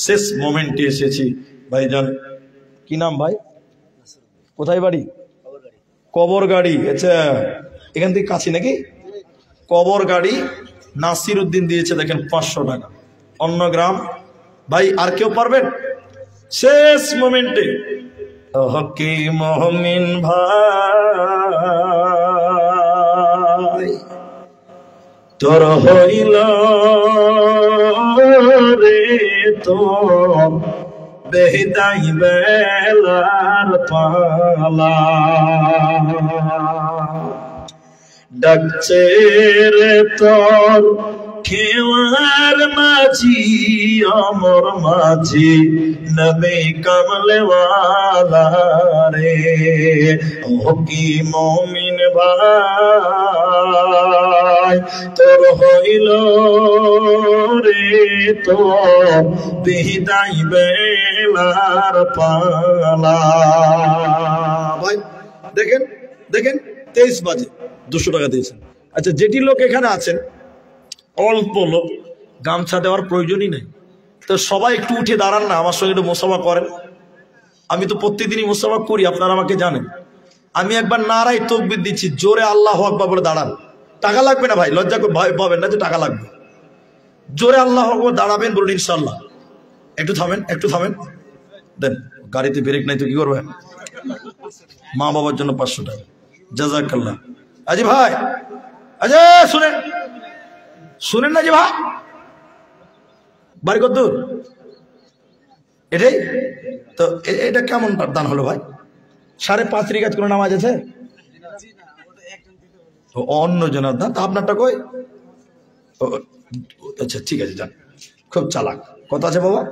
শেষ মোমেন্টে এসেছি। ভাইজান কি নাম ভাই? কোথায় বাড়ি? কবর গাড়ি। আচ্ছা, এখান থেকে কাছে নাকি? কবর গাড়ি নাসির উদ্দিন দিয়েছে, দেখেন 500 টাকা। অন্য গ্রাম ভাই আর কেউ পারবেন? শেষ মোমেন্টে হকি মহমিন ভাই তোর হইল রে তোর বেদাই বেলার পালা, ডাকছে রে তোর খেওয়ার মাঝি অমর মাঝি নবী কমলওয়ালা রে। ও কি মুমিন ভাই তোর হইল রে তোর বিদায় বেলার পালা। ভাই দেখেন দেখেন 23 বাজে 200 টাকা দিয়েছেন। আচ্ছা যেটি লোক এখানে আছেন অল্প লোক, গামছা দেওয়ার প্রয়োজনই নেই, তো সবাই একটু উঠে দাঁড়ান না, আমার সঙ্গে একটু মুসাফা করেন। আমি তো প্রত্যেকদিনই মুসাফা করি, আপনারা আমাকে জানেন। আমি একবার নারাই তাকবীর দিচ্ছি, জোরে আল্লাহু আকবার বলে দাঁড়ান। টাকা লাগবে না ভাই, লজ্জা করে ভয় পাবেন না যে টাকা লাগবে। জোরে আল্লাহু আকবার দাঁড়াবেন, বলুন ইনশাআল্লাহ। একটু থামেন, একটু থামেন, দেন। গাড়িতে ব্রেক নাই তো কি করবে? মা বাবার জন্য 500 টাকা, জাযাকাল্লাহ। আজি ভাই, আচ্ছা শুনেন শুনেন না যে ভাই, বাড়ি কত দূর? এটাই তো, এটা কেমন দান হলো ভাই? 5.5 রিকাত কোনো নামাজ আছে? অন্য জনের দান, তা আপনারটা কই? আচ্ছা ঠিক আছে, যান। খুব চালাক। কত আছে বাবা?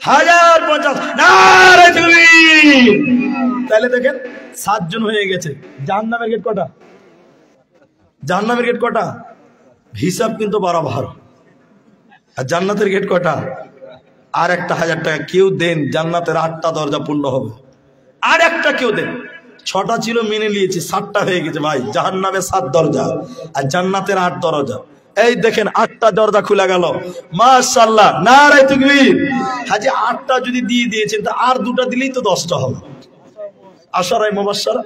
1050। তাহলে দেখেন 7 জন হয়ে গেছে। জাহান্নামের গেট কটা? জাহান্নামের গেট কটা? হিসাব কিন্তু বরাবর। আর জান্নাতের গেট কটা? আর একটা 1000 টাকা কেউ দেন, জান্নাতের 8টা দরজা পূর্ণ হবে। আর একটা কেউ দেন, 6টা ছিল মেনে নিয়েছি, 7টা হয়ে গেছে ভাই। জাহান্নামে 7 দরজা আর জান্নাতের 8 দরজা। এই দেখেন 8টা দরজা খুলে গেল, মাশাআল্লাহ, নারে তাকবীর। হাজি 8টা যদি দিয়ে দিয়েছেন তা আর 2টা দিলেই তো 10টা হবে। আশারায়ে মুবাশশারা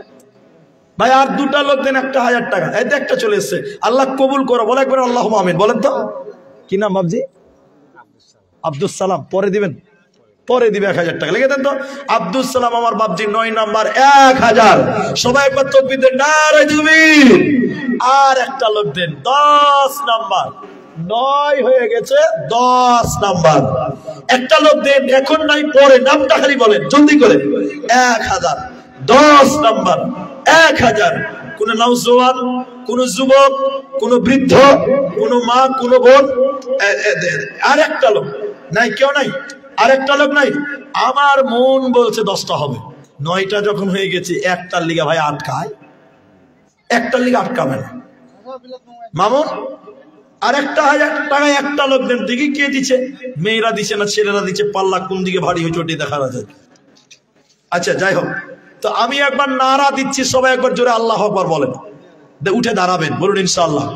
ভাই, আর 2টা লোক দেন, একটা 1000 টাকা। এই তো একটা চলে এসছে, আল্লাহ কবুল করো, বলে একবার আল্লাহুম্মা আমিন বলেন তো। কি নাম বাবজি? আব্দুস সালাম। পরে দিবেন, পরে দিবে 1000 টাকা, লিখে দেন তো। আব্দুস সালাম আমার বাবজি, 9 নাম্বার, 1000। সবাই একবার তাকবীর দেন, নারে তাকবীর। আর একটা লোক দেন, 10 নাম্বার, 9 হয়ে গেছে, 10 নাম্বার। একটা লোক দেন, এখন নাই পরে, নামটা খালি বলেন জলদি করে। 1000, 10 নাম্বার, 1000। কোন নওজোয়ান, কোন যুবক, কোন বৃদ্ধ, কোন মা, কোন বোন। আর একটা লোক নাই, কেউ নাই, আর একটা লোক নাই। আমার মন বলছে 10টা হবে। 9টা যখন হয়ে গেছে, একটার লিগা ভাই আটকায়, একটার লিগা আটকাবে না মামুন। আর একটা 1000 টাকা একটা লোক দেন, দেখি কে দিচ্ছে, মেয়েরা দিচ্ছে না ছেলেরা দিচ্ছে, পাল্লা কোন দিকে ভারী হয়েছে ওটি দেখা যায়। আচ্ছা যাই হোক, তো আমি একবার নারা দিচ্ছি, সবাই একবার জোরে আল্লাহু আকবার বলেন, উঠে দাঁড়াবেন, বলুন ইনশাআল্লাহ।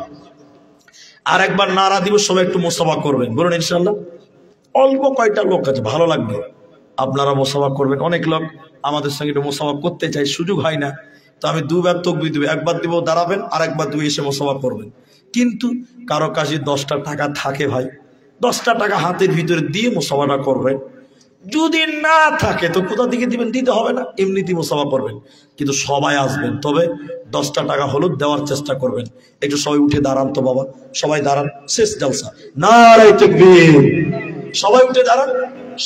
আর একবার নারা দিব, সবাই একটু মুসাফা করবেন, বলুন ইনশাআল্লাহ। অল্প কয়টা লোক আছে, ভালো লাগবে, আপনারা মুসাফা করবেন। অনেক লোক আমাদের সঙ্গে একটু মুসাফা করতে চাই, সুযোগ হয় না, তো আমি 2 বার তাকবীর দিব, একবার দিব দাঁড়াবেন, আর একবার 2 এসে মুসাফা করবেন। কিন্তু কারো কাছে 10টা টাকা থাকে ভাই, 10টা টাকা হাতের ভিতরে দিয়ে মুসাফাটা করবেন। যদি না থাকে তো কোথা থেকে দিবেন, দিতে হবে না, এমনিতেই মুসাফা করবেন। কিন্তু সবাই আসবেন, তবে 10টা টাকা হলুদ দেওয়ার চেষ্টা করবেন। একটু সবাই উঠে দাঁড়ান তো বাবা, সবাই দাঁড়ান, শেষ জলসা, নারে তাকবীর। সবাই উঠে দাঁড়ান,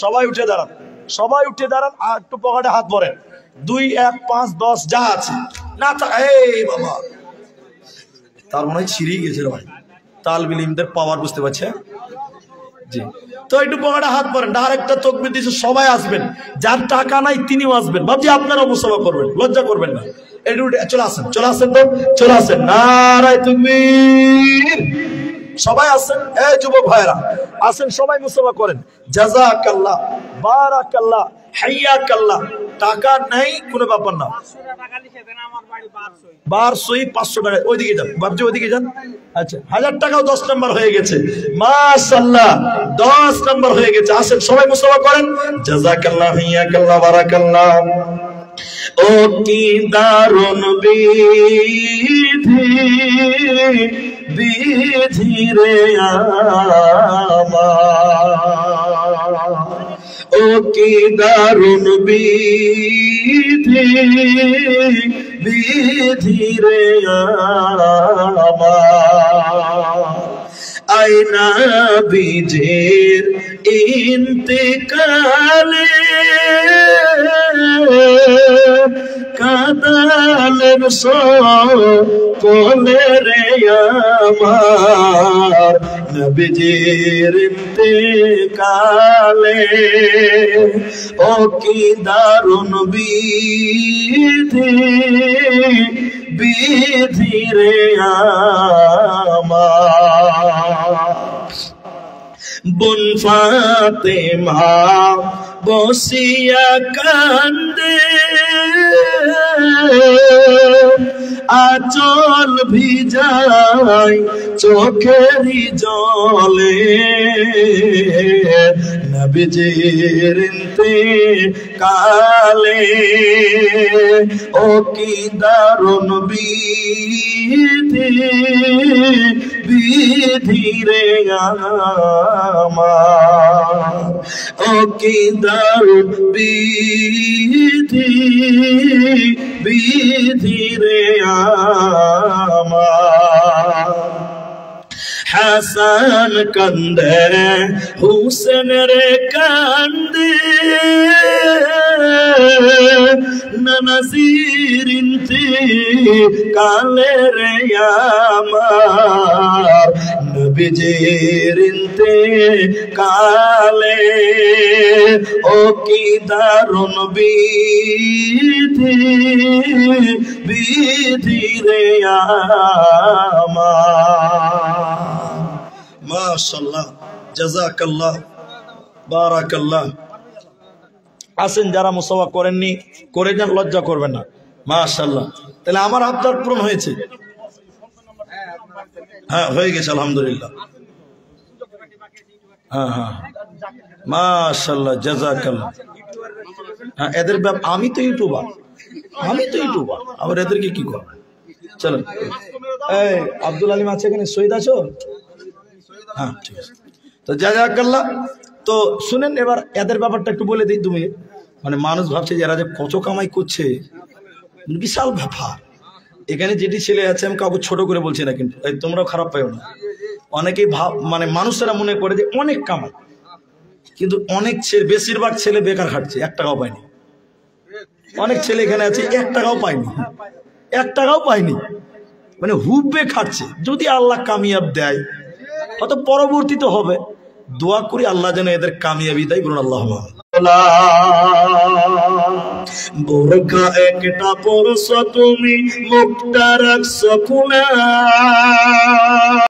সবাই উঠে দাঁড়ান, সবাই উঠে দাঁড়ান। আর একটু পকেটে হাত ভরেন, 2, 1, 5, 10 যা আছে না। এই বাবা, তার মনে হয় ছিঁড়েই গেছে ভাই, তালবিল ইলমদের পাওয়ার বুঝতে পারছে জি। তো একটু পকেটে হাত ভরেন, ডাইরেক্টটা তাকবীর দিয়েছে, সবাই আসবেন। যার টাকা নাই তিনিও আসবেন, ভাবছি আপনারাও মুসাফা করবেন, লজ্জা করবেন না। একটু চলে আসেন, চলে আসেন তো, চলে আসেন, নারে তাকবীর। সবাই আসেন, এই যুবক ভাইরা আসেন, সবাই মুসাফা করেন। জাযাকাল্লাহ, বারাকাল্লাহ, হাইয়াকাল্লাহ। টাকা নাই কোনো ব্যাপার না, 500 টাকা। ওইদিকে যান বাবজি, ওইদিকে যান। আচ্ছা 1000 টাকাও 10 নাম্বার হয়ে গেছে, মাশাআল্লাহ, 10 নাম্বার হয়ে গেছে। আসেন সবাই মুসাফা করেন। জাযাকাল্লাহ, হাইয়াকাল্লাহ, বারাকাল্লাহ। ও কি দারুণ বিধি, বিধি রে আমার, ও কি দারুণ বিধি, বিধি রে আমার। আয়না বীজের ইন্তেকালে কাদালের সকলে রে আমার নবীজির ইন্তেকালে ও কি দারুণ বিধি বিধি রে আমার বোন ফাতেমা বসিয়া কান্দে আঁচল ভিজাই চোখেরই জলে নবীজির ইন্তেকালে ও কি দারুণ বিধি বিধি রে আমার ও কি দারুণ বিধি বিধি রে আমার হাসান কান্দে হুসেন রে কান্দে নানাজির ইন্তেকালে রে আমার নবীজির ইন্তেকালে ও কি দারুণ বিধি বিধি রে আমার মাশাআল্লাহ জাযাকাল্লাহ বারাকাল্লাহ। আসেন যারা মুসাওয়া করেননি করে যান, লজ্জা করবেন না। মাশাআল্লাহ, তাহলে আমার আবদার পূরণ হয়েছে। হ্যাঁ হয়ে গেছে আলহামদুলিল্লাহ। হ্যাঁ হ্যাঁ মাশাআল্লাহ জাযাকাল্লাহ। হ্যাঁ এদের আমি তো ইউটিউবার, আবার এদেরকে কি করব? চলো এই আব্দুল আলিম আছে এখানে, শহীদ আছো? হ্যাঁ ঠিক আছে। তো জাযাকাল্লাহ। তো শুনেন এবার এদের ব্যাপারটা একটু বলে দিই। তুমি মানে মানুষ ভাবছে যে এরা যে কত কামাই করছে, বিশাল ব্যাপার। এখানে যেটি ছেলে আছে আমি কাউকে ছোট করে বলছি না, কিন্তু তোমরাও খারাপ পাইও না। অনেকেই মানে মানুষেরা মনে করে যে অনেক কামাই, কিন্তু অনেক ছেলে, বেশিরভাগ ছেলে বেকার খাটছে, 1 টাকাও পায়নি। অনেক ছেলে এখানে আছে 1 টাকাও পায়নি, 1 টাকাও পায়নি, মানে হুব্বে খাটছে। যদি আল্লাহ কামিয়াব দেয় হয়তো পরবর্তীতে হবে। দোয়া করি আল্লাহ যেন এদের কামিয়াবি দেয়। বলুন আল্লাহুম্মা। বোরকা একটা পরশ তুমি মুখটা রাখছো খুলা।